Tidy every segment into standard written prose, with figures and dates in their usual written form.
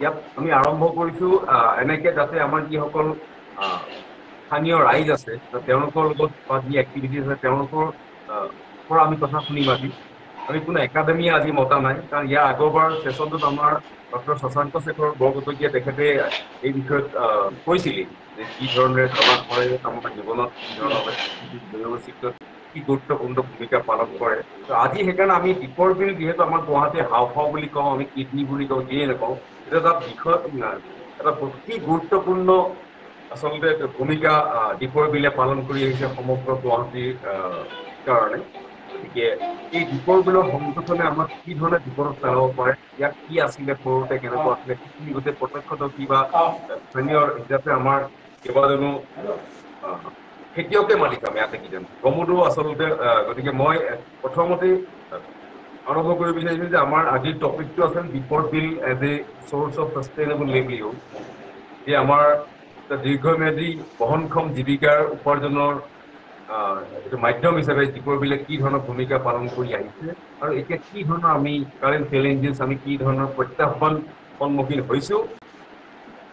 ইয়াত আমি আৰম্ভ কৰিছোঁ এনেকে যাতে আমাৰ যিসকল স্থানীয় ৰাইজ আছে তেওঁলোকৰ লগত বা যি এক্টিভিটিজ আছে তেওঁলোকৰ পৰা আমি কথা শুনিম আজি। আমি কোনো একাডেমিয়ে আজি মতা নাই, কাৰণ ইয়াৰ আগৰবাৰ ছেশ্যনটোত আমাৰ ডক্টৰ শশাংক শেখৰ বৰকটকীয়া তেখেতে এই বিষয়ত কৈছিলেই যে কি ধৰণে জলাশয় আমাৰ জীৱনত কি ধৰণৰ জৈৱবৈচিত্ৰ্যত কি গুৰুত্বপূৰ্ণ ভূমিকা পালন কৰে। তো আজি সেইকাৰণে আমি দীপৰ বিল, যিহেতু আমাৰ গুৱাহাটীৰ হাওঁফাওঁ বুলি কওঁ, আমি কিডনী বুলি কওঁ, যিয়ে নকওঁ, এটা এটা বিষয় এটা কি গুৰুত্বপূৰ্ণ আচলতে ভূমিকা দীপৰ বিলে পালন কৰি আহিছে সমগ্ৰ গুৱাহাটীৰ কাৰণে। গতিকে এই দীপৰ বিলৰ সংযোজনে আমাক কি ধৰণে বিপদত পেলাব পাৰে, ইয়াক কি আছিলে সৰুতে, কেনেকুৱা আছিলে, সেইখিনি গোটেই প্ৰত্যক্ষদৰ্শী বা স্থানীয় হিচাপে আমাৰ কেইবাজনো খেতিয়কে মালিক আমি আটাইকেইজন প্ৰমোদো আচলতে। গতিকে মই প্ৰথমতেই আৰম্ভ কৰিব বিচাৰিছোঁ যে আমাৰ আজিৰ টপিকটো আছিল Deepor Beel as a source of sustainable livelihood, যে আমাৰ দীৰ্ঘম্যাদী বহনক্ষম জীৱিকাৰ উপাৰ্জনৰ এইটো মাধ্যম হিচাপে দীপৰ বিলে কি ধৰণৰ ভূমিকা পালন কৰি আহিছে, আৰু এতিয়া কি ধৰণৰ আমি কাৰেণ্ট চেলেঞ্জেছ, আমি কি ধৰণৰ প্ৰত্যাহ্বান সন্মুখীন হৈছোঁ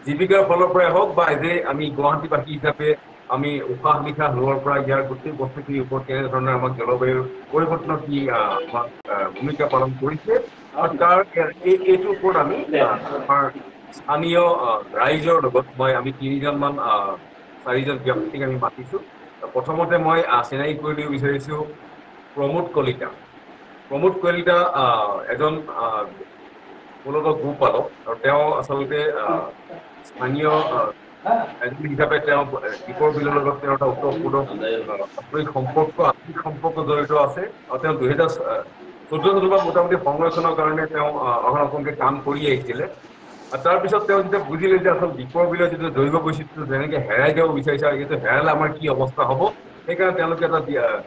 জীৱিকাৰ ফালৰ পৰাই হওক বা এজ এ আমি গুৱাহাটীবাসী হিচাপে আমি উশাহ নিশাহ লোৱাৰ পৰা ইয়াৰ গোটেই বস্তুখিনিৰ ওপৰত কেনেধৰণে আমাক জলবায়ুৰ পৰিৱৰ্তনৰ কি আমাক ভূমিকা পালন কৰিছে, আৰু তাৰ এইটোৰ ওপৰত আমি আমাৰ স্থানীয় ৰাইজৰ লগত আমি তিনিজনমান চাৰিজন ব্যক্তিক আমি মাতিছোঁ। প্ৰথমতে মই চিনাকি কৰি দিব বিচাৰিছোঁ প্ৰমোদ কলিতা। প্ৰমোদ কলিতা এজন মূলতঃ গোপালক, আৰু তেওঁ আচলতে স্থানীয় এজন হিচাপে তেওঁ দীপৰ বিলৰ লগত তেওঁ এটা ওতঃপূৰ্ব আন্তৰিক সম্পৰ্ক জড়িত আছে, আৰু তেওঁ 2014 চনৰ পৰা মোটামুটি সংৰক্ষণৰ কাৰণে তেওঁ অহৰহকৈ কাম কৰি আহিছিলে। তাৰপিছত তেওঁ যেতিয়া বুজিলে যে আচল দীপৰ বিলৰ যিটো জৈৱ বৈচিত্ৰ্য যেনেকে হেৰাই যাব বিচাৰিছে, আৰু এইটো হেৰালে আমাৰ কি অৱস্থা হ'ব, সেইকাৰণে তেওঁলোকে এটা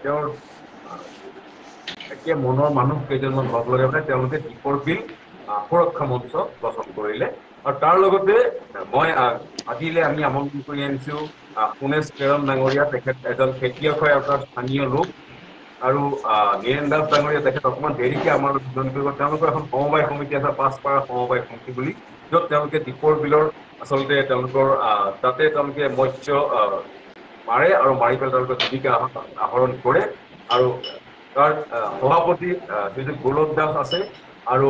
তেওঁৰ একে মনৰ মানুহ কেইজনমান লগ লগাই পেলাই তেওঁলোকে দীপৰ বিল সুৰক্ষা মঞ্চ গঠন কৰিলে। আৰু তাৰ লগতে মই আজিলৈ আমি আমন্ত্ৰণ কৰি আনিছোঁ পুনেশ প্ৰেৰণ ডাঙৰীয়া, তেখেত এজন খেতিয়ক হয়, আৰু তাৰ স্থানীয় লোক, আৰু নীৰেণ দাস ডাঙৰীয়া, তেখেত অকণমান দেৰিকে আমাৰ জইন কৰিব। তেওঁলোকৰ এখন সমবায় সমিতি আছে, পাঁচপাৰা সমবায় সমিতি বুলি, য'ত তেওঁলোকে দীপৰ বিলৰ আচলতে তেওঁলোকৰ তাতে তেওঁলোকে মৎস্য মাৰে আৰু মাৰি পেলাই তেওঁলোকে জীৱিকা আহৰণ কৰে। আৰু তাৰ সভাপতি যিজন গোলক দাস আছে, আৰু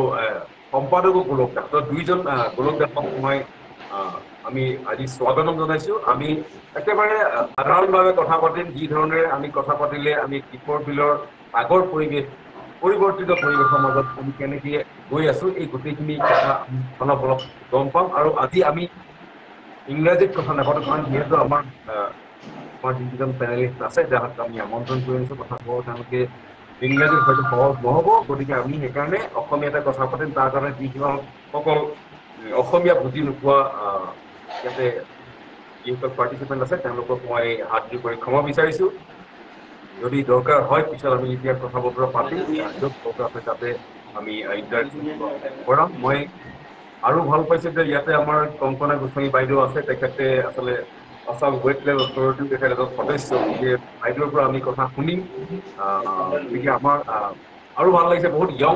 সম্পাদকো গোলক দাস, দুইজন গোলক দাসক মই আমি আজি স্বাগতম জনাইছোঁ। আমি একেবাৰে সাধাৰণভাৱে কথা পাতিম, যি ধৰণেৰে আমি কথা পাতিলে আমি দীপৰ বিলৰ আগৰ পৰিৱৰ্তিত পৰিৱেশৰ মাজত আমি কেনেকে গৈ আছোঁ, এই গোটেইখিনি কথা আমি অলপ অলপ গম পাম। আৰু আজি আমি ইংৰাজীত কথা নাপাতো, কাৰণ যিহেতু আমাৰ যিকেইজন পেনেলিষ্ট আছে, যাহাক আমি আমন্ত্ৰণ কৰি আনিছোঁ কথা ক'ব, তেওঁলোকে ইংৰাজীত হয়তো সহজ নহ'ব, গতিকে আমি সেইকাৰণে অসমীয়াতে কথা পাতিম। তাৰ কাৰণে যিসকল অসমীয়া বুজি নোপোৱা ইয়াতে যিসকল পাৰ্টিচিপেণ্ট আছে তেওঁলোকক মই হাত জোৰ কৰি ক্ষমা বিচাৰিছোঁ। যদি দৰকাৰ হয় পিছত আমি এতিয়া কথা বতৰা পাতিম, য'ত দৰকাৰ হয় তাতে আমি ইণ্টাৰেকশ্যন কৰাম। মই আৰু ভাল পাইছোঁ যে ইয়াতে আমাৰ কংকনা গোস্বামী বাইদেউ আছে, তেখেতে আচলতে আছাম ৱেটলেণ্ড অথৰিটিৰ তেখেত এজন সদস্য, গতিকে বাইদেউৰ পৰা আমি কথা শুনিম। গতিকে আমাৰ আৰু ভাল লাগিছে, বহুত য়ং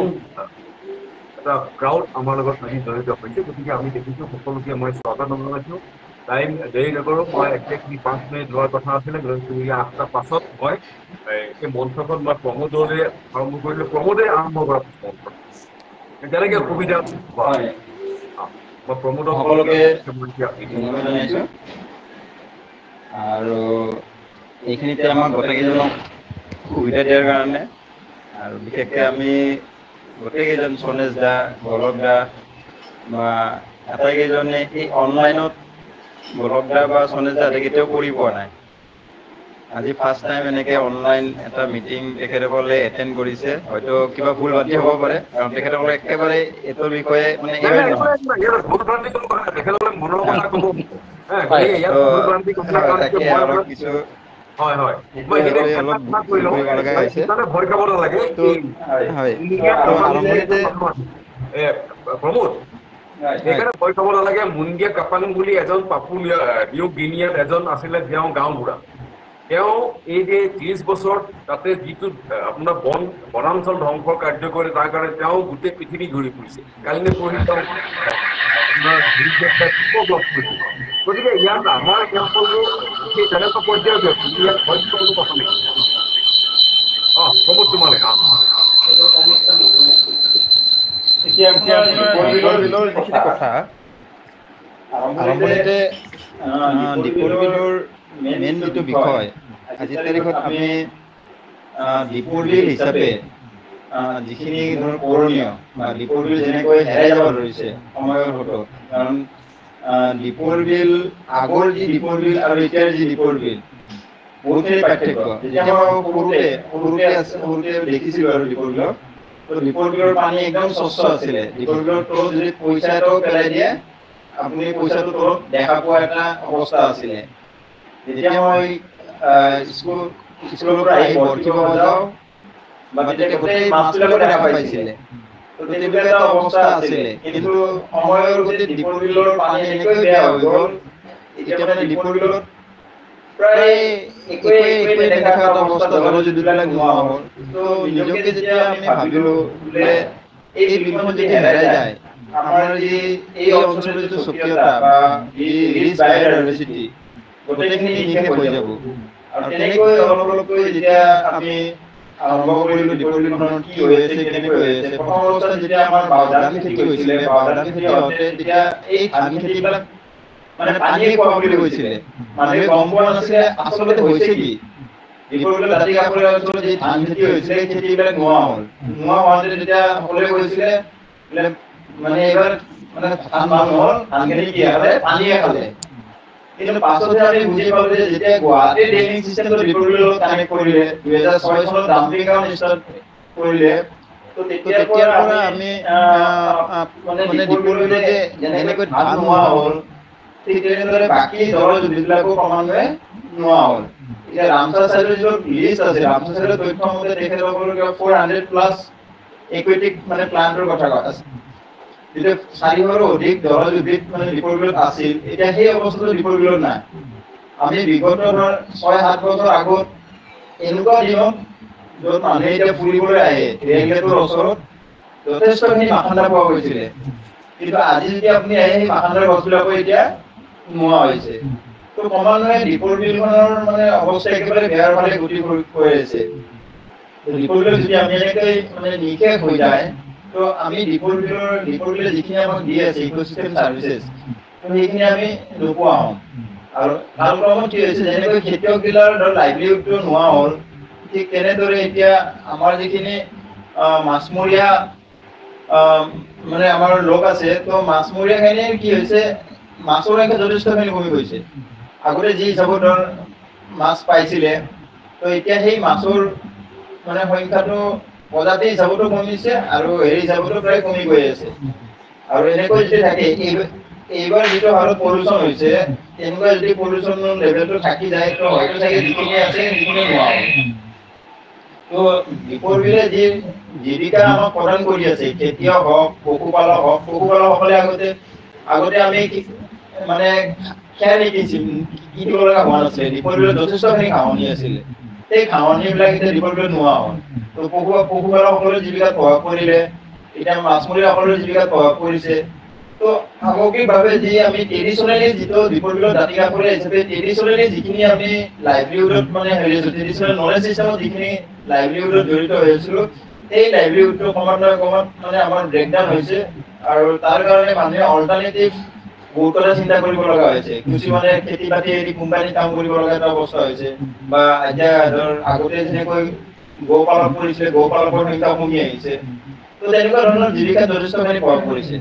এটা ক্ৰাউড আমাৰ লগত আজি জড়িত হৈছে, গতিকে আমি দেখিছোঁ সকলোকে মই স্বাগতম জনাইছোঁ। টাইম দেৰি নকৰোঁ, মই একজেক্টলি 5 মিনিট লোৱাৰ কথা আছিলে, 8টাৰ পাছত মই এই মঞ্চখন মই প্ৰমোদৰে আৰম্ভ কৰিলোঁ। প্ৰমোদে আৰম্ভ কৰা মঞ্চখন যেনেকে সুবিধা হয়, মই প্ৰমোদক সকলোকে মই ধন্যবাদ জনাইছোঁ। আৰু এইখিনিতে আমাক গোটেইকেইজনক সুবিধা দিয়াৰ কাৰণে, আৰু বিশেষকৈ আমি গোটেইকেইজন সনেজ দা, গোলক দা বা আটাইকেইজনে এই অনলাইনত গোলক দা বা সনেজ দা কেতিয়াও কৰি পোৱা নাই। আজি ফাৰ্ষ্ট টাইম এনেকে অনলাইন এটা মিটিং তেখেতসকলে এটেণ্ড কৰিছে। হয়তো কিবা ভুল ভ্ৰান্তি হ'ব পাৰে, কাৰণ তেখেতসকলে একেবাৰে এইটোৰ বিষয়ে মানে নাই এৱেৰ নাই, একো নহয়। নাই, একো নাই, ইয়াত ভুল ভ্ৰান্তি কোনো কথা নাই, তেখেতসকলে মনৰ কথা ক'ব। হয়, গতিকে ইয়াত ভুল ভ্ৰান্তি কোনো নাই, কাৰণ কিয় তাকে মই অলপ আপোনাক কিছু হয় হয়, মই সেইটোৱে এইখিনিতে সেইটোৱে এটা অলপ কথা কৈ ভুল লওঁ, কৰিব লগা মানে হৈছে। পিছতে ভয় খাব নালাগে। তো এই হয়, মুনগিয়াত তো কাপালি বুলি আৰম্ভণিতে এজন মানুহ আছে, প্ৰমোদ, হয় সেইকাৰণে ভয় খাব নালাগে। মুনগিয়া কাপালিং বুলি এজন নিউ গিনিয়াত এজন আছিলে, তেওঁ গাঁওবুঢ়া। তেওঁ এই যে 30 বছৰ তাতে যিটো আপোনাৰ বনাঞ্চল ধ্বংসৰ কাৰ্য কৰে, তাৰ কাৰণে তেওঁ গোটেই পৃথিৱী ঘূৰি ফুৰিছে। কালি নে পৰহি তেওঁ আপোনাৰ উপভোগ কৰিছিল। গতিকে ইয়াত আমাৰ এই সকলোবোৰ সেই তেনেকুৱা পৰ্যায়ৰ ব্যক্তি ইয়াত ভয়ত কোনো কথা নেকি? প্ৰমোদ তোমালে এতিয়া আপোনাৰ দীপৰ বিলৰ যিখিনি কথা আৰম্ভণিতে দীপৰ বিলৰ মেইন যিটো বিষয় আজিৰ তাৰিখত আমি দীপৰ বিল হিচাপে যিখিনি ধৰক কৰণীয় বা দীপৰ বিল যেনেকৈ হেৰাই যাব ধৰিছে সময়ৰ সোঁতত, কাৰণ দীপৰ বিল আগৰ যি দীপৰ বিল আৰু এতিয়াৰ যি দীপৰ বিল বহুতখিনি পাৰ্থক্য। যেতিয়া মই সৰুতে দেখিছিলো আৰু দীপৰ বিলক, তো দীপৰ বিলৰ পানী একদম স্বচ্ছ আছিলে। দীপৰ বিলৰ তলত যদি পইচা এটাও পেলাই দিয়ে আপুনি পইচাটো তলত দেখা পোৱা এটা অৱস্থা আছিলে। যেতিয়া মই স্কুলৰ পৰা আহি বৰশী বাব যাওঁ বা তেতিয়া গোটেই মাছবিলাকো দেখা পাইছিলে, তো তেনেকুৱা এটা অৱস্থা আছিলে। কিন্তু সময়ৰ গতিত দীপৰ বিলৰ পানী এনেকৈ বেয়া হৈ গ'ল, এতিয়া মানে দীপৰ বিলত প্ৰায় একোৱে নেদেখা এটা অৱস্থা, জলজীৱবিলাক নোহোৱা হ'ল। তো নিজকে যেতিয়া আমি ভাবিলো বোলে এই বিলখন যদি হেৰাই যায়, আমাৰ যি এই অঞ্চলৰ যিটো স্বকীয়তা বা যি ৰিচ বায়'ডাইভাৰ্চিটি গোটেইখিনি নিশেষ হৈ যাব। আৰু তেনেকৈ অলপ অলপকৈ যেতিয়া আমি আৰম্ভ কৰিলো দীপৰ বিলখনত কি হৈ আছে, কেনেকৈ হৈ আছে, প্ৰথম অৱস্থাত যেতিয়া আমাৰ বাওধান খেতি হৈছিলে, বাওধান খেতি হওঁতে তেতিয়া এই ধান খেতিবিলাক মানে পানীয়ে খোৱা বুলি কৈছিলে। মানুহে গম পোৱা নাছিলে আচলতে হৈছে কি। দীপৰ বিলৰ দাঁতি কাষৰীয়া অঞ্চলত যি ধান খেতি হৈছিলে সেই খেতিবিলাক নোহোৱা হ'ল। নোহোৱা হোৱাতে তেতিয়া সকলোৱে কৈছিলে বোলে মানে এইবাৰ মানে ধান ভাল নহ'ল, ধানখিনি কি খালে, পানীয়ে খালে। কিন্তু পাছতহে আমি বুজি পালো যে যেতিয়া গুৱাহাটীৰ ড্ৰেইনিং চিষ্টেমটো দীপৰ বিলৰ লগত কানেক্ট কৰিলে, 2006 চনত ডাম্পিং গ্ৰাউণ্ড ষ্টাৰ্ট কৰিলে, তো তেতিয়াৰ পৰা আমি মানে দীপৰ বিলৰ যে যেনেকৈ ধান নোহোৱা হ'ল, ঠিক তেনেদৰে বাকী জলজ উদ্ভিদবিলাকো ক্ৰমান্বয়ে নোহোৱা হ'ল। এতিয়া ৰামছাৰ চাইডৰ যিটো লিষ্ট আছে, ৰামছাৰ চাইডৰ তথ্য মতে তেখেতসকলৰ 400+ একুৱেটিক মানে প্লান্টৰ কথা আছে। যেতিয়া 400ৰো অধিক জলজ উদ্ভিদ মানে দীপৰ বিলত আছিল, এতিয়া সেই অৱস্থাটো দীপৰ বিলত নাই। আমি বিগত ধৰ 6-7 বছৰ আগত এনেকুৱা দিনত য'ত মানুহে এতিয়া ফুৰিবলৈ আহে ৰেল গেটৰ ওচৰত যথেষ্টখিনি মাখান্দা পোৱা গৈছিলে, কিন্তু আজি যদি আপুনি আহে সেই মাখান্দাৰ গছবিলাকো এতিয়া নোহোৱা হৈছে। তো ক্ৰমান্বয়ে দীপৰ বিলখনৰ মানে অৱস্থা একেবাৰে বেয়াৰ ফালে গতি কৰি আছে। দীপৰ বিলক যদি আমি এনেকৈ মানে নিশেষ হৈ যায়, তো আমি দীপৰ বিলে যিখিনি আমাক দি আছে ইক'চিষ্টেম চাৰ্ভিচেছ, তো সেইখিনি আমি নোপোৱা হ'ম। আৰু কালক্ৰমত কি হৈছে, যেনেকৈ খেতিয়কবিলাকৰ ধৰ লাইভলিহুডটো নোহোৱা হ'ল, ঠিক তেনেদৰে এতিয়া আমাৰ যিখিনি মাছমৰীয়া মানে আমাৰ লোক আছে, তো মাছমৰীয়াখিনিৰ কি হৈছে, মাছৰ সংখ্যা যথেষ্টখিনি কমি গৈছে। আগতে যি হিচাপত ধৰ মাছ পাইছিলে, তো এতিয়া সেই মাছৰ মানে সংখ্যাটো প্ৰজাতি হিচাপতো কমিছে আৰু হেৰি হিচাপতো প্ৰায় কমি গৈ আছে। আৰু এনেকৈ যদি থাকে, এইবাৰ যিটো হাৰত পলিউশ্যন হৈছে, তেনেকুৱা যদি পলিউশ্যনৰ লেভেলটো থাকি যায়, তো হয়তো চাগে যিখিনি আছে সেইখিনি নোহোৱা হ'ব। তো দীপৰ বিলে যি জীৱিকা আমাক প্ৰদান কৰি আছে, খেতিয়ক হওক, পশুপালক হওক, পশুপালকসকলে আগতে আমি মানে খেৰ কিনিব লগা হোৱা নাছিলে। দীপৰ বিলত যথেষ্টখিনি ঘাঁহনি আছিলে, সেই ঘাঁহনিবিলাক এতিয়া দীপৰ বিলত নোহোৱা হ'ল। তো পশুপালকসকলৰ জীৱিকাত প্ৰভাৱ পৰিলে, এতিয়া মাছমৰীয়াসকলৰ জীৱিকাত প্ৰভাৱ পৰিছে। তো সামগ্ৰিকভাৱে যি আমি ট্ৰেডিশ্যনেলি যিটো দীপৰ বিলৰ দাঁতি কাষৰীয়া হিচাপে ট্ৰেডিশ্যনেলি যিখিনি আমি লাইভলিহুডত মানে হেৰি আছোঁ, ট্ৰেডিশ্যনেল নলেজ চিষ্টেমত যিখিনি লাইভলিহুডত জড়িত হৈ আছিলোঁ, সেই লাইভলিহুডটো ক্ৰমান্বয়ে মানে আমাৰ ব্ৰেকডাউন হৈছে। আৰু তাৰ কাৰণে মানুহে অল্টাৰনেটিভ বহুত কথা চিন্তা কৰিব লগা হৈছে। কিছুমানে খেতি বাতি এৰি কোম্পানীত কাম কৰিব লগা এটা অৱস্থা হৈছে, বা এতিয়া ধৰ আগতে যেনেকৈ গো পালন কৰিছিলে, গো পালকৰ সংখ্যা কমি আহিছে। তো তেনেকুৱা ধৰণৰ জীৱিকাত যথেষ্টখিনি প্ৰভাৱ পৰিছে।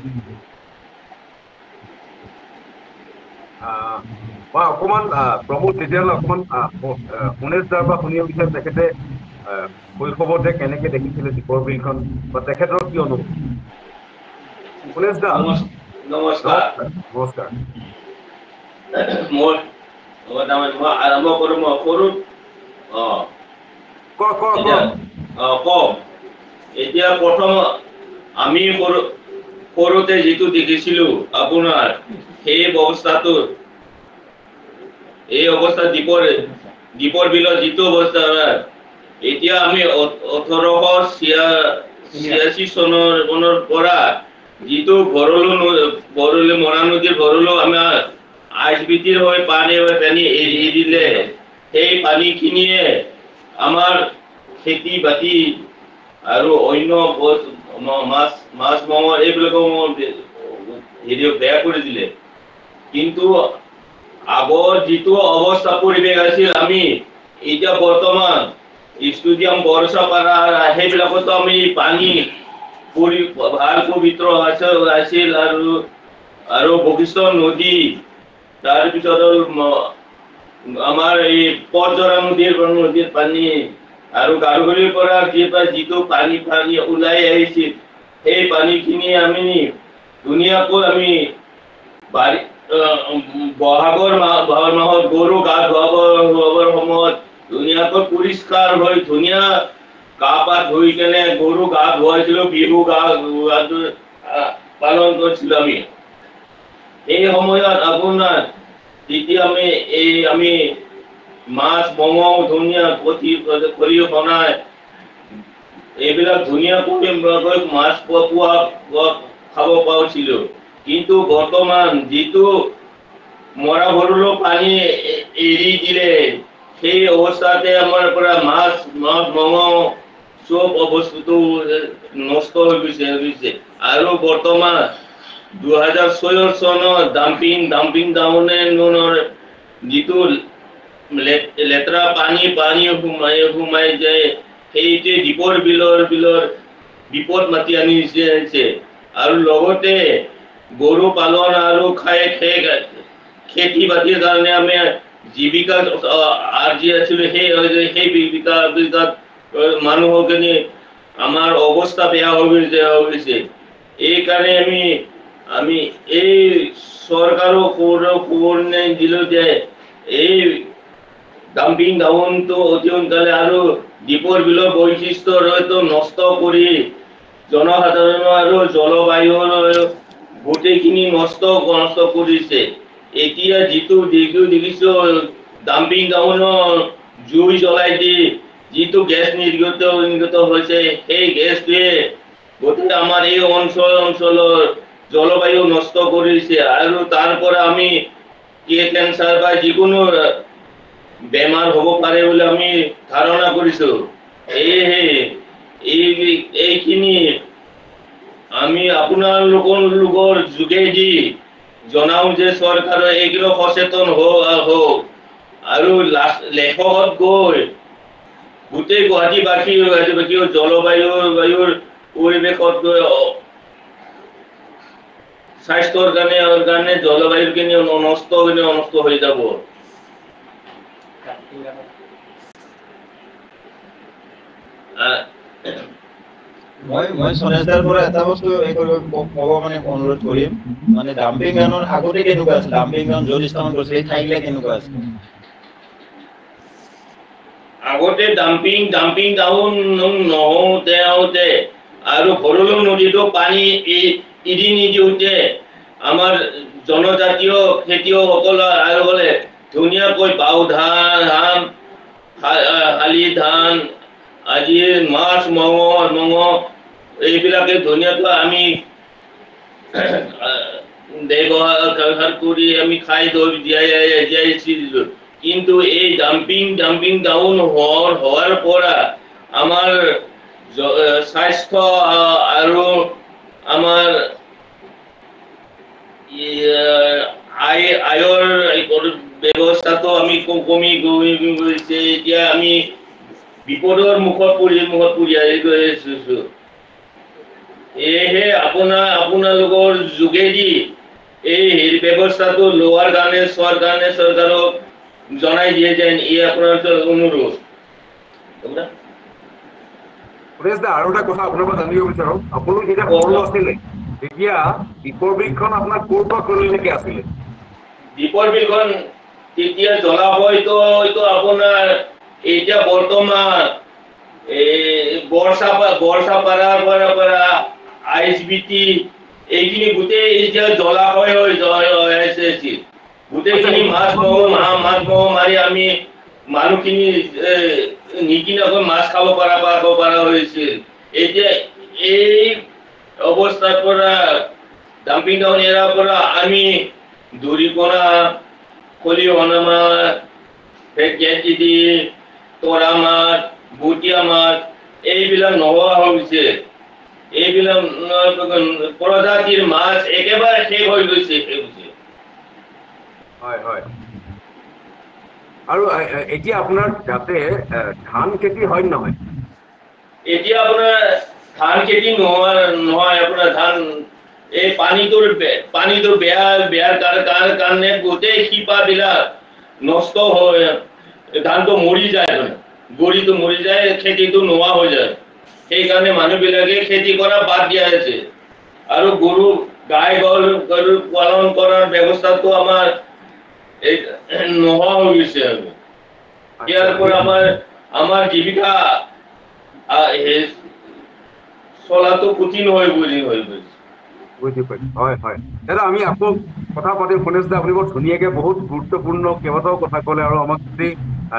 মই অকণমান প্ৰভু তেতিয়াহ'লে অকণমান গণেশ দাৰ পৰা শুনিব বিচাৰিম, তেখেতে শৈশৱতে কেনেকে দেখিছিলে দীপৰ বিলখন বা তেখেতৰ কি অনুভৱ? গণেশ দা, নমস্কাৰ। নমস্কাৰ। মই আৰম্ভ কৰোঁ। মই সৰু কওক। কওক। এতিয়া প্ৰথম আমি সৰুতে যিটো দেখিছিলোঁ আপোনাৰ সেই অৱস্থাটো, এই অৱস্থা দীপৰ বিলৰ যিটো অৱস্থা, এতিয়া আমি 1886 চনৰ পৰা যিটো ভৰলো মৰা নদীৰ ভৰলো আমাৰ আইচবিটিৰ হৈ পানী এৰি দিলে সেই পানীখিনিয়ে আমাৰ খেতি বাতি আৰু অন্য মাছ এইবিলাকো হেৰি বেয়া কৰি দিলে। কিন্তু আগৰ যিটো অৱস্থা পৰিৱেশ আছিল আমি এতিয়া বৰ্তমান ষ্টেডিয়াম বৰছাপাৰা সেইবিলাকতো আমি পানী ভাল পবিত্ৰ আছিল আৰু বশিষ্ঠ নদী তাৰপিছত আমাৰ এই পথজৰা নদীৰ পানী আৰু গাৰুঘড়িৰ পৰা যিটো পানী ওলাই আহিছিল সেই পানীখিনি আমি ধুনীয়াকৈ আমি বহাগৰ মাহত গৰু গা ধুৱাবৰ সময়ত ধুনীয়াকৈ পৰিষ্কাৰ হৈ ধুনীয়া গা পা ধুই কেনে গৰু গা ধুৱাইছিলো, বিহু পালন কৰিছিলো আমি। এই সময়ত আপোনাৰ যেতিয়া আমি মাছ ধুনীয়া খৰিও বনাই এইবিলাক ধুনীয়াকৈ মাছ খাব পাৰিছিলো। কিন্তু বৰ্তমান যিটো মৰা ভৰলো পানী এৰি দিলে সেই অৱস্থাতে আমাৰ পৰা মাছ চব বস্তুটো নষ্ট হৈ গৈছে আৰু বৰ্তমান 2006 চনত ডাম্পিং ডাউনৰ যিটো লেতেৰা পানী সোমাই যায় সেইটোৱে দীপৰ বিলৰ বিপদ মাতি আনিছে আৰু লগতে গৰু পালন আৰু খেতি বাতিৰ কাৰণে আমি জীৱিকা আৰ্জি আছিলো সেই জীৱিকাত মানুহখিনি আমাৰ অৱস্থা বেয়া হৈ গৈছে। এই কাৰণে আমি এই চৰকাৰক খবৰ দিলো যে এই ডাম্পিং ডাউনটো অতি সোনকালে আৰু দীপৰ বিলৰ বৈশিষ্ট্য নষ্ট কৰি জনসাধাৰণ আৰু জলবায়ুৰ গোটেইখিনি নষ্ট কৰিছে। এতিয়া যিটো দেখিছো ডাম্পিং ডাউনৰ জুই জ্বলাই দি যিটো গেছ নিৰ্গত হৈছে সেই গেছটোৱে গোটেই আমাৰ এই অঞ্চলৰ জলবায়ু নষ্ট কৰিছে আৰু তাৰ পৰা আমি কেঞ্চাৰ বা যিকোনো বেমাৰ হ'ব পাৰে বুলি আমি ধাৰণা কৰিছো। এইখিনি আমি আপোনালোকৰ যোগেদি জনাও যে চৰকাৰে এইগিলা সচেতন হওক আৰু লেখত গৈ গোটেই গুৱাহাটীবাসী জলবায়ুৰ পৰিৱেশত গৈ স্বাস্থ্যৰ কাৰণে জলবায়ুৰ খিনি নষ্ট হৈ যাব। মই সনেজদাৰ পৰা এটা বস্তু ক'ব অনুৰোধ কৰিম, মানে ডাম্পিং গ্ৰাউণ্ডৰ আগতে কেনেকুৱা আছিল, ডাম্পিং গ্ৰাউণ্ড য'ত স্থাপন কৰিছিল সেই ঠাইবিলাক কেনেকুৱা আছিল? আগতে ডাম্পিং ডাউন নহওঁতে আৰু ভৰলু নদীতো পানী এৰি নিদিওঁতে আমাৰ জনজাতীয় খেতিয়কসকল আৰু হ'লে ধুনীয়াকৈ বাও ধান শালি ধান আজি মাছ মঙহ এইবিলাকে ধুনীয়াকৈ আমি ব্যৱহাৰ কৰি আমি খাই জীয়াইছিলো। কিন্তু এই ডাম্পিং ডাউন হোৱাৰ পৰা আমাৰ স্বাস্থ্য আৰু আমাৰ আয়ৰ ব্যৱস্থাটো আমি কমি গৈছে। এতিয়া আমি বিপদৰ মুখত পৰি গৈ আছো। সেয়েহে আপোনালোকৰ যোগেদি এই ব্যৱস্থাটো লোৱাৰ কাৰণে চৰকাৰক জনাই দিয়ে যেন আপোনাৰ অনুৰোধ। আৰু এটা কথা আপোনাৰ পৰা জানিব বিচাৰো, আপোনালোক যেতিয়া সৰু আছিলে তেতিয়া দীপৰ বিলখন আপোনাৰ ক'ৰ পৰা ক'লৈকে আছিলে? দীপৰ বিলখন তেতিয়া জলাশয়টো আপোনাৰ এতিয়া বৰ্তমান বৰছাপাৰাৰ পৰা আইচবিটি এইখিনি গোটেই এতিয়া জলাশয় হৈ আছে। গোটেইখিনি মাছ মাৰি আমি মানুহখিনি নিকিনাকৈ মাছ খাব পৰা হৈছিল। এতিয়া অৱস্থাৰ পৰা ডাম্পিং গ্ৰাউণ্ড এৰাৰ পৰা আমি দৰিকণা, খলিহনা মাছ, ভেটকেদি, তৰা মাছ, বটিয়া মাছ এইবিলাক নোহোৱা হৈ গৈছে। এইবিলাক প্ৰজাতিৰ মাছ একেবাৰে শেষ হৈ গৈছে। হয় হয়। আৰু এতিয়া আপোনাৰ তাতে ধান খেতি হয় নহয়? এতিয়া আপোনাৰ ধান খেতি নহয় আপোনাৰ ধান এই পানীটোৰ বেয়াৰ কাৰণে গোটেই শিপাবিলাক নষ্ট হৈ ধানটো মৰি যায়, গৰিটো মৰি যায়, খেতিটো নোহোৱা হৈ যায়। সেইকাৰণে মানুহবিলাকে খেতি কৰা বাদ দিয়া হৈছে। আৰু গৰু পালন কৰাৰ ব্যৱস্থাটো আমাৰ এই নোহোৱা হৈ গৈছে আৰু। ইয়াৰ পৰা আমাৰ জীৱিকা চলাটো কঠিন হৈ গৈছে। বুজি পাইছো, হয় হয়। দাদা আমি আকৌ কথা পাতিম। গণেশ দা, আপুনি বৰ ধুনীয়াকে বহুত গুৰুত্বপূৰ্ণ কেইবাটাও কথা ক'লে আৰু আমাক গোটেই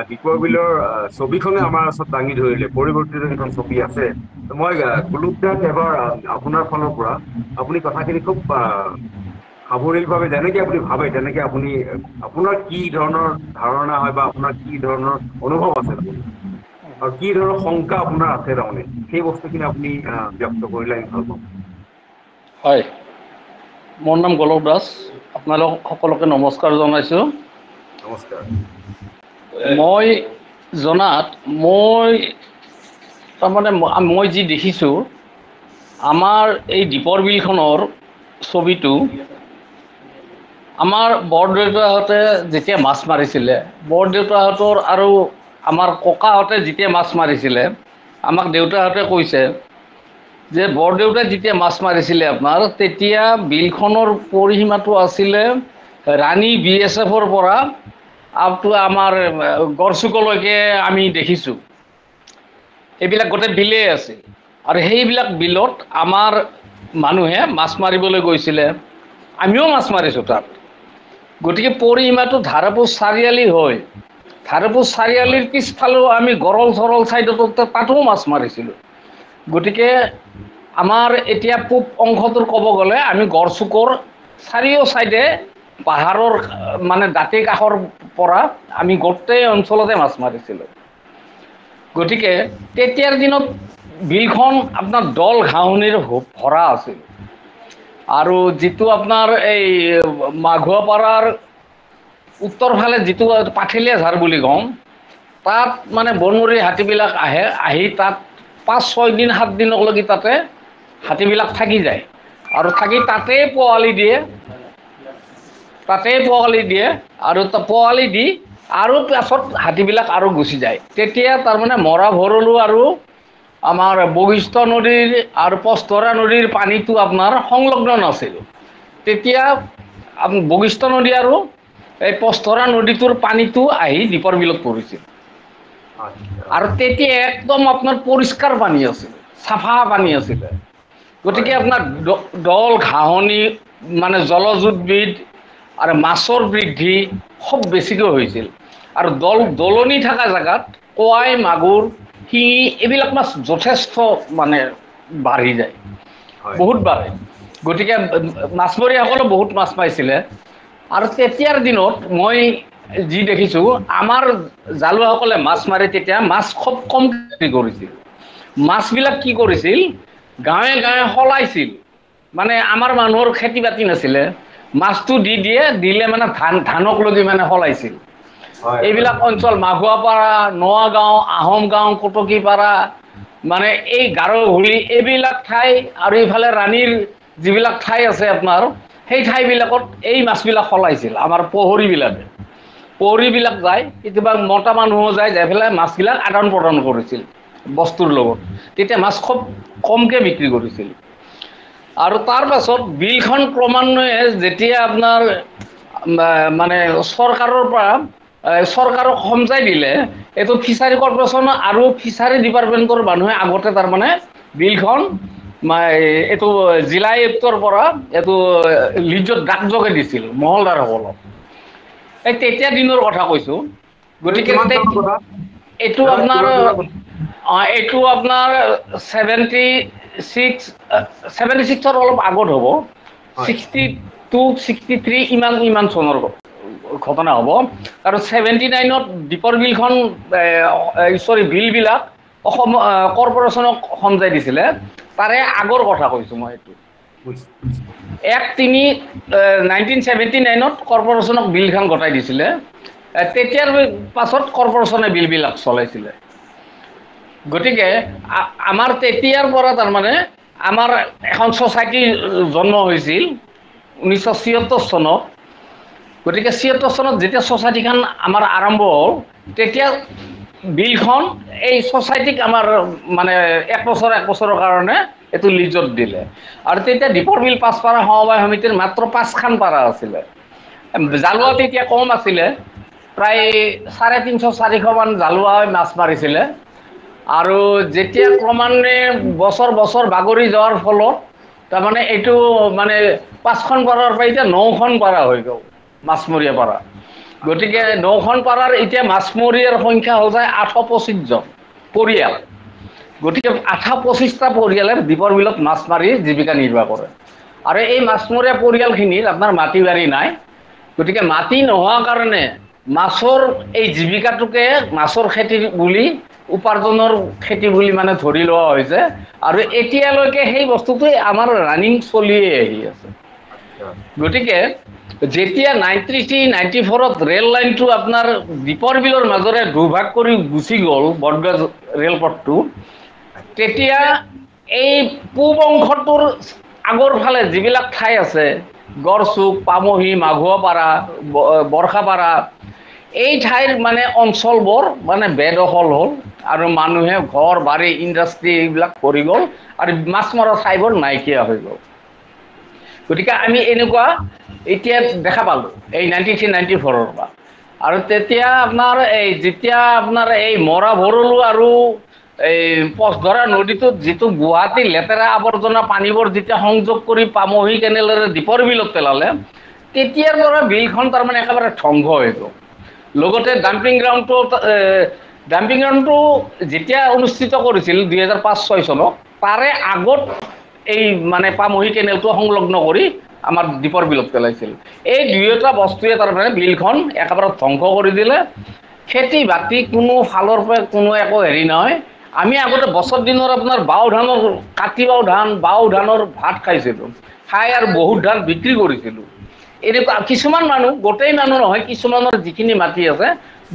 দীপৰ বিলৰ ছবিখনে আমাৰ ওচৰত দাঙি ধৰিলে, পৰিৱৰ্তিত যিখন ছবি আছে। মই কুলুক দাক এবাৰ আপোনাৰ ফালৰ পৰা আপুনি কথাখিনি খুব সাৱলীলভাৱে যেনেকে আপুনি ভাবে তেনেকে আপুনি আপোনাৰ কি ধৰণৰ ধাৰণা হয় বা আপোনাৰ কি ধৰণৰ অনুভৱ আছে আৰু কি ধৰণৰ শংকা আপোনাৰ আছে তাৰমানে সেই বস্তুখিনি আপুনি ব্যক্ত কৰিলে আমি ভাল পাম। হয়, মোৰ নাম গোলক দাস। আপোনালোক সকলোকে নমস্কাৰ জনাইছোঁ। নমস্কাৰ। মই জনাত তাৰমানে মই যি দেখিছোঁ, আমাৰ এই দীপৰ বিলখনৰ ছবিটো আমাৰ বৰদেউতাহঁতে যেতিয়া মাছ মাৰিছিলে, বৰদেউতাহঁতৰ আৰু আমাৰ ককাহঁতে যেতিয়া মাছ মাৰিছিলে, আমাক দেউতাহঁতে কৈছে যে বৰদেউতাই যেতিয়া মাছ মাৰিছিলে আপোনাৰ, তেতিয়া বিলখনৰ পৰিসীমাটো আছিলে ৰাণী BSFৰ পৰা আপটো আমাৰ গড়চুকলৈকে আমি দেখিছোঁ। এইবিলাক গোটেই বিলেই আছিল আৰু সেইবিলাক বিলত আমাৰ মানুহে মাছ মাৰিবলৈ গৈছিলে। আমিও মাছ মাৰিছোঁ তাত। গতিকে পৰিসীমাটো ধাৰাপুৰ চাৰিআলি হয়। ধাৰাপুৰ হয় চাৰিআলিৰ পিছফালেও আমি গৰল চৰল ছাইডতো তাতো মাছ মাৰিছিলোঁ। গতিকে আমাৰ এতিয়া পূব অংশটোৰ ক'ব গ'লে আমি গড়চুকৰ চাৰিও ছাইডে পাহাৰৰ মানে দাঁতি কাষৰ পৰা আমি গোটেই অঞ্চলতে মাছ মাৰিছিলোঁ। গতিকে তেতিয়াৰ দিনত বিলখন আপোনাৰ দল ঘাঁহনিৰে ভৰা আছিল। আৰু যিটো আপোনাৰ এই মাঘুৱাপাৰাৰ উত্তৰ ফালে যিটো পাঠেলীয়া ঝাৰ বুলি কওঁ, তাত মানে বনমূৰি হাতীবিলাক আহে, আহি তাত 5-6 দিন 7 দিনলৈকে তাতে হাতীবিলাক থাকি যায় আৰু থাকি তাতেই পোৱালি দিয়ে। আৰু পোৱালি দি আৰু পাছত হাতীবিলাক আৰু গুচি যায়। তেতিয়া তাৰমানে মৰা ভৰলু আৰু আমাৰ বশিষ্ঠ নদীৰ আৰু পচতৰা নদীৰ পানীটো আপোনাৰ সংলগ্ন নাছিল। তেতিয়া বশিষ্ঠ নদী আৰু এই পচতৰা নদীটোৰ পানীটো আহি দীপৰ বিলত পৰিছিল। আচ্ছা আৰু তেতিয়া একদম আপোনাৰ পৰিষ্কাৰ পানী আছিল, চাফা পানী আছিলে। হয় গতিকে আপোনাৰ দল ঘাঁহনি মানে জলজুদ্ভিদ আৰু মাছৰ বৃদ্ধি খুব বেছিকৈ হৈছিল। আৰু হয় দলনি থকা জেগাত কৱাই, মাগুৰ, শিঙি এইবিলাক মাছ যথেষ্ট মানে বাঢ়ি যায়, হয় বহুত বাঢ়ে। গতিকে মাছমৰীয়াসকলে বহুত মাছ পাইছিলে। আৰু তেতিয়াৰ দিনত মই যি দেখিছোঁ, আমাৰ জালুৱাসকলে মাছ মাৰি তেতিয়া মাছ খুব কম বিক্ৰী কৰিছিল। মাছবিলাক কি কৰিছিল, গাঁৱে গাঁৱে সলাইছিল। মানে আমাৰ মানুহৰ খেতি বাতি নাছিলে, মাছটো দি দিয়ে, দিলে মানে ধানক লগি মানে সলাইছিল। হয় হয় এইবিলাক অঞ্চল মাঘুৱাপাৰা, নোৱা গাঁও, আহোম গাঁও, কটকীপাৰা, মানে এই গাৰোভুলি এইবিলাক ঠাই আৰু এইফালে ৰাণীৰ যিবিলাক ঠাই আছে আপোনাৰ, সেই ঠাইবিলাকত এই মাছবিলাক সলাইছিল আমাৰ প্ৰহৰীবিলাকে। প্ৰহৰীবিলাক যায়, কেতিয়াবা মতা মানুহো যায়, যাই পেলাই মাছবিলাক আদান প্ৰদান কৰিছিল বস্তুৰ লগত। তেতিয়া মাছ খুব কমকৈ বিক্ৰী কৰিছিল। আৰু তাৰ পাছত বিলখন ক্ৰমান্বয়ে যেতিয়া আপোনাৰ মানে চৰকাৰৰ পৰা চৰকাৰক সমজাই দিলে, এইটো ফিচাৰী কৰ্পৰেশ্যন আৰু ফিচাৰী ডিপাৰ্টমেণ্টৰ মানুহে আগতে তাৰমানে বিলখন এইটো জিলা আয়ুক্তৰ পৰা এইটো লিজত ডাকযোগে দিছিল মহলদাৰসকলক। এই তেতিয়া দিনৰ কথা কৈছোঁ। গতিকে কিমান চনৰ কথা এইটো দাদা আপোনাৰ কিমান চনৰ কথা? এইটো আপোনাৰ 76 অলপ আগত হ'ব, 62, 63 ইমান চনৰ ঘটনা হ'ব। আৰু 79ত দীপৰ বিলখন বিলবিলাক অসম কৰ্পৰেশ্যনক সমজাই দিছিলে, তাৰে আগৰ কথা কৈছোঁ মই এইটো। 1979ত কৰ্পৰেশ্যনক বিলখন গতাই দিছিলে, তেতিয়াৰ পাছত কৰ্পৰেশ্যনে বিলবিলাক চলাইছিলে। গতিকে আমাৰ তেতিয়াৰ পৰা তাৰমানে আমাৰ এখন ছ'চাইটি জন্ম হৈছিল 1976 চনত। গতিকে 76 চনত যেতিয়া ছ'চাইটিখন আমাৰ আৰম্ভ হ'ল, তেতিয়া বিলখন এই ছ'চাইটিক আমাৰ মানে এক বছৰৰ কাৰণে এইটো লিজত দিলে। আৰু তেতিয়া দীপৰ বিল পাঁচপাৰা সমবায় সমিতিৰ মাত্ৰ 5খন পাৰা আছিলে। জালুৱা তেতিয়া কম আছিলে, প্ৰায় 350-400 মান জালুৱাই মাছ মাৰিছিলে। আৰু যেতিয়া ক্ৰমান্বয়ে বছৰ বাগৰি যোৱাৰ ফলত তাৰমানে এইটো মানে 5খন পাৰাৰ পৰা এতিয়া 9খন পাৰা হৈ গ'ল, মাছমৰীয়া পাৰা। গতিকে 9খন পাৰাৰ এতিয়া মাছমৰীয়াৰ সংখ্যা হৈ যায় 825 জন পৰিয়াল। গতিকে 825টা পৰিয়ালে দীপৰ বিলত মাছ মাৰি জীৱিকা নিৰ্বাহ কৰে। আৰু এই মাছমৰীয়া পৰিয়ালখিনিৰ আপোনাৰ মাটি বাৰী নাই। গতিকে মাটি নোহোৱাৰ কাৰণে মাছৰ এই জীৱিকাটোকে মাছৰ খেতি বুলি, উপাৰ্জনৰ খেতি বুলি মানে ধৰি লোৱা হৈছে। আৰু এতিয়ালৈকে সেই বস্তুটোৱে আমাৰ ৰানিং চলিয়ে আহি আছে। গতিকে যেতিয়া 93-94ত ৰেল লাইনটো আপোনাৰ দীপৰ বিলৰ মাজেৰে দুভাগ কৰি গুচি গ'ল, বটগাজ ৰেলপথটো, তেতিয়া এই পূব অংশটোৰ আগৰ ফালে যিবিলাক ঠাই আছে, গড়চুক, পামহি, মাঘুৱাপাৰা, বৰ্ষাপাৰা, এই ঠাইৰ মানে অঞ্চলবোৰ মানে বেদখল হ'ল আৰু মানুহে ঘৰ বাৰী ইণ্ডাষ্ট্ৰী এইবিলাক কৰি গ'ল আৰু মাছ মৰা ঠাইবোৰ নাইকিয়া হৈ গ'ল। গতিকে আমি এনেকুৱা এতিয়া দেখা পালোঁ এই 93-94ৰ পৰা। আৰু তেতিয়া আপোনাৰ যেতিয়া আপোনাৰ এই মৰা ভৰলু আৰু এই পথধৰা নদীটোত যিটো গুৱাহাটীৰ লেতেৰা আৱৰ্জনা পানীবোৰ যেতিয়া সংযোগ কৰি পামহি কেনেলেৰে দীপৰ বিলত পেলালে, তেতিয়াৰ পৰা বিলখন তাৰমানে একেবাৰে ধ্বংস হৈ গ'ল। লগতে ডাম্পিং গ্ৰাউণ্ডটো যেতিয়া অনুষ্ঠিত কৰিছিল 2005-06 চনত, তাৰে আগত এই মানে পামহি কেনেলটো সংলগ্ন কৰি আমাৰ দীপৰ বিলত পেলাইছিল। এই দুয়োটা বস্তুৱে তাৰমানে বিলখন একেবাৰে ধ্বংস কৰি দিলে। খেতি বাতি কোনো ফালৰ পৰা কোনো একো হেৰি নহয়। আমি আগতে বছৰ দিনৰ আপোনাৰ কাতি বাও ধানৰ ভাত খাইছিলোঁ, খাই আৰু বহুত ধান বিক্ৰী কৰিছিলোঁ। এনেকুৱা কিছুমান মানুহ, গোটেই মানুহ নহয়, কিছুমানৰ যিখিনি মাটি আছে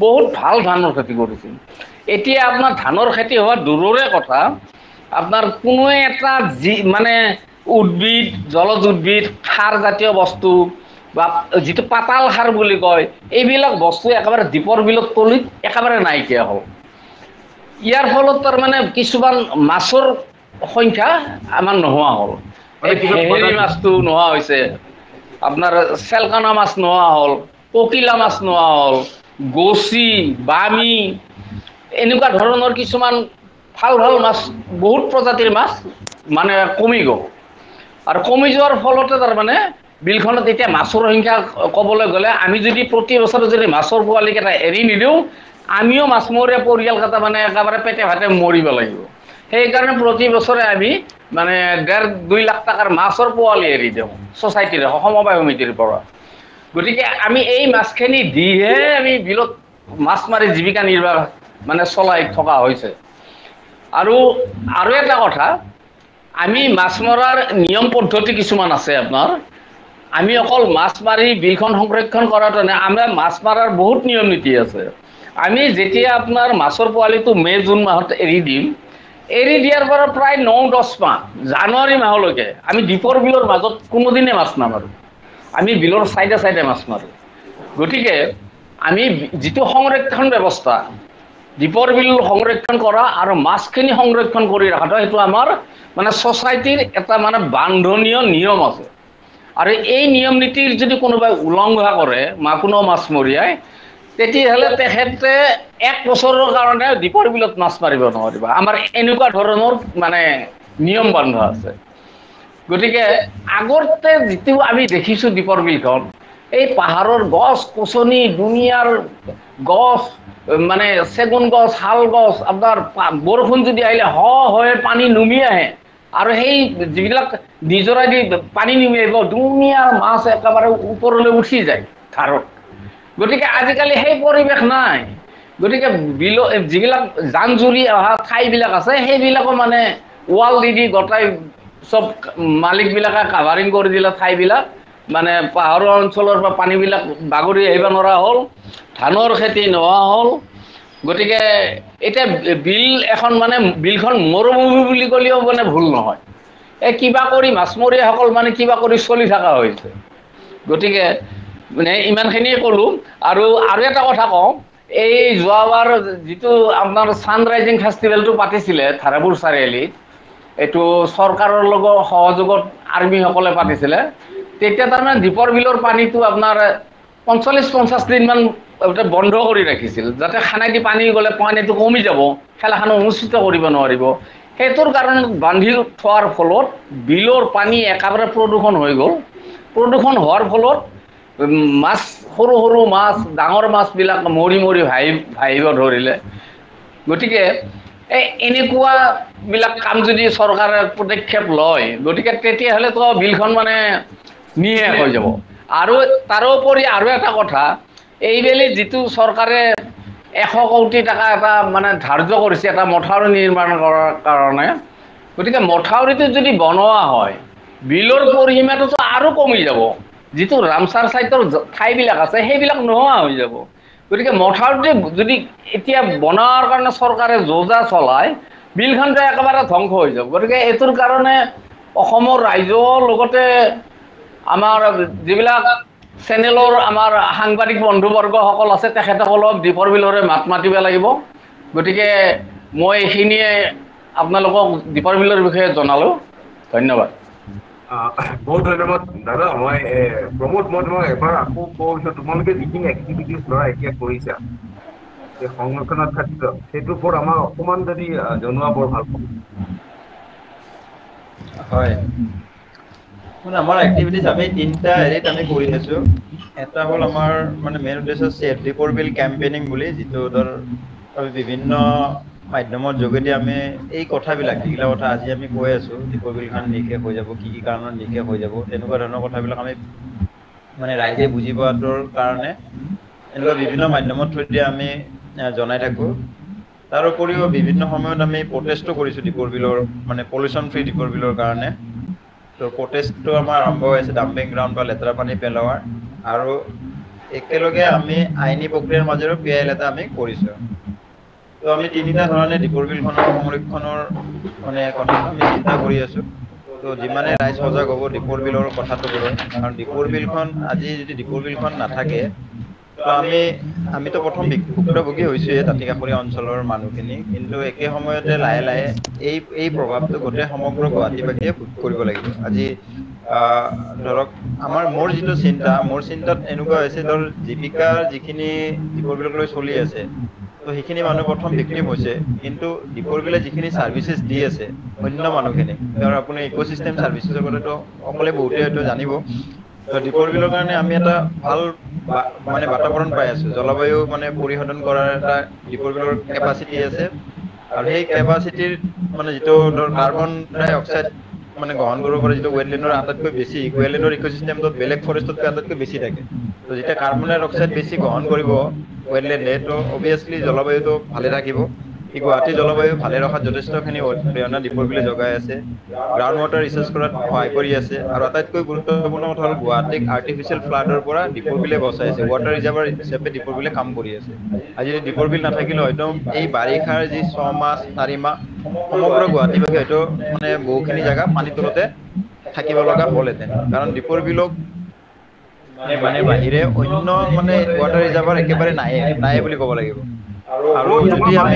বহুত ভাল ধানৰ খেতি কৰিছিল। এতিয়া আপোনাৰ ধানৰ খেতি হোৱা দূৰৰে কথা, আপোনাৰ কোনো এটা মানে উদ্ভিদ, জলজ উদ্ভিদ, সাৰজাতীয় বস্তু বা যিটো পাতাল সাৰ বুলি কয়, এইবিলাক বস্তু একেবাৰে দীপৰ বিলত তলিত একেবাৰে নাইকিয়া হ'ল। ইয়াৰ ফলত তাৰমানে কিছুমান মাছৰ সংখ্যা আমাৰ নোহোৱা হ'ল। এই হেৰি মাছটো নোহোৱা হৈছে, আপোনাৰ চেলকানা মাছ নোহোৱা হ'ল, ককিলা মাছ নোহোৱা হ'ল, গচি, বামি, এনেকুৱা ধৰণৰ কিছুমান ভাল মাছ, বহুত প্ৰজাতিৰ মাছ মানে কমি গ'ল। আৰু কমি যোৱাৰ ফলতে তাৰমানে বিলখনত এতিয়া মাছৰ সংখ্যা ক'বলৈ গ'লে, আমি যদি প্ৰতি বছৰে যদি মাছৰ পোৱালিকেইটা এৰি নিদিওঁ, আমিও মাছমৰীয়া পৰিয়ালকেইটা মানে একেবাৰে পেটে ভাতে মৰিব লাগিব। সেইকাৰণে প্ৰতি বছৰে আমি মানে 1.5-2 লাখ টকাৰ মাছৰ পোৱালি এৰি দিওঁ ছ'চাইটিৰ সমবায় সমিতিৰ পৰা। গতিকে আমি এই মাছখিনি দিহে আমি বিলত মাছ মাৰি জীৱিকা নিৰ্বাহ মানে চলাই থকা হৈছে। আৰু এটা কথা, আমি মাছ মৰাৰ নিয়ম পদ্ধতি কিছুমান আছে আপোনাৰ। আমি অকল মাছ মাৰি বিলখন সংৰক্ষণ কৰাটো নাই, আমাৰ মাছ মাৰাৰ বহুত নিয়ম নীতি আছে। আমি যেতিয়া আপোনাৰ মাছৰ পোৱালিটো মে'-জুন মাহত এৰি দিম, এৰি দিয়াৰ পৰা প্ৰায় 9-10 মাহ, জানুৱাৰী মাহলৈকে আমি দীপৰ বিলৰ মাজত কোনোদিনে মাছ নামাৰোঁ। আমি বিলৰ চাইডে মাছ মাৰোঁ। গতিকে আমি যিটো সংৰক্ষণ ব্যৱস্থা, দীপৰ বিল সংৰক্ষণ কৰা আৰু মাছখিনি সংৰক্ষণ কৰি ৰখাটো, সেইটো আমাৰ মানে ছ'চাইটিৰ এটা মানে বান্ধনীয় নিয়ম আছে। আৰু এই নিয়ম নীতিৰ যদি কোনোবাই উলংঘা কৰে কোনো মাছমৰীয়াই, তেতিয়াহ'লে তেখেতে 1 বছৰৰ কাৰণে দীপৰ বিলত মাছ মাৰিব নোৱাৰিব। আমাৰ এনেকুৱা ধৰণৰ মানে নিয়ম বন্ধা আছে। গতিকে আগতে যিটো আমি দেখিছোঁ দীপৰ বিলখন, এই পাহাৰৰ গছ-গছনি, দুনিয়াৰ গছ, মানে চেগুন গছ, শাল গছ, আপোনাৰ বৰষুণ যদি আহিলে হৈ পানী নুমি আহে, আৰু সেই যিবিলাক নিজৰাইদি পানী নিমিলিব ধুনীয়া মাছ একেবাৰে ওপৰলৈ উঠি যায় ধাৰত। গতিকে আজিকালি সেই পৰিৱেশ নাই। গতিকে যিবিলাক জান জুৰি অহা ঠাইবিলাক আছে সেইবিলাকো মানে ৱাল দি গোটাই চব মালিকবিলাকে কাভাৰিং কৰি দিলে ঠাইবিলাক, মানে পাহাৰৰ অঞ্চলৰ পৰা পানীবিলাক বাগৰি আহিব নোৱাৰা হ'ল, ধানৰ খেতি নোহোৱা হ'ল। গতিকে এতিয়া বিল এখন মানে বিলখন মৰুভূমি বুলি ক'লেও মানে ভুল নহয়। এই কিবা কৰি মাছমৰীয়াসকল মানে কিবা কৰি চলি থকা হৈছে। গতিকে মানে ইমানখিনিয়ে ক'লোঁ। আৰু এটা কথা কওঁ, এই যোৱাবাৰ যিটো আপোনাৰ ছানৰাইজিং ফেষ্টিভেলটো পাতিছিলে ধাৰাপুৰ চাৰিআলিত, এইটো চৰকাৰৰ লগত সহযোগত আৰ্মিসকলে পাতিছিলে, তেতিয়া তাৰমানে দীপৰ বিলৰ পানীটো আপোনাৰ ৪৫-৫০ দিনমান বন্ধ কৰি ৰাখিছিল, যাতে খানাইদি পানী গ'লে পানীটো কমি যাব, খেলাখন অনুষ্ঠিত কৰিব নোৱাৰিব। সেইটোৰ কাৰণে বান্ধি থোৱাৰ ফলত বিলৰ পানী একেবাৰে প্ৰদূষণ হৈ গ'ল। প্ৰদূষণ হোৱাৰ ফলত মাছ, সৰু সৰু মাছ, ডাঙৰ মাছবিলাক মৰি মৰি ভাহিব ধৰিলে। গতিকে এনেকুৱাবিলাক কাম যদি চৰকাৰে পদক্ষেপ লয়, গতিকে তেতিয়াহ'লেতো বিলখন মানে নিঃশেষ হৈ যাব। আৰু তাৰোপৰি আৰু এটা কথা, এইবেলি যিটো চৰকাৰে ১০০ কোটি টকা এটা মানে ধাৰ্য কৰিছে এটা মথাউৰি নিৰ্মাণ কৰাৰ কাৰণে, গতিকে মথাউৰিটো যদি বনোৱা হয়, বিলৰ পৰিসীমাটোতো আৰু কমি যাব। যিটো ৰামচাৰ ছাইটৰ ঠাইবিলাক আছে সেইবিলাক নোহোৱা হৈ যাব। গতিকে মথাউৰিটো যদি এতিয়া বনোৱাৰ কাৰণে চৰকাৰে যোজা চলায়, বিলখনটো একেবাৰে ধ্বংস হৈ যাব। গতিকে এইটোৰ কাৰণে অসমৰ ৰাইজৰ লগতে আমাৰ যিবিলাক চেনেলৰ আমাৰ সাংবাদিক বন্ধুবৰ্গসকল আছে তেখেতসকলক দীপৰ বিলৰে মাত মাতিব লাগিব। গতিকে মই এইখিনিয়ে আপোনালোকক দীপৰ বিলৰ বিষয়ে জনালোঁ। ধন্যবাদ। বহুত ধন্যবাদ দাদা। মই প্ৰমোদ, মই তোমাক এবাৰ আকৌ কৈছোঁ, তোমালোকে যিখিনি এক্টিভিটিজ ধৰা এতিয়া কৰিছা এই সংৰক্ষণৰ ক্ষেত্ৰত, সেইটোৰ ওপৰত আমাক অকণমান যদি জনোৱা বৰ ভাল পাম। হয়, মানে আমাৰ এক্টিভিটিজ আমি 3টা হেৰিত আমি কৰি আছোঁ। এটা হ'ল আমাৰ মানে মেইন উদ্দেশ্য ছেভ দীপৰ বিল কেম্পেইনিং বুলি, যিটো ধৰ আমি বিভিন্ন মাধ্যমৰ যোগেদি আমি এই কথাবিলাক, যিগিলা কথা আজি আমি কৈ আছোঁ, দীপৰ বিলখন নিঃশেষ হৈ যাব, কি কি কাৰণত নিঃশেষ হৈ যাব, তেনেকুৱা ধৰণৰ কথাবিলাক আমি মানে ৰাইজে বুজি পোৱাটোৰ কাৰণে এনেকুৱা বিভিন্ন মাধ্যমৰ থ্ৰুদি আমি জনাই থাকোঁ। তাৰ উপৰিও বিভিন্ন সময়ত আমি প্ৰটেষ্টো কৰিছোঁ দীপৰ বিলৰ, মানে পলিউশ্যন ফ্ৰী দীপৰ বিলৰ কাৰণে। তো প্ৰটেষ্টটো আমাৰ আৰম্ভ হৈ আছে ডাম্পিং গ্ৰাউণ্ড বা লেতেৰা পানী পেলোৱাৰ, আৰু একেলগে আমি আইনী প্ৰক্ৰিয়াৰ মাজেৰেও PIL এটা আমি কৰিছোঁ। তো আমি 3টা ধৰণে দীপৰ বিলখনৰ সংৰক্ষণৰ মানে কথাটো আমি চিন্তা কৰি আছোঁ। তো যিমানে ৰাইজ সজাগ হ'ব দীপৰ বিলৰ কথাটোক লৈ, কাৰণ দীপৰ বিলখন আজি যদি দীপৰ বিলখন নাথাকে, তো আমিতো প্ৰথম ভুক্তভোগী হৈছোঁহে দাঁতিকাষৰীয়া অঞ্চলৰ মানুহখিনি, কিন্তু একে সময়তে লাহে লাহে এই প্ৰভাৱটো গোটেই সমগ্ৰ গুৱাহাটীবাসীয়ে ভোগ কৰিব লাগিব। আজি ধৰক মোৰ যিটো চিন্তা, মোৰ চিন্তাত এনেকুৱা হৈছে, ধৰ জীৱিকাৰ যিখিনি দীপৰ বিলক লৈ চলি আছে, তো সেইখিনি মানুহ প্ৰথম ভিক্টিম হৈছে, কিন্তু দীপৰ বিলে যিখিনি ছাৰ্ভিচেছ দি আছে অন্য মানুহখিনি, ধৰ আপুনি ইক'চিষ্টেম ছাৰ্ভিচেছৰ কথাটো সকলোৱে বহুতে হয়তো জানিব। তো দীপৰ বিলৰ কাৰণে আমি এটা ভাল মানে বাতাবৰণ পাই আছোঁ। জলবায়ু মানে পৰিশোধন কৰাৰ এটা দীপৰ বিলৰ কেপাচিটি আছে, আৰু সেই কেপাচিটিৰ মানে যিটো ধৰ কাৰ্বন ডাই অক্সাইড মানে গ্ৰহণ কৰিব পাৰে, যিটো ৱেটলেণ্ডৰ আটাইতকৈ বেছি, ৱেটলেণ্ডৰ ইক'চিষ্টেমটোত বেলেগ ফৰেষ্টতকৈ আটাইতকৈ বেছি থাকে। তো যেতিয়া কাৰ্বন ডাই অক্সাইড বেছি গ্ৰহণ কৰিব ৱেটলেণ্ডে, তো অভিয়াছলি জলবায়ুটো ভালে থাকিব। এই গুৱাহাটীৰ জলবায়ু ভালে ৰখাত যথেষ্টখিনি অৰিহণা দীপৰ বিলে যোগাই আছে, গ্ৰাউণ্ড ৱাটাৰ ৰিচাৰ্চ কৰাত সহায় কৰি আছে, আৰু আটাইতকৈ গুৰুত্বপূৰ্ণ কথা হ'ল গুৱাহাটীক আৰ্টিফিচিয়েল ফ্লাডৰ পৰা দীপৰ বিলে বচাই আছে। ৱাটাৰ ৰিজাৰ্ভাৰ হিচাপে দীপৰ বিলে কাম কৰি আছে। আজি যদি দীপৰ বিল নাথাকিলে হয়তো এই বাৰিষাৰ যি 6 মাহ 4 মাহ সমগ্ৰ গুৱাহাটীবাসী হয়তো মানে বহুখিনি জেগা পানীৰ তলতে থাকিব লগা হ'লহেঁতেন, কাৰণ দীপৰ বিলক মানে বাহিৰে অন্য মানে ৱাটাৰ ৰিজাৰ্ভাৰ একেবাৰে নাই বুলি ক'ব লাগিব। আৰু যদি আমি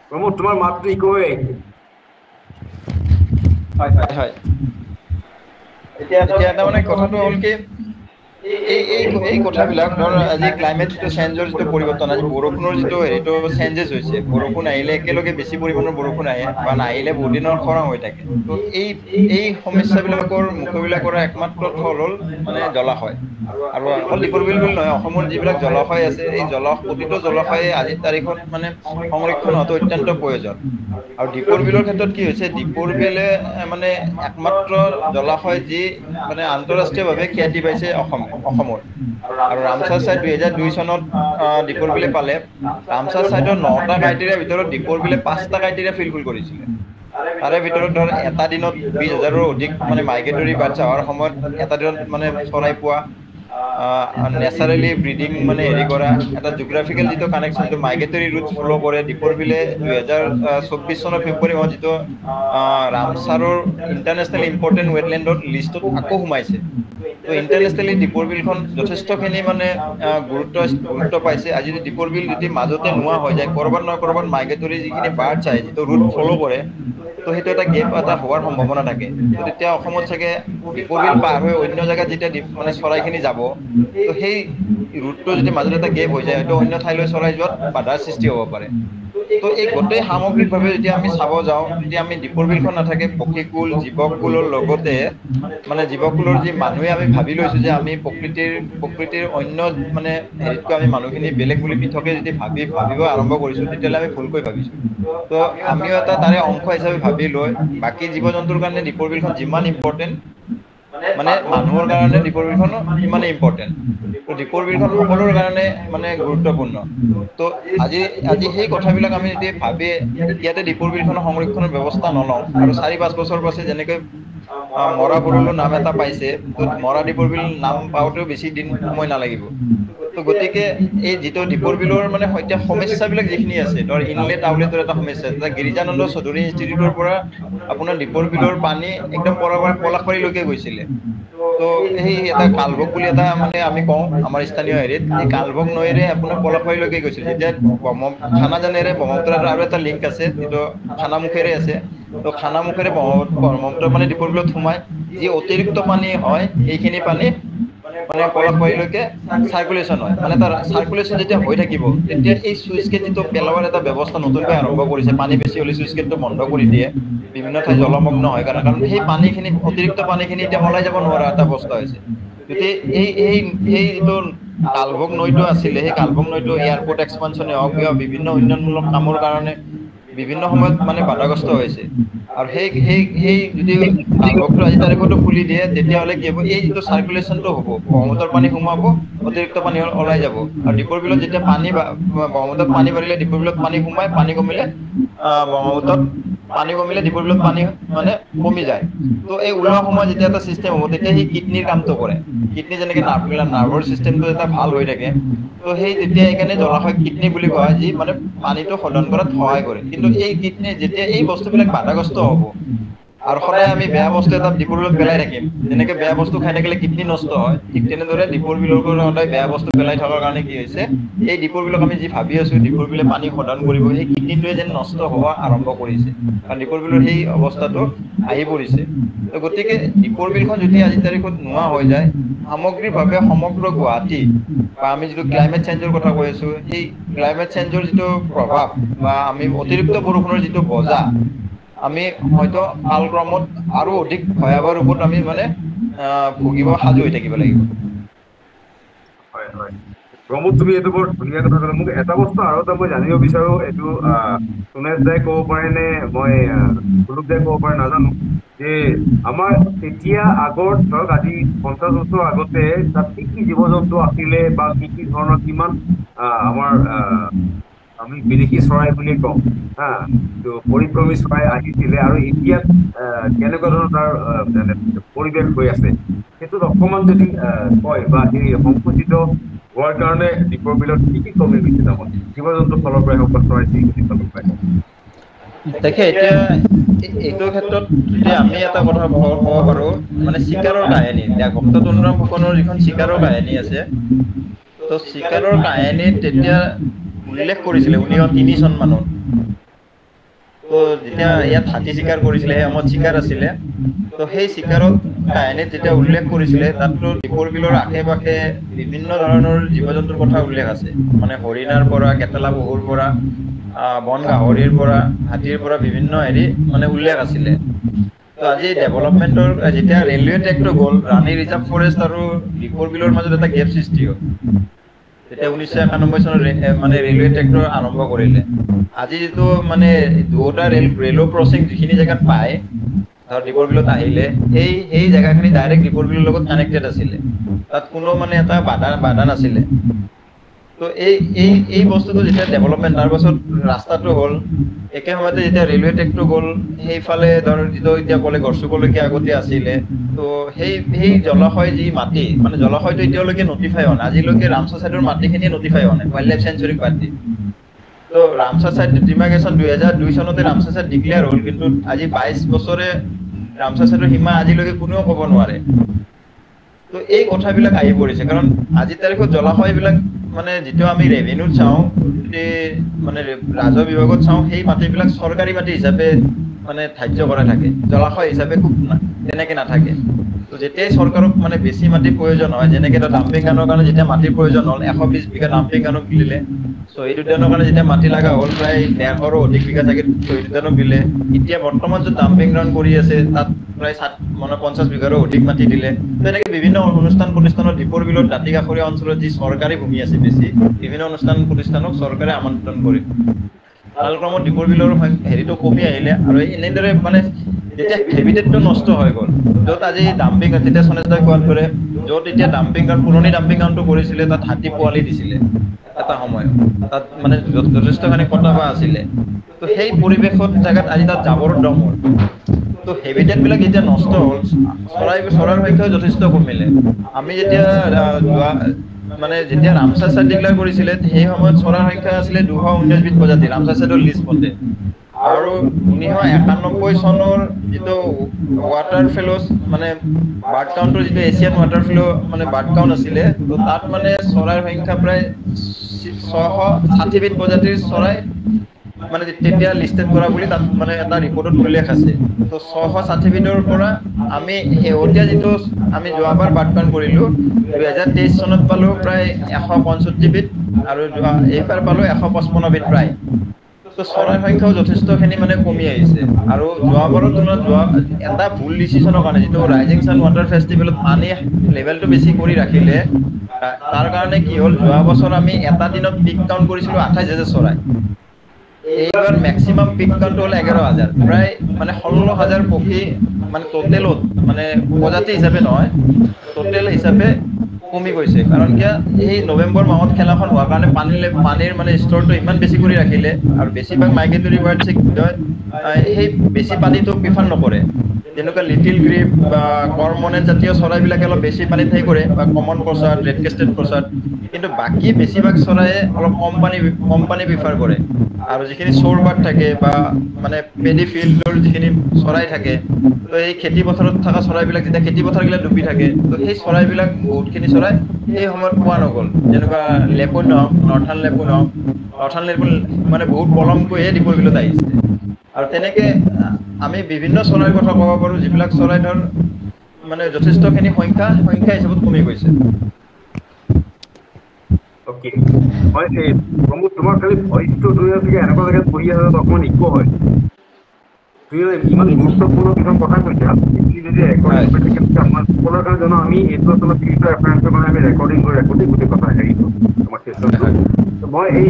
প্ৰমোদ, তোমাৰ মাতটো ইক' হৈ আহিছে। হয়, এতিয়া তাৰমানে কথাটো হ'ল কি, এই কথাবিলাক ধৰ আজি ক্লাইমেট যিটো চেঞ্জৰ যিটো পৰিৱৰ্তন, আজি বৰষুণৰ যিটো হেৰিটো চেঞ্জেছ হৈছে, বৰষুণ আহিলে একেলগে বেছি পৰিমাণৰ বৰষুণ আহে বা নাহিলে বহুত দিনৰ খৰাং হৈ থাকে। তো এই সমস্যাবিলাকৰ মুকাবিলা কৰা একমাত্ৰ থল হ'ল মানে জলাশয়। আৰু অকল দীপৰ বিল বুলি নহয়, অসমৰ যিবিলাক জলাশয় আছে এই প্ৰতিটো জলাশয়ে আজিৰ তাৰিখত মানে সংৰক্ষণ হোৱাটো অত্যন্ত প্ৰয়োজন। আৰু দীপৰ বিলৰ ক্ষেত্ৰত কি হৈছে, দীপৰ বিলে মানে একমাত্ৰ জলাশয় যি মানে আন্তঃৰাষ্ট্ৰীয়ভাৱে খ্যাতি পাইছে অসমৰ। আৰু ৰামচাৰ ছাইট 2002 চনত দীপৰ বিলে পালে। ৰামচাৰ ছাইটৰ 9টা ক্ৰাইটেৰিয়াৰ ভিতৰত দীপৰ বিলে 5টা ক্ৰাইটেৰিয়া ফিলফিল কৰিছিলে। তাৰে ভিতৰত ধৰ এটা দিনত 20,000ৰো অধিক মানে মাইগ্ৰেটৰী বাৰ্ডছ অহাৰ সময়ত এটা দিনত মানে চৰাই পোৱা, নেচাৰেলি ব্ৰিডিং মানে হেৰি কৰা, এটা জিঅ'গ্ৰাফিকেল যিটো কানেকশ্যন, যিটো মাইগ্ৰেটৰী ৰুট ফ'ল' কৰে। দীপৰ বিলে 2024 চনৰ ফেব্ৰুৱাৰী মাহত যিটো ৰামচাৰৰ ইণ্টাৰনেশ্যনেল ইম্পৰ্টেণ্ট ৱেটলেণ্ডৰ লিষ্টত আকৌ সোমাইছে। তো ইণ্টাৰনেশ্যনেলি দীপৰ বিলখন যথেষ্টখিনি মানে গুৰুত্ব পাইছে। আজি যদি দীপৰ বিল যদি মাজতে নোহোৱা হৈ যায়, ক'ৰবাত নহয় ক'ৰবাত মাইগ্ৰেটৰী যিখিনি বাৰ্ড চাই যিটো ৰুট ফ'ল' কৰে, তো সেইটো এটা গেপ এটা হোৱাৰ সম্ভাৱনা থাকে। তো তেতিয়া অসমত চাগে দীপৰ বিল পাৰ হৈ অন্য জেগাত যেতিয়া মানে চৰাইখিনি যাব, তো সেই ৰুটটো যদি মাজত এটা গেপ হৈ যায়, হয়তো অন্য ঠাইলৈ চৰাই যোৱাত বাধাৰ সৃষ্টি হ'ব পাৰে। তো এই গোটেই সামগ্ৰিকভাৱে যেতিয়া আমি চাব যাওঁ, তেতিয়া আমি দীপৰ বিলখন নাথাকে পক্ষীকুল, জীৱকুলৰ লগতে মানে জীৱকুলৰ যি মানুহে আমি ভাবি লৈছোঁ যে আমি প্ৰকৃতিৰ অন্য মানে হেৰিতকৈ আমি মানুহখিনি বেলেগ বুলি পৃথকে যদি ভাবিব আৰম্ভ কৰিছোঁ, তেতিয়াহ'লে আমি ভুলকৈ ভাবিছোঁ। তো আমিও এটা তাৰে অংশ হিচাপে ভাবি লৈ বাকী জীৱ জন্তুৰ কাৰণে দীপৰ বিলখন যিমান ইম্পৰ্টেণ্ট, মানে মানুহৰ কাৰণে দীপৰ বিলখনো সিমানে ইম্পৰ্টেণ্ট। তো দীপৰ বিলখন সকলোৰে কাৰণে মানে গুৰুত্বপূৰ্ণ। তো আজি সেই কথাবিলাক আমি যদি ভাবি ইয়াতে দীপৰ বিলখনৰ সংৰক্ষণৰ ব্যৱস্থা নলওঁ, আৰু 4-5 বছৰ পাছে যেনেকৈ মৰা ভৰলু নাম এটা পাইছে, তো মৰা দীপৰ বিল নাম পাওঁতেও বেছি দিন সময় নালাগিব। তো গতিকে এই যিটো দীপৰ বিলৰ মানে এতিয়া সমস্যাবিলাক যিখিনি আছে, ধৰ ইনলেট আউটলেটৰ এটা সমস্যা, এটা গিৰিজানন্দ চৌধুৰী ইনষ্টিটিউটৰ পৰা আপোনাৰ দীপৰ বিলৰ পানী একদম পলাশবাৰীলৈকে গৈছিলে। তো সেই এটা কালভোগ বুলি এটা মানে আমি কওঁ আমাৰ স্থানীয় হেৰিত, এই কালভোগ নৈৰে আপোনাৰ পলাশবাৰীলৈকে গৈছিল। যেতিয়া খানাজানেৰে ব্ৰহ্মপুত্ৰৰ আৰু এটা লিংক আছে, যিটো খানামুখেৰে আছে। তো খানামুখেৰে ব্ৰহ্মপুত্ৰ মানে দীপৰ বিলত সোমাই যি অতিৰিক্ত পানী হয়, সেইখিনি পানী মানে পলাশবাৰীলৈকে চাৰ্কুলেশ্যন হয়। মানে তাৰ চাৰ্কুলেশ্যন যেতিয়া হৈ থাকিব, তেতিয়া এই চুইচ গেট যিটো পেলোৱাৰ এটা ব্যৱস্থা নতুনকৈ আৰম্ভ কৰিছে, পানী বেছি হ'লে চুইচ গেটটো বন্ধ কৰি দিয়ে, বিভিন্ন ঠাই জলমগ্ন হয় কাৰণ সেই পানীখিনি অতিৰিক্ত পানীখিনি এতিয়া ওলাই যাব নোৱাৰা এটা অৱস্থা হৈছে। গতিকে এই যিটো কালভোগ নৈটো আছিলে, সেই কালভোগ নৈটো এয়াৰপৰ্ট এক্সপানশ্যনে হওক বা বিভিন্ন উন্নয়নমূলক কামৰ কাৰণে বিভিন্ন সময়ত মানে বাধাগ্ৰস্ত হৈছে। আৰু সেই যদি কালভোগটো আজি তাৰিখতো খুলি দিয়ে, তেতিয়াহ'লে কি হ'ব, এই যিটো চাৰ্কুলেশ্যনটো হ'ব, ব্ৰহ্মপুত্ৰৰ পানী সোমাব, অতিৰিক্ত পানী ওলাই যাব। আৰু দীপৰ বিলত যেতিয়া ব্ৰহ্মপুত্ৰত পানী বাঢ়িলে দীপৰ বিলত পানী সোমাই, পানী কমিলে ব্ৰহ্মপুত্ৰত পানী কমিলে দীপৰ বিলত পানী মানে কমি যায়। তো এই ওলোৱা সময়ত যেতিয়া এটা চিষ্টেম হ'ব, তেতিয়া সেই কিডনীৰ কামটো কৰে। কিডনী যেনেকৈ নাৰ্ভৰ চিষ্টেমটো এটা ভাল হৈ থাকে, তো সেই তেতিয়া সেইকাৰণে জলাশয় কিডনী বুলি কোৱা হয়, যি মানে পানীটো শোধন কৰাত সহায় কৰে। কিন্তু এই কিডনী যেতিয়া এই বস্তুবিলাক বাধাগ্ৰস্ত হ'ব, আৰু সদায় আমি বেয়া বস্তু এটা দীপৰ বিলত পেলাই থাকিম, যেনেকৈ বেয়া বস্তু খাই থাকিলে কিডনী নষ্ট হয়, ঠিক তেনেদৰে দীপৰ বিলৰ সদায় বেয়া বস্তু পেলাই থকাৰ কাৰণে কি হৈছে, এই দীপৰ বিলক আমি যি ভাবি আছোঁ দীপৰ বিলে পানী শোধন কৰিব, সেই কিডনীটোৱে যেন নষ্ট হোৱা আৰম্ভ কৰিছে, কাৰণ দীপৰ বিলৰ সেই অৱস্থাটো আহি পৰিছে। তো গতিকে দীপৰ বিলখন যদি আজিৰ তাৰিখত নোহোৱা হৈ যায়, সামগ্ৰিকভাৱে সমগ্ৰ গুৱাহাটী বা আমি যিটো ক্লাইমেট চেঞ্জৰ কথা কৈ আছোঁ, সেই ক্লাইমেট চেঞ্জৰ যিটো প্ৰভাৱ বা আমি অতিৰিক্ত বৰষুণৰ যিটো বজা, আমি হয়তো কালক্ৰমত আৰু অধিক ভয়াৱহ ৰূপত আমি মানে ভুগিব সাজু হৈ থাকিব লাগিব। হয় হয়, প্ৰমোদ, তুমি এইটো বৰ ধুনীয়া কথা ক'লা। মোক এটা বস্তু আৰু এটা মই জানিব বিচাৰো, এইটো সুনেশ দাই ক'ব পাৰে নে মই সুলোক দাই ক'ব পাৰে নাজানো, যে আমাৰ এতিয়া আগত ধৰক আজি 50 বছৰ আগতে তাত কি জীৱ জন্তু আছিলে বা কি ধৰণৰ কিমান আমাৰ আমি বিদেশী চৰাই বুলি কওঁ, তো পৰিভ্ৰমী চৰাই আহিছিলে, আৰু এতিয়া কেনেকুৱা ধৰণৰ তাৰ পৰিৱেশ হৈ আছে, সেইটোত অকণমান যদি কয়, বা সেই সংকুচিত হোৱাৰ কাৰণে দীপৰ বিলত কি কমি গৈছে তাৰমানে জীৱ জন্তুৰ ফালৰ পৰাই হওক বা চৰাই চিৰিকটিৰ ফালৰ পৰাই হওক? দেখে এতিয়া এইটো ক্ষেত্ৰত যদি আমি এটা কথা ক'ব পাৰোঁ, মানে চিকাৰৰ কাহিনী, এতিয়া গুপ্ততন্ত্ৰ ফুকনৰ যিখন চিকাৰৰ কাহিনী আছে, তো চিকাৰৰ কাহিনীত তেতিয়া উল্লেখ কৰিছিলে 1903 চন মানত। তো যেতিয়া ইয়াত হাতী চিকাৰ কৰিছিলে সেই সময়ত চিকাৰ আছিলে তো সেই চিকাৰত কাহিনীত যেতিয়া উল্লেখ কৰিছিলে তাততো দীপৰ বিলৰ আশে পাশে বিভিন্ন ধৰণৰ জীৱ জন্তুৰ কথা উল্লেখ আছে মানে হৰিণাৰ পৰা কেটেলা পহুৰ পৰা বন গাহৰিৰ পৰা হাতীৰ পৰা বিভিন্ন মানে উল্লেখ আছিলে তো আজি ডেভেলপমেণ্টৰ যেতিয়া ৰেলৱে ট্ৰেকটো গ'ল ৰাণী ৰিজাৰ্ভ ফৰেষ্ট আৰু দীপৰ বিলৰ মাজত এটা গেপ সৃষ্টি হ'ল তেতিয়া 1991 চনত মানে ৰেলৱে ট্ৰেকটো আৰম্ভ কৰিলে আজি যিটো মানে দুটা ৰেলৰ ক্ৰছিং যিখিনি জেগাত পায় ধৰ দীপৰ বিলত আহিলে সেই জেগাখিনি ডাইৰেক্ট দীপৰ বিলৰ লগত কানেক্টেড আছিলে তাত কোনো মানে এটা বাধা নাছিলে তো এই বস্তুটো যেতিয়া ডেভেলপমেণ্ট তাৰ পাছত ৰাস্তাটো হ'ল একে সময়তে যেতিয়া ৰেলৱে ট্ৰেকটো গ'ল সেইফালে ধৰ যিটো এতিয়া ক'লে গড়চুকলৈকে আগতে আছিলে তো সেই জলাশয় যি মাটি মানে জলাশয়টো এতিয়ালৈকে নটিফাই হোৱা নাই আজিলৈকে ৰামচৰ ছাইডৰ মাটিখিনি নটিফাই হোৱা নাই ৱাইল্ড লাইফ চেঞ্চুৰীক বাদ দি তো ৰামচৰ ছাইড ডিমাৰ্কেশ্যন 2002 চনতে ৰামচৰ ছাইড ডিক্লেয়াৰ হ'ল কিন্তু আজি 22 বছৰে ৰামচৰ ছাইডৰ সীমা আজিলৈকে কোনেও ক'ব নোৱাৰে তো এই কথাবিলাক আহি পৰিছে কাৰণ আজি তাৰিখত জলাশয়বিলাক মানে যিটো আমি ৰেভিনিউত চাওঁ মানে ৰাজহ বিভাগত চাওঁ সেই মাটিবিলাক চৰকাৰী মাটি হিচাপে মানে ধাৰ্য কৰা থাকে জলাশয় হিচাপে খুব তেনেকে নাথাকে তো যেতিয়াই চৰকাৰক মানে বেছি মাটিৰ প্ৰয়োজন হয় যেনেকৈ এটা ডাম্পিং গ্ৰাউণ্ডৰ কাৰণে যেতিয়া মাটিৰ প্ৰয়োজন হ'ল 120 বিঘা ডাম্পিং গ্ৰাউণ্ডক দিলে শ্বহীদ উদ্যানৰ কাৰণে যেতিয়া মাটি লগা হ'ল প্ৰায় 150ৰো অধিক বিঘা চাগে শ্বহীদ উদ্যানক দিলে এতিয়া বৰ্তমান যে ডাম্পিং গ্ৰাউণ্ড কৰি আছে তাত প্ৰায় 50 বিঘাৰো অধিক মাটি দিলে তেনেকৈ বিভিন্ন অনুষ্ঠান প্ৰতিষ্ঠানত দীপৰ বিলত দাঁতি কাষৰীয়া অঞ্চলত যি চৰকাৰী ভূমি আছে বেছি বিভিন্ন অনুষ্ঠান প্ৰতিষ্ঠানক চৰকাৰে আমন্ত্ৰণ কৰে কালক্ৰমত দীপৰ বিলৰ হেৰিটো কমি আহিলে আৰু এনেদৰে মানে যেতিয়া হেবিটেটটো নষ্ট হৈ গ'ল য'ত আজি ডাম্পিং তেতিয়া সনেজদাই কোৱাৰ দৰে য'ত এতিয়া ডাম্পিং গ্ৰাউণ্ড পুৰণি ডাম্পিং গ্ৰাউণ্ডটো কৰিছিলে তাত হাতী পোৱালি দিছিলে এটা সময় তাত মানে যথেষ্টখিনি কটাবা আছিলে তো সেই পৰিৱেশত জেগাত আজি তাত জাবৰ দম হ'ল তো হেবিটেটবিলাক যেতিয়া নষ্ট হ'ল চৰাইৰ সংখ্যাও যথেষ্ট কমিলে আমি যেতিয়া মানে যেতিয়া ৰামচাৰ ছাইড ডিক্লেয়াৰ কৰিছিলে সেই সময়ত চৰাইৰ সংখ্যা আছিলে 219 বিধ প্ৰজাতি ৰামচাৰ ছাইডৰ লিষ্ট মতে আৰু 1991 চনৰ যিটো ৱাটাৰ ফেলোজ মানে বাৰ্ড কাউণ্টৰ যিটো এছিয়ান ৱাটাৰ ফেলো মানে বাৰ্ড কাউণ্ট আছিলে তো তাত মানে চৰাইৰ সংখ্যা প্ৰায় 660 বিধ প্ৰজাতিৰ চৰাই মানে তেতিয়া লিষ্টেড কৰা বুলি তাত মানে এটা ৰিপৰ্টত উল্লেখ আছে তো 660 বিধৰ পৰা আমি শেহতীয়া যিটো আমি যোৱাবাৰ বাৰ্ড কাউণ্ট কৰিলোঁ 2023 চনত পালোঁ প্ৰায় 165 বিধ আৰু এইবাৰ পালোঁ 155 বিধ প্ৰায় তো চৰাইৰ সংখ্যাও যথেষ্টখিনি মানে কমি আহিছে আৰু যোৱাবাৰৰ তুলনাত এটা ভুল ডিচিশ্যনৰ কাৰণে যিটো ৰাইজিং ছান ৱাটাৰ ফেষ্টিভেলত পানী লেভেলটো বেছি কৰি ৰাখিলে তাৰ কাৰণে কি হ'ল যোৱা বছৰ আমি এটা দিনত পিক কাউণ্ট কৰিছিলোঁ 28,000 চৰাই এইবাৰ মেক্সিমাম পিক কাউণ্ট হ'ল 11,000 প্ৰায় মানে 16,000 পক্ষী মানে টোটেলত মানে প্ৰজাতি হিচাপে নহয় টোটেল হিচাপে কমি গৈছে কাৰণ কিয় এই নৱেম্বৰ মাহত খেলাখন হোৱাৰ কাৰণে পানীৰ মানে ষ্টৰটো ইমান বেছি কৰি ৰাখিলে আৰু বেছিভাগ মাইগ্ৰেটৰী বাৰ্ডছে সেই বেছি পানীটো প্ৰিফাৰ নকৰে যেনেকুৱা লিটিল গ্ৰিপ বা কৰ্মনেট জাতীয় চৰাইবিলাকে অলপ বেছি পানীত হেৰি কৰে বা কমন প্ৰচাদ ৰেড কেষ্টেড প্ৰচাদ কিন্তু বাকী বেছিভাগ চৰাইয়ে অলপ কম পানী প্ৰিফাৰ কৰে আৰু যিখিনি চোৰ বাৰ্ড থাকে বা মানে পেডি ফিল্ডৰ যিখিনি চৰাই থাকে তো এই খেতি পথাৰত থকা চৰাইবিলাক যেতিয়া খেতি পথাৰবিলাক ডুবি থাকে তো সেই চৰাইবিলাক বহুতখিনি চৰাই সেই সময়ত পোৱা নগ'ল যেনেকুৱা লেপুন হওক নৰ্থাৰ্ণ লেপুন মানে বহুত পলমকৈহে দীপৰ বিলত আহিছে আৰু তেনেকৈ আমি বিভিন্ন চৰাইৰ কথা ক'ব পাৰোঁ যিবিলাক চৰাই ধৰ মানে যথেষ্টখিনি সংখ্যা হিচাপত কমি গৈছে অ'কে মই এই প্ৰমোদ তোমাৰ খালি ভইচটো তুমি চাগে এনেকুৱা জেগাত পঢ়ি আছে অকণমান ইকো হয় তুমি ইমান গুৰুত্বপূৰ্ণ কিছুমান কথা কৈছা যদি ৰেকৰ্ডিং কৰি থাকে আমাৰ সকলোৰে কাৰণে জানো আমি এইটো আচলতে ফিল্টাৰ ৰেফাৰেঞ্চৰ কাৰণে আমি ৰেকৰ্ডিং কৰি ৰাখোঁ গোটেই কথা হেৰিটো আমাৰ চিষ্টেমটো মই এই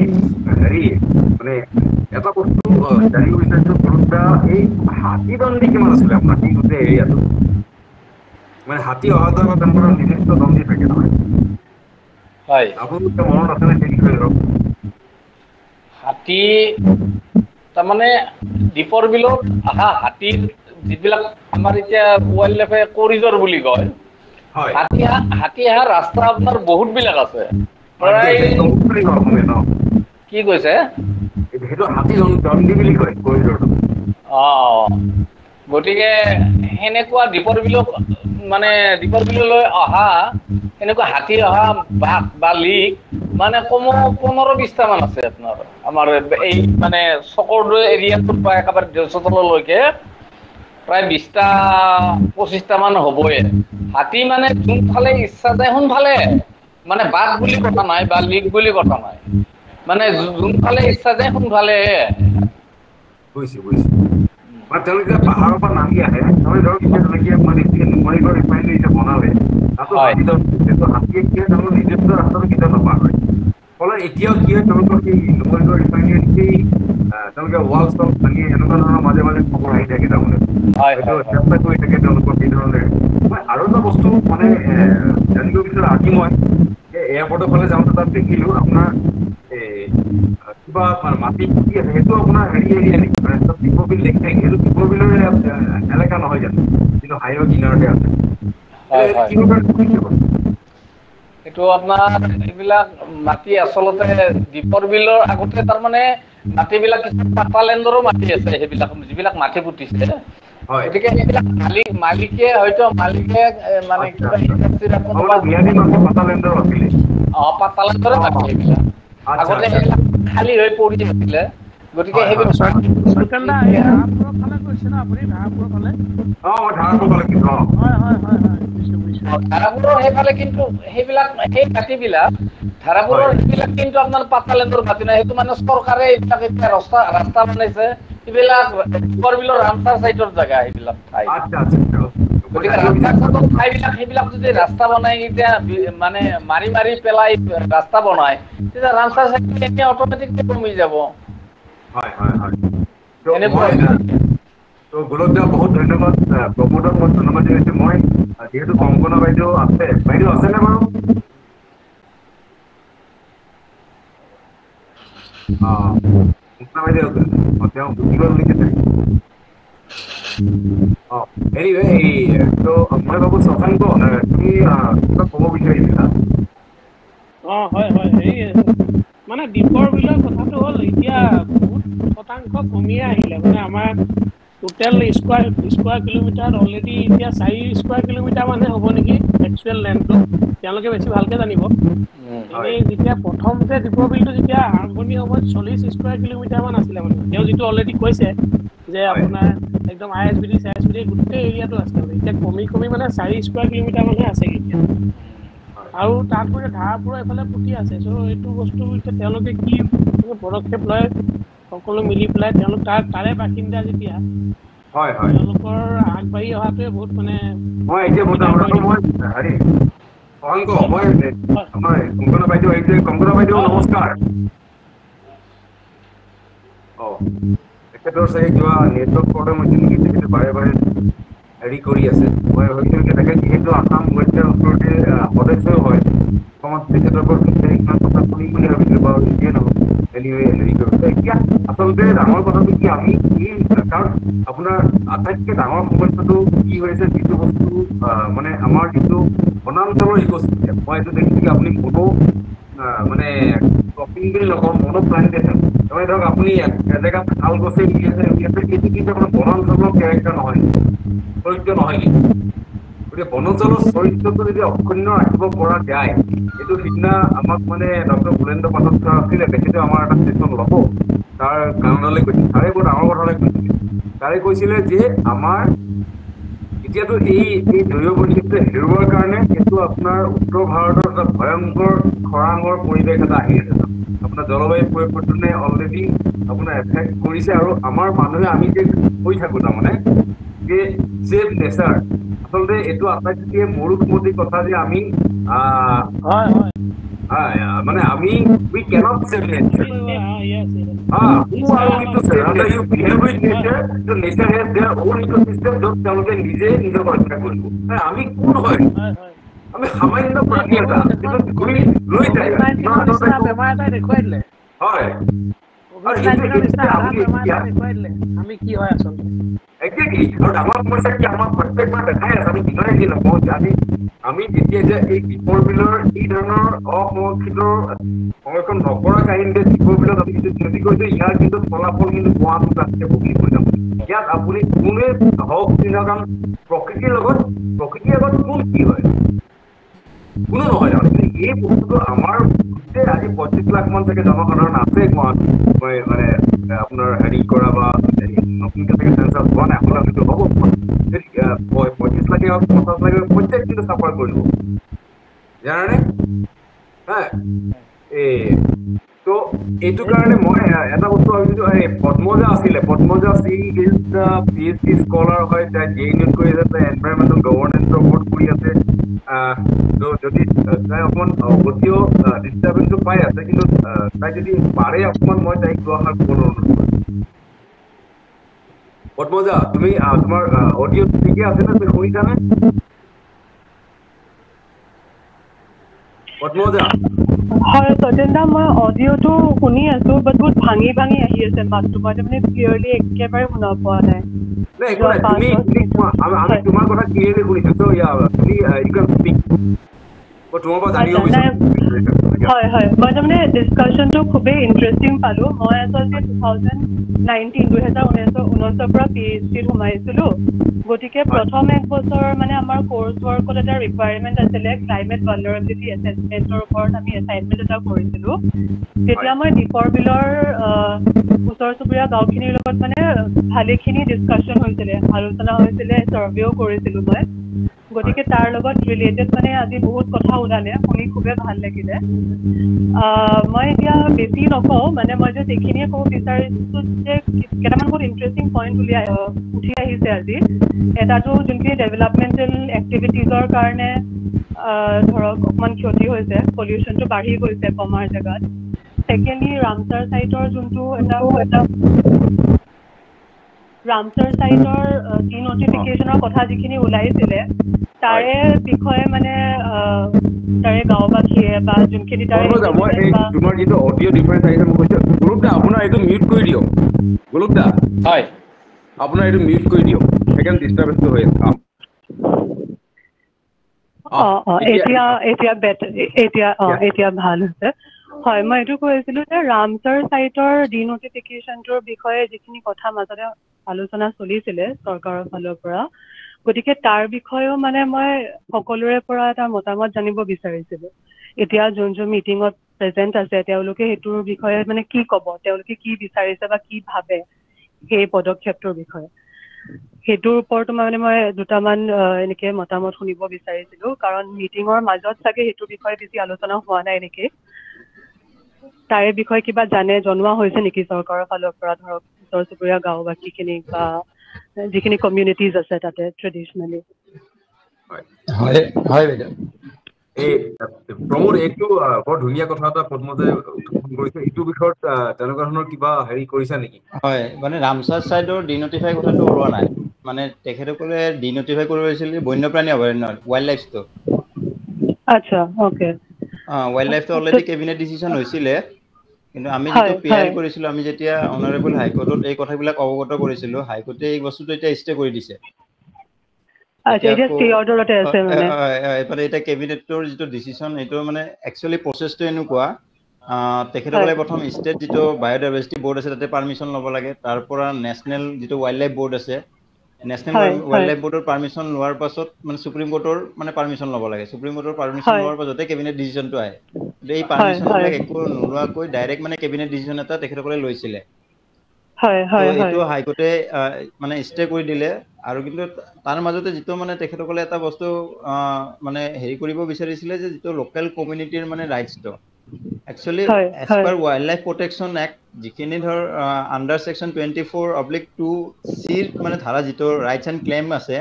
হেৰি মানে এটা বস্তু জানিব বিচাৰিছোঁ গুৰুত্ব এই হাতী দণ্ডি কিমান আছিলে আপোনাৰ কি গোটেই এৰিয়াটো মানে হাতী অহা যোৱা বা তেনেকুৱা নিৰ্দিষ্ট দণ্ডি থাকে নহয় হয় আপোনালোকে মনত আছেনে সেই বিষয়ে ধৰক হাতী তাৰমানে দীপৰ বিলত অহা হাতীৰ যিবিলাক আমাৰ এতিয়া ৱাইল্ড লাইফ কৰিডৰ বুলি কয় হাতী অহা ৰাস্তা আপোনাৰ বহুতবিলাক আছে প্ৰায় কি কৈছে সেইটো হাতী দণ্ডি বুলি কয় কৰিডৰটো গতিকে সেনেকুৱা দীপৰ বিলত মানে দীপৰ বিললৈ অহা এনেকুৱা হাতী অহা বাঘ বা লিগ মানে কমো 15-20টা মান আছে আপনার আমার এই মানে সকলো এৰিয়াটোত প্ৰায় একেবাৰে 150 তললৈকে প্ৰায় 20টা-25টা মান হ'বই হাতী মানে যোনফালে ইচ্ছা যায় সোনফালে মানে বাঘ বুলি কথা নাই বা লিগ বুলি কথা নাই মানে যোনফালে ইচ্ছা যায় সোনফালে বুজিছো মানে তেওঁলোকে পাহাৰৰ পৰা নামি আহে নহয় ধৰক এতিয়া যেনেকে মানে নুমলীগড় ৰিফাইনেৰী এতিয়া বনালে তাতো হাতীয়ে কি হয় তেওঁলোকৰ নিজস্ব ৰাস্তাটো কেতিয়াও নাপাৰ হয় ফলত এতিয়াও কি হয় তেওঁলোকৰ সেই নুমলীগড় ৰিফাইনেৰীৰ সেই তেওঁলোকে ৱাল ষ্টল ভাঙি এনেকুৱা ধৰণৰ মাজে মাজে খবৰ আহি থাকে তাৰমানে হয়তো চেষ্টা কৰি থাকে তেওঁলোকৰ সেই ধৰণে মই আৰু এটা বস্তু মানে জানিব বিচাৰো আজি মই এয়াৰপৰ্টৰ ফালে যাওঁতে তাত দেখিলো আপোনাৰ কিবা মাটি ফুটি আছে সেইটো আপোনাৰ হেৰি এৰিয়া নেকি মানে দীপৰ বিল দেখি থাকে সেইটো দীপৰ বিলৰ এলেকা নহয় জানো কিন্তু হাইৱে কিনাৰতে আছে এইটো আপোনাৰ এইবিলাক মাটি আচলতে দীপৰ বিলৰ আগতে তাৰমানে মাটিবিলাক পাতালেণ্ডৰো মাটি আছে সেইবিলাক যিবিলাক মাটি পুতিছে গতিকে সেইবিলাক মালিকে হয়তো মালিকে মানে পাতালেণ্ডৰে মাটি সেইবিলাক আগতে সেইবিলাক খালী হৈ পৰি আছিলে গতিকে সেইবিলাক ধাৰাপুৰৰ সেইফালে কিন্তু সেইবিলাক সেই মাটিবিলাক ধাৰাপুৰৰ সেইবিলাক কিন্তু আপোনাৰ পাতালেণ্ডৰ মাটি নাই সেইটো মানে চৰকাৰে এইবিলাক এতিয়া ৰাস্তা বনাইছে এইবিলাক দীপৰ বিলৰ ৰামচাৰ চাইডৰ জেগা সেইবিলাক ঠাই গতিকে ৰামচাৰ চাইডৰ ঠাইবিলাক সেইবিলাক যদি ৰাস্তা বনাই এতিয়া মানে মাৰি মাৰি পেলাই ৰাস্তা বনায় তেতিয়া ৰামচাৰ চাইড এতিয়া অট'মেটিকলি কমি যাব তো গোলকদা বহুত ধন্যবাদ প্ৰমোদক মই ধন্যবাদ জনাইছো মই যিহেতু কংকনা বাইদেউ আছেনে বাৰু কংকনা বাইদেউ তেওঁ বুজিব বুলি কৈছে তো মই ভাবো শশাংক তুমি কিবা ক'ব বিচাৰিছিলা হয় হেৰি মানে দীপৰ বিলৰ কথাটো হ'ল এতিয়া বহুত শতাংশ কমিয়ে আহিলে মানে আমাৰ টোটেল স্কোৱাৰ কিলোমিটাৰ অলৰেডি এতিয়া 4 স্কোৱাৰ কিলোমিটাৰ মানে হ'ব নেকি একচুৱেল লেণ্ডটো তেওঁলোকে বেছি ভালকৈ জানিব এনেই যেতিয়া প্ৰথমতে দীপৰ বিলটো যেতিয়া আৰম্ভণি সময়ত 40 স্কোৱাৰ কিলোমিটাৰ মান আছিলে মানে তেওঁ যিটো অলৰেডি কৈছে যে আপোনাৰ একদম ISBD গোটেই এৰিয়াটো আছে এতিয়া কমি মানে 4 স্কোৱাৰ কিলোমিটাৰ মানহে আছে এতিয়া আৰু তাত মানে ধাৰাপুৰৰ এইফালে পুতি আছে চ' এইটো বস্তু এতিয়া তেওঁলোকে কি পদক্ষেপ লয় সকলো মিলি পেলাই তেওঁলোক তাৰে বাসিন্দা যেতিয়া তেওঁলোকৰ আগবাঢ়ি অহাটোৱে বহুত মানে মই এতিয়া কংকনা বাইদেউ আহিছে কংকনা বাইদেউ নমস্কাৰ তেখেতৰ চাগে কিবা নেটৱৰ্ক প্ৰব্লেম হৈছে নেকি তেখেতে বাৰে হেৰি কৰি আছে মই ভাবিছোঁ যে তেখেত যিহেতু আসাম ৱেলফেয়াৰ অথৰিটিৰ সদস্যও হয় অসমত তেখেতৰ পৰা ইমান কথা শুনিম বুলি ভাবিছিলোঁ বাৰু যিয়ে নহওক এনিৱে হেৰি কৰিছে এতিয়া আচলতে ডাঙৰ কথাটো কি আমি কাৰণ আপোনাৰ আটাইতকৈ ডাঙৰ সমস্যাটো কি হৈছে যিটো বস্তু মানে আমাৰ যিটো বনাঞ্চলৰ ইক'চিষ্টেম মই এইটো দেখিছোঁ কি আপুনি মানে শ্বপিং বুলি নকওঁ মনোপ্লান্টেশ্যন তাৰমানে ধৰক আপুনি এজেগাত ভাল গছে উলিয়াইছে এইটো কিন্তু আপোনাৰ বনাঞ্চলৰ কেৰেক্টাৰ নহয় চৰিত্ৰ নহয় কিন্তু গতিকে বনাঞ্চলৰ চৰিত্ৰটো যদি অক্ষুণ্ণ ৰাখিব পৰা যায় এইটো সিদিনা আমাক মানে ডক্টৰ বুলেন্দ্ৰ পাঠক ছাৰ আছিলে তেখেতে আমাৰ এটা ছেশ্যন ল'ব তাৰ কাৰণলৈ কৈছিল তাৰে বৰ ডাঙৰ কথালৈ কৈছিলে তাৰে কৈছিলে যে আমাৰ এতিয়াতো এই জৈৱ বৈচিত্ৰ্য হেৰুৱাৰ কাৰণে এইটো আপোনাৰ উত্তৰ ভাৰতৰ এটা ভয়ংকৰ খৰাঙৰ পৰিৱেশ এটা আহি আছে আপোনাৰ জলবায়ু পৰিৱৰ্তনে অলৰেডি আপোনাৰ এফেক্ট কৰিছে আৰু আমাৰ মানুহে আমি যে কৈ থাকোঁ তাৰমানে যে ছেভ নেচাৰ আচলতে এইটো আটাইতকৈ মৰুভূমিৰ কথা যে আমি মানে আমি we cannot save nature who are we to say rather you behave with nature so nature has their own ecosystem য'ত তেওঁলোকে নিজে নিজৰ ৰক্ষা কৰিব আমি কোন হয় আমি সামান্য প্ৰাণী এটা ঘূৰি লৈ যায় হয় আমি কি হয় আচলতে একজেক্টলি আৰু ডাঙৰ সমস্যা কি আমাক প্ৰত্যেকবাৰ দেখাই আছে আমি দিনৰে যি নকওঁ আমি যেতিয়া যে এই দীপৰ বিলৰ এই ধৰণৰ অসংৰক্ষিত সংৰক্ষণ নকৰা কাহিনীতে দীপৰ বিলত আমি যিটো ক্ষতি কৰিছোঁ ইয়াৰ কিন্তু ফলাফল কিন্তু গুৱাহাটীত আছে ভুগি পৰিণাম ইয়াত আপুনি কোনোৱে হওক কাৰণ প্ৰকৃতিৰ আগত কোন কি হয় কোনো নহয় তাৰমানে এই বস্তুটো আমাৰ গোটেই আজি 25 লাখ মান চাগে জনসাধাৰণ আছে গুৱাহাটীত মানে আপোনাৰ হেৰি কৰা বা নতুনকৈ চাগে চেঞ্চাছ হোৱা নাই আপোনাৰ হয়তো হ'ব 25 লাখে হওক 50 লাখে প্ৰত্যেক কিন্তু চাফাৰ কৰিব জানানে তো এইটো কাৰণে মই এটা বস্তু ভাবিছো পদ্মজা আছিলে Padmaja Singh is the PhD scholar হয় তাই JNUত কৰি আছে তাই এনভাইৰনমেণ্টেল গভৰ্নেন্সৰ ওপৰত কৰি আছে যদি তাই অকণমান অডিঅ' ডিষ্টাৰ্বেঞ্চটো পাই আছে কিন্তু তাই যদি পাৰে অকণমান মই তাইক দুআষাৰ ক'বলৈ অনুৰোধ কৰিম পদ্মজা তুমি তোমাৰ অডিঅ' ঠিকে আছে নে তুমি শুনিছানে পদ্মজা হয় সত্যেন দা মই অডিঅ'টো শুনি আছো বাট বহুত ভাঙি ভাঙি আহি আছে মাতটো মই তাৰমানে ক্লিয়াৰলি একেবাৰে শুনা পোৱা নাই নাই একো নাই আমি তোমাৰ কথা ক্লিয়াৰলি শুনিছো তো তুমি ইউ কেন স্পীক তোমাৰ পৰা জানিব বিচাৰিছো হয় হয় মই তাৰমানে ডিছকাশ্যনটো খুবেই ইণ্টাৰেষ্টিং পালোঁ মই আচলতে 2019 পৰা PhDত সোমাইছিলোঁ গতিকে প্ৰথম এক বছৰ মানে আমাৰ কোৰ্চ ৱৰ্কত এটা ৰিকুৱাৰমেণ্ট আছিলে ক্লাইমেট ভালনাৰেবিলিটি এছেছমেণ্টৰ ওপৰত আমি এছাইনমেণ্ট এটা কৰিছিলোঁ তেতিয়া মই দীপৰ বিলৰ ওচৰ চুবুৰীয়া গাঁওখিনিৰ লগত মানে ভালেখিনি ডিছকাশ্যন হৈছিলে আলোচনা হৈছিলে ছাৰ্ভেও কৰিছিলোঁ মই গতিকে তাৰ লগত ৰিলেটেড মানে আজি বহুত কথা ওলালে শুনি খুবেই ভাল লাগিলে মই এতিয়া বেছি নকওঁ মানে মই যে এইখিনিয়ে ক'ব বিচাৰিছোঁ যে কেইটামান বহুত ইণ্টাৰেষ্টিং পইণ্ট উঠি আহিছে আজি এটাটো যোনখিনি ডেভেলপমেণ্টেল এক্টিভিটিজৰ কাৰণে ধৰক অকণমান ক্ষতি হৈছে পলিউশ্যনটো বাঢ়ি গৈছে কমাৰ জেগাত ছেকেণ্ডলি ৰামচাৰ ছাইটৰ যোনটো এটা ৰামচাৰ ছাইটৰ ডিন'টিফিকেশ্যনৰ কথা যিখিনি ওলাইছিলে তাৰে বিষয়ে মানে তাৰে গাঁওবাসীয়ে বা যোনখিনি তাৰে তোমাৰ যিটো অডিঅ' ডিফাৰেঞ্চ আহিছে মই কৈছো গোলোক দা আপোনাৰ এইটো মিউট কৰি দিয়ক গোলোক দা হয় আপোনাৰ এইটো মিউট কৰি দিয়ক সেইকাৰণে ডিষ্টাৰ্বেঞ্চটো হৈ আছে এতিয়া ভাল হৈছে হয় মই এইটো কৈ আছিলো যে ৰামচাৰ ছাইটৰ ডিন'টিফিকেশ্যনটোৰ বিষয়ে যিখিনি কথা মাজতে আলোচনা চলিছিলে চৰকাৰৰ ফালৰ পৰা গতিকে তাৰ বিষয়েও মানে মই সকলোৰে পৰা এটা মতামত জানিব বিচাৰিছিলোঁ এতিয়া যোন মিটিঙত প্ৰেজেণ্ট আছে তেওঁলোকে সেইটোৰ বিষয়ে মানে কি ক'ব তেওঁলোকে কি বিচাৰিছে বা কি ভাবে সেই পদক্ষেপটোৰ বিষয়ে সেইটোৰ ওপৰতো মানে মই দুটামান এনেকে মতামত শুনিব বিচাৰিছিলোঁ কাৰণ মিটিঙৰ মাজত চাগে সেইটোৰ বিষয়ে বেছি আলোচনা হোৱা নাই নেকি তাৰে বিষয়ে কিবা জনোৱা হৈছে নেকি চৰকাৰৰ ফালৰ পৰা ধৰক ওচৰ চুবুৰীয়া গাঁওবাসীখিনিক বা যিখিনি কমিউনিটিজ আছে তাতে ট্ৰেডিশ্যনেলি হয় হয় বাইদেউ প্ৰমোদ এইটো বৰ ধুনীয়া কথা এটা পদ্মজে উত্থাপন কৰিছে এইটো বিষয়ত তেনেকুৱা ধৰণৰ কিবা হেৰি কৰিছা নেকি হয় মানে ৰামচাৰ ছাইডৰ ডিন'টিফাই কথাটো ওলোৱা নাই মানে তেখেতসকলে ডিন'টিফাই কৰিব লাগিছিল বন্যপ্ৰাণী অভয়াৰণ্য ৱাইল্ড লাইফটো আচ্ছা ওকে ৱাইল্ড লাইফটো অলৰেডি কেবিনেট ডিচিশ্যন হৈছিলে কিন্তু আমি যিটো পিআইএল কৰিছিলোঁ আমি যেতিয়া অনাৰেবল হাইকোৰ্টত এই কথাবিলাক অৱগত কৰিছিলোঁ হাইকোৰ্টে এই বস্তুটো এতিয়া ষ্টে কৰি দিছে এতিয়া কেবিনেটৰ যিটো ডিচিশ্যন এইটো মানে একচুৱেলি প্ৰচেছটো এনেকুৱা তেখেতসকলে প্ৰথম ষ্টেট যিটো বায়'ডাইভাৰ্চিটি বৰ্ড আছে তাতে পাৰ্মিশ্যন ল'ব লাগে তাৰ পৰা নেশ্যনেল যিটো ৱাইল্ড লাইফ বৰ্ড আছে নেশ্যনেল ৱাইল্ড লাইফ বৰ্ডৰ পাৰ্মিশ্যন লোৱাৰ পাছত মানে সুপ্ৰিম কোৰ্টৰ মানে পাৰ্মিশ্যন ল'ব লাগে সুপ্ৰিম কোৰ্টৰ পাৰ্মিশ্যন লোৱাৰ পাছতে কেবিনেট ডিচিশ্যনটো আহে কিন্তু এই পাৰ্মিশ্যনবিলাক একো নোলোৱাকৈ ডাইৰেক্ট মানে কেবিনেট ডিচিশ্যন এটা তেখেতসকলে লৈছিলে তো এইটো হাইকোৰ্টে মানে ষ্টে কৰি দিলে আৰু কিন্তু তাৰ মাজতে যিটো মানে তেখেতসকলে এটা বস্তু মানে হেৰি কৰিব বিচাৰিছিলে যে যিটো লোকেল কমিউনিটিৰ মানে ৰাইটছটো actually as per wildlife protection act যিখিনি ধৰ আণ্ডাৰ ছেকশ্যন 24/2C মানে ধাৰা যিটো ৰাইটছ এণ্ড ক্লেইম আছে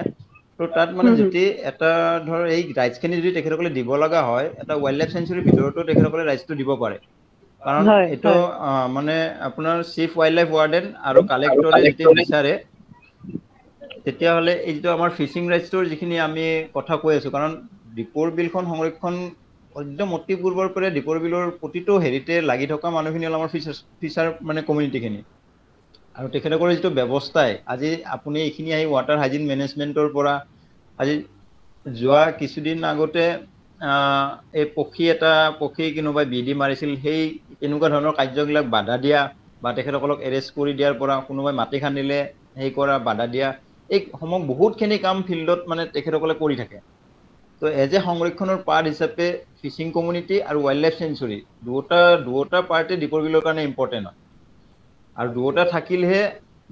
তো তাত মানে যদি এটা ধৰ এই ৰাইটছখিনি যদি তেখেতসকলে দিব লগা হয় এটা ৱাইল্ড লাইফ চেঞ্চুৰীৰ ভিতৰতো তেখেতসকলে ৰাইটছটো দিব পাৰে কাৰণ এইটো মানে আপোনাৰ চিফ ৱাইল্ড লাইফ ৱাৰ্ডেন আৰু কালেক্টৰে যদি বিচাৰে তেতিয়াহ'লে এই যিটো আমাৰ ফিচিং ৰাইটছটোৰ যিখিনি আমি কথা কৈ আছোঁ কাৰণ দীপৰ বিলখন সংৰক্ষণ একদম অতি পূৰ্বৰ পৰাই দীপৰ বিলৰ প্ৰতিটো হেৰিতে লাগি থকা মানুহখিনি হ'ল আমাৰ ফিচাৰ মানে কমিউনিটিখিনি আৰু তেখেতসকলৰ যিটো ব্যৱস্থাই আজি আপুনি এইখিনি আহি ৱাটাৰ হাইজিন মেনেজমেণ্টৰ পৰা আজি যোৱা কিছুদিন আগতে এই পক্ষী কোনোবাই বিধি মাৰিছিল সেই এনেকুৱা ধৰণৰ কাৰ্যবিলাক বাধা দিয়া বা তেখেতসকলক এৰেষ্ট কৰি দিয়াৰ পৰা কোনোবাই মাটি খান্দিলে সেই কৰা বাধা দিয়া এই বহুতখিনি কাম ফিল্ডত মানে তেখেতসকলে কৰি থাকে তো এজ এ সংৰক্ষণৰ পাৰ্ট হিচাপে ফিচিং কমিউনিটি আৰু ৱাইল্ড লাইফ চেঞ্চুৰী দুটা পাৰ্টে দীপৰ বিলৰ কাৰণে ইম্পৰ্টেণ্ট হয় আৰু দুটা থাকিলেহে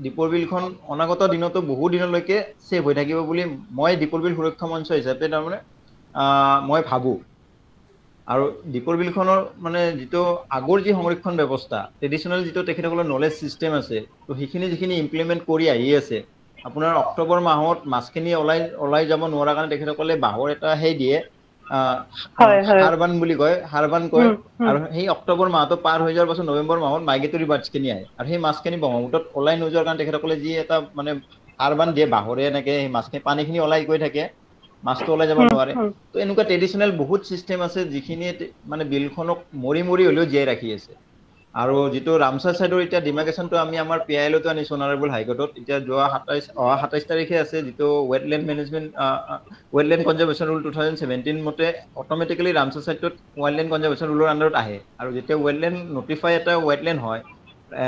দীপৰ বিলখন অনাগত দিনতো বহু দিনলৈকে ছেভ হৈ থাকিব বুলি মই দীপৰ বিল সুৰক্ষা মঞ্চ হিচাপে তাৰমানে মই ভাবোঁ আৰু দীপৰ বিলখনৰ মানে যিটো আগৰ যি সংৰক্ষণ ব্যৱস্থা ট্ৰেডিশ্যনেল যিটো তেখেতসকলৰ নলেজ ছিষ্টেম আছে তো সেইখিনি যিখিনি ইমপ্লিমেণ্ট কৰি আহি আছে আপোনাৰ অক্টোবৰ মাহত মাছখিনি ওলাই যাব নোৱাৰা কাৰণে তেখেতসকলে বাঁহৰ এটা সেই দিয়ে হাৰবান বুলি কয় হাৰবান কয় আৰু সেই অক্টোবৰ মাহটো পাৰ হৈ যোৱাৰ পাছত নৱেম্বৰ মাহত মাইগ্ৰেটৰী বাৰ্ডছখিনি আহে আৰু সেই মাছখিনি ব্ৰহ্মপুত্ৰত ওলাই নোযোৱাৰ কাৰণে তেখেতসকলে যি এটা মানে হাৰবান দিয়ে বাঁহৰে এনেকৈ সেই মাছখিনি পানীখিনি ওলাই গৈ থাকে মাছটো ওলাই যাব নোৱাৰে তো এনেকুৱা ট্ৰেডিশ্যনেল বহুত ছিষ্টেম আছে যিখিনিয়ে মানে বিলখনক মৰি হ'লেও জীয়াই ৰাখি আছে আৰু যিটো ৰামচাৰ ছাইডৰ এতিয়া ডিমাৰ্কেশ্যনটো আমি আমাৰ PILতো আনিছোঁ অনাৰেবল হাইকোৰ্টত এতিয়া যোৱা 27 তাৰিখে আছে যিটো wetland management wetland conservation rule 2017 মতে অট'মেটিকেলি ৰামচাৰ ছাইডত ৱেটলেণ্ড কনজাৰ্ভেশ্যন ৰুলৰ আণ্ডাৰত আহে আৰু যেতিয়া ৱেটলেণ্ড নটিফাই এটা ৱেটলেণ্ড হয়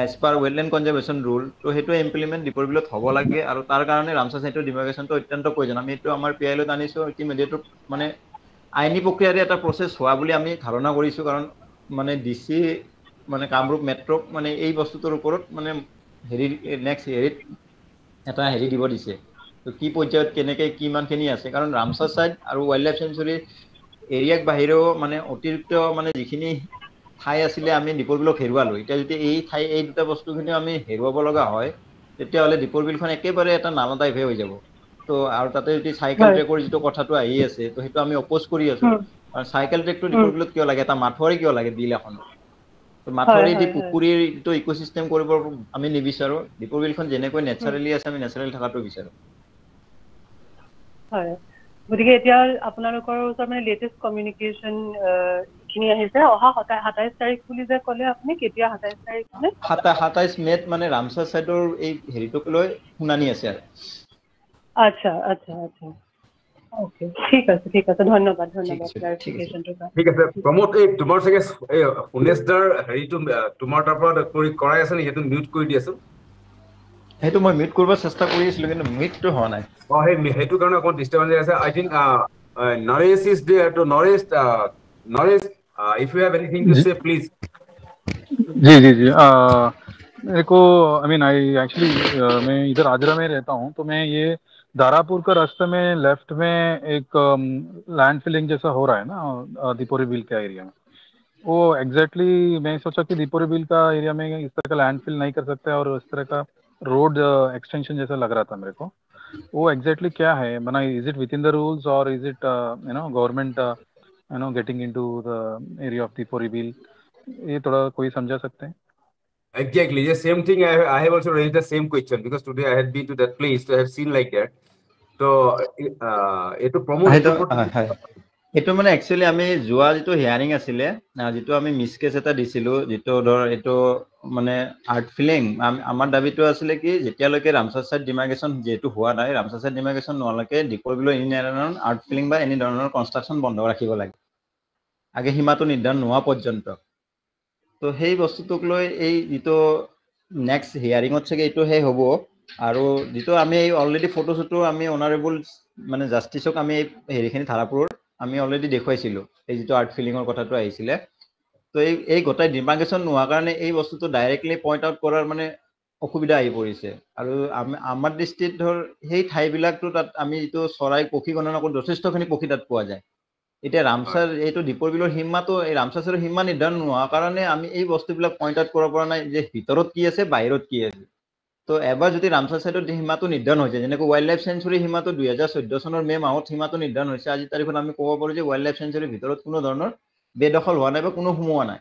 as per wetland conservation rule তো সেইটো ইমপ্লিমেণ্ট দীপৰ বিলত হ'ব লাগে আৰু তাৰ কাৰণে ৰামচাৰ ছাইডৰ ডিমাৰ্কেশ্যনটো অত্যন্ত প্ৰয়োজন আমি এইটো আমাৰ PILত আনিছোঁ ইতিমধ্যে মানে আইনী প্ৰক্ৰিয়াৰে এটা প্ৰচেছ হোৱা বুলি আমি ধাৰণা কৰিছোঁ কাৰণ মানে DC মানে কামৰূপ মেট্ৰক মানে এই বস্তুটোৰ ওপৰত মানে নেক্সট হেৰিত এটা হেৰি দিব দিছে তো কি পৰ্যায়ত কেনেকৈ কিমানখিনি আছে কাৰণ ৰামচাৰ ছাইড আৰু ৱাইল্ড লাইফ চেঞ্চুৰী এৰিয়াক বাহিৰেও মানে অতিৰিক্ত মানে যিখিনি ঠাই আছিলে আমি দীপৰ বিলক হেৰুৱালোঁ এতিয়া যদি এই দুটা বস্তুখিনিও আমি হেৰুৱাব লগা হয় তেতিয়াহ'লে দীপৰ বিলখন একেবাৰে এটা নালা টাইপহে হৈ যাব তো আৰু তাতে যদি চাইকেল ট্ৰেকৰ যিটো কথাটো আহি আছে তো সেইটো আমি অপ'জ কৰি আছোঁ আৰু চাইকেল ট্ৰেকটো দীপৰ বিলত কিয় লাগে এটা মাথোৱাৰি কিয় লাগে বিল এখন তো মাথোৱাৰি দি পুখুৰীৰ যিটো ইক'চিষ্টেম কৰিব আমি নিবিচাৰোঁ দীপৰ বিলখন যেনেকৈ নেচাৰেলি আছে আমি নেচাৰেল থকাটো বিচাৰোঁ হয় গতিকে এতিয়া আপোনালোকৰ ওচৰত মানে লেটেষ্ট কমিউনিকেশ্যন খিনি আহিছে অহা 27 তাৰিখ বুলি যে ক'লে আপুনি কেতিয়া 27 তাৰিখ মানে 27 মেত মানে ৰামচাৰ ছাইডৰ এই হেৰিটোক লৈ শুনানি আছে আৰু আচ্ছা ওকে ঠিক আছে ধন্যবাদ ক্লাৰিফিকেশ্যনটোৰ কাৰণে ঠিক আছে প্ৰমোদ এই তোমাৰ চাগে এই শুনেশদাৰ হেৰিটো তোমাৰ তাৰ পৰা কৰাই আছে নেকি সেইটো মিউট কৰি দিয়াচোন সেইটো মই মিউট কৰিব চেষ্টা কৰি আছিলোঁ কিন্তু মিউটটো হোৱা নাই সেইটো কাৰণে অকণ ডিষ্টাৰ্বেঞ্চ আছে I think Naresh is there to Naresh if you have anything to say please जी मेरे को आई एक्चुअली मैं इधर आजरा में रहता हूँ तो मैं ये दारापुर का रास्ते में लेफ्ट में एक लैंड फिलिंग जैसा हो रहा है ना दीपोरी बिल के एरिया में वो एग्जैक्टली मैं सोचा कि दीपोरी बिल का एरिया में इस तरह का लैंड फिल नहीं कर सकते और इस तरह का रोड एक्सटेंशन जैसा लग रहा था मेरे को वो एग्जैक्टली क्या है माना is it within the rules और is it government getting into the area of Deepor Beel ये थोड़ा कोई समझा सकते हैं Exactly. The same thing. I have also raised the same question because today I had been to that place to have seen like that. So, to promote. এইটো মানে actually আমি যোৱা যিটো হিয়াৰিং আছিলে যিটো আমি মিছকেছ এটা দিছিলোঁ যিটো ধৰ এইটো মানে আৰ্ট ফিলিং আমাৰ দাবীটো আছিলে কি যেতিয়ালৈকে ৰামচাৰ ছাইড ডিমাৰ্কেশ্যন যিহেতু হোৱা নাই ৰামচাৰ ছাইড ডিমাৰ্কেশ্যন নোহোৱালৈকে দীপৰ বিলৰ এনি ধৰণৰ আৰ্ট ফিলিং বা এনি ধৰণৰ কনষ্ট্ৰাকশ্যন বন্ধ ৰাখিব লাগে আগে সীমাটো নিৰ্ধাৰণ নোহোৱা পৰ্যন্ত তো সেই বস্তুটোক লৈ এই যিটো নেক্সট হিয়াৰিঙত চাগে এইটো সেই হ'ব আৰু যিটো আমি অলৰেডি ফটোশ্বুটো আমি অনাৰেবল মানে জাষ্টিছক আমি এই হেৰিখিনি ধাৰাপুৰৰ আমি অলৰেডি দেখুৱাইছিলোঁ এই যিটো আৰ্ট ফিলিঙৰ কথাটো আহিছিলে তো এই গোটাই ডিমাৰ্কেশ্যন নোহোৱাৰ কাৰণে এই বস্তুটো ডাইৰেক্টলি পইণ্ট আউট কৰাৰ মানে অসুবিধা আহি পৰিছে আৰু আমাৰ দৃষ্টিত ধৰ সেই ঠাইবিলাকটো তাত আমি যিটো চৰাই পক্ষী গণনা কৰোঁ যথেষ্টখিনি পক্ষী তাত পোৱা যায় এতিয়া ৰামচাৰ এইটো দীপৰ বিলৰ সীমাটো এই ৰামচাৰ ছাইডৰ সীমা নিৰ্ধাৰণ নোহোৱাৰ কাৰণে আমি এই বস্তুবিলাক পইণ্ট আউট কৰিব পৰা নাই যে ভিতৰত কি আছে বাহিৰত কি আছে তো এবাৰ যদি ৰামচাৰ ছাইডৰ সীমাটো নিৰ্ধাৰণ হৈছে যেনেকৈ ৱাইল্ড লাইফ চেঞ্চুৰী সীমাটো 2014 চনৰ মে' মাহত সীমাটো নিৰ্ধাৰণ হৈছে আজি তাৰিখত আমি ক'ব পাৰোঁ যে ৱাইল্ড লাইফ চেঞ্চুৰীৰ ভিতৰত কোনো ধৰণৰ বেদখল হোৱা নাই বা কোনো সোমোৱা নাই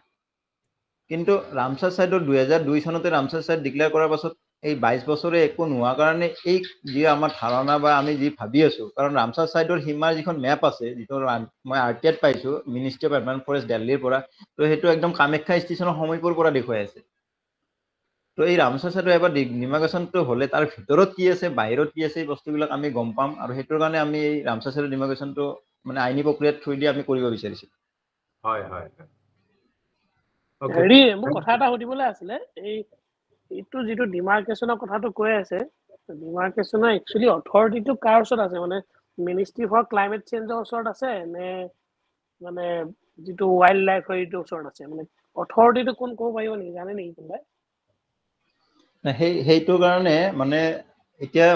কিন্তু ৰামচাৰ ছাইডৰ 2002 চনতে ৰামচাৰ ছাইড ডিক্লেয়াৰ কৰাৰ পাছত এই 22 বছৰে একো নোহোৱাৰ কাৰণে এই যি আমাৰ ধাৰণা বা আমি যি ভাবি আছোঁ কাৰণ ৰামচাৰ ছাইডৰ সীমাৰ যিখন মেপ আছে যিটো মই RTIত পাইছোঁ মিনিষ্ট্ৰী অফ এনভাইৰনমেণ্ট ফৰেষ্ট দিল্লীৰ পৰা তো সেইটো একদম কামাখ্যা ষ্টেচনৰ সমীপৰ পৰা দেখুৱাই আছে তো এই ৰামচাৰ ছাইডৰ এবাৰ ডিমাৰ্কেশ্যনটো হ'লে তাৰ ভিতৰত কি আছে বাহিৰত কি আছে এই বস্তুবিলাক আমি গম পাম আৰু সেইটোৰ কাৰণে আমি এই ৰামচাৰ ছাইডৰ ডিমাৰ্কেশ্যনটো মানে আইনী প্ৰক্ৰিয়াত থ্ৰু দি আমি কৰিব বিচাৰিছোঁ হেৰি মোক কথা এটা সুধিবলৈ আছিলে এইটো যিটো ডিমাৰ্কেশ্যনৰ কথাটো কৈ আছে ডিমাৰ্কেশ্যনৰ একচুৱেলি অথৰিটিটো কাৰ ওচৰত আছে মানে মিনিষ্ট্ৰি ফৰ ক্লাইমেট চেঞ্জৰ ওচৰত আছে নে মানে যিটো ৱাইল্ড লাইফ হয় এইটো ওচৰত আছে মানে অথৰিটিটো কোন ক'ব পাৰিব নেকি জানে নেকি কোনোবাই সেইটো কাৰণে মানে এতিয়া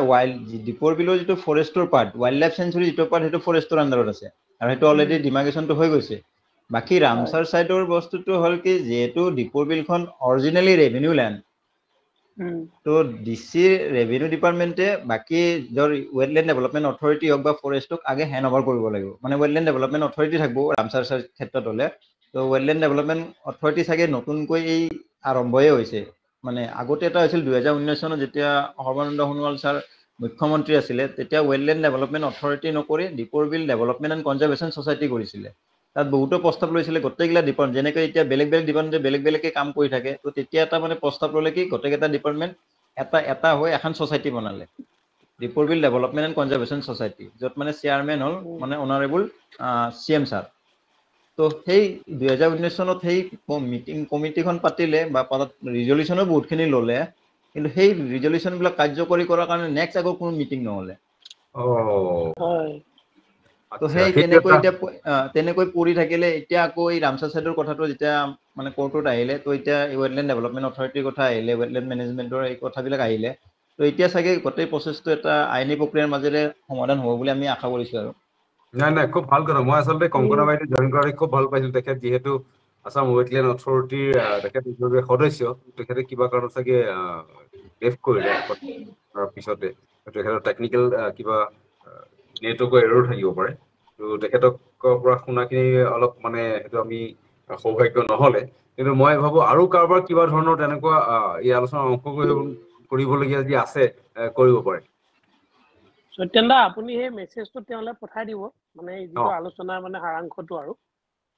দীপৰ বিলৰ যিটো ফৰেষ্টৰ পাৰ্ট ৱাইল্ড লাইফ চেঞ্চুৰী যিটো পাৰ্ট সেইটো ফৰেষ্টৰ আণ্ডাৰত আছে আৰু সেইটো অলৰেডি ডিমাৰ্কেশ্যনটো হৈ গৈছে বাকী ৰামচাৰ চাইডৰ বস্তুটো হ'ল কি যিহেতু দীপৰ বিলখন অৰিজিনেলি ৰেভিনিউ লেণ্ড তো ডিচিৰ ৰেভিনিউ ডিপাৰ্টমেণ্টে বাকী যৰ ৱেটলেণ্ড ডেভেলপমেণ্ট অথৰিটি হওক বা ফৰেষ্টক আগে হেণ্ড অভাৰ কৰিব লাগিব মানে ৱেটলেণ্ড ডেভেলপমেণ্ট অথৰিটি থাকিব ৰামচাৰ ক্ষেত্ৰত হ'লে তো ৱেটলেণ্ড ডেভেলপমেণ্ট অথৰিটি চাগে নতুনকৈ এই আৰম্ভয়ে হৈছে মানে আগতে এটা হৈছিল 2019 চনত যেতিয়া সৰ্বানন্দ সোণোৱাল ছাৰ মুখ্যমন্ত্ৰী আছিলে তেতিয়া ৱেটলেণ্ড ডেভেলপমেণ্ট অথৰিটি নকৰি দীপৰ বিল ডেভেলপমেণ্ট এণ্ড কনজাৰ্ভেশ্যন ছ'চাইটি কৰিছিলে তাত বহুতো প্ৰস্তাৱ লৈছিলে গোটেইকেইটা ডিপাৰ্টমেণ্ট যেনেকৈ এতিয়া বেলেগ ডিপাৰ্টমেণ্টে বেলেগকৈ কাম কৰি থাকে তো তেতিয়া এটা মানে প্ৰস্তাৱ ল'লে কি গোটেইকেইটা ডিপাৰ্টমেণ্ট এটা হৈ এখন ছ'চাইটি বনালে দীপৰ বিল ডেভেলপমেণ্ট এণ্ড কনজাৰ্ভেশ্যন ছ'চাইটি য'ত মানে চেয়াৰমেন হ'ল মানে অনাৰেবল CM ছাৰ তো সেই 2019 চনত সেই কমিটিখন পাতিলে বা ৰিজলিউশ্যনো বহুতখিনি ল'লে কিন্তু সেই ৰিজলিউশ্যনবিলাক কাৰ্যকৰী কৰাৰ কাৰণে নেক্সট আকৌ কোনো মিটিং নহ'লে তো সেই তেনেকৈ পৰি থাকিলে এতিয়া আকৌ এই ৰামচাৰ চাইডৰ কথাটো যেতিয়া মানে কোৰ্টত আহিলে তো এতিয়া ৱেটলেণ্ড ডেভেলপমেণ্ট অথৰিটিৰ কথা আহিলে ৱেটলেণ্ড মেনেজমেণ্টৰ এই কথাবিলাক আহিলে তো এতিয়া চাগে গোটেই প্ৰচেছটো এটা আইনী প্ৰক্ৰিয়াৰ মাজেৰে সমাধান হ'ব বুলি আমি আশা কৰিছোঁ আৰু নাই খুব ভাল কথা মই আচলতে কংকনা বাইদেউ জইন কৰি খুব ভাল পাইছিলো তেখেত যিহেতু আসাম ৱেটলেণ্ড অথৰিটিৰ তেখেত সদস্য তেখেতে কিবা কাৰণত চাগে লেফ কৰিলে পিছতে তেখেতৰ টেকনিকেল কিবা নেটৱৰ্কৰ এৰৰ থাকিব পাৰে তো তেখেতক পৰা শুনাখিনি অলপ মানে সেইটো আমি সৌভাগ্য নহ'লে কিন্তু মই ভাবো আৰু কাৰোবাৰ কিবা ধৰণৰ তেনেকুৱা এই আলোচনাৰ অংশগ্ৰহণ কৰিবলগীয়া যি আছে কৰিব পাৰে সত্যেন দা আপুনি সেই মেছেজটো তেওঁলৈ পঠাই দিব মানে যিটো আলোচনাৰ মানে সাৰাংশটো আৰু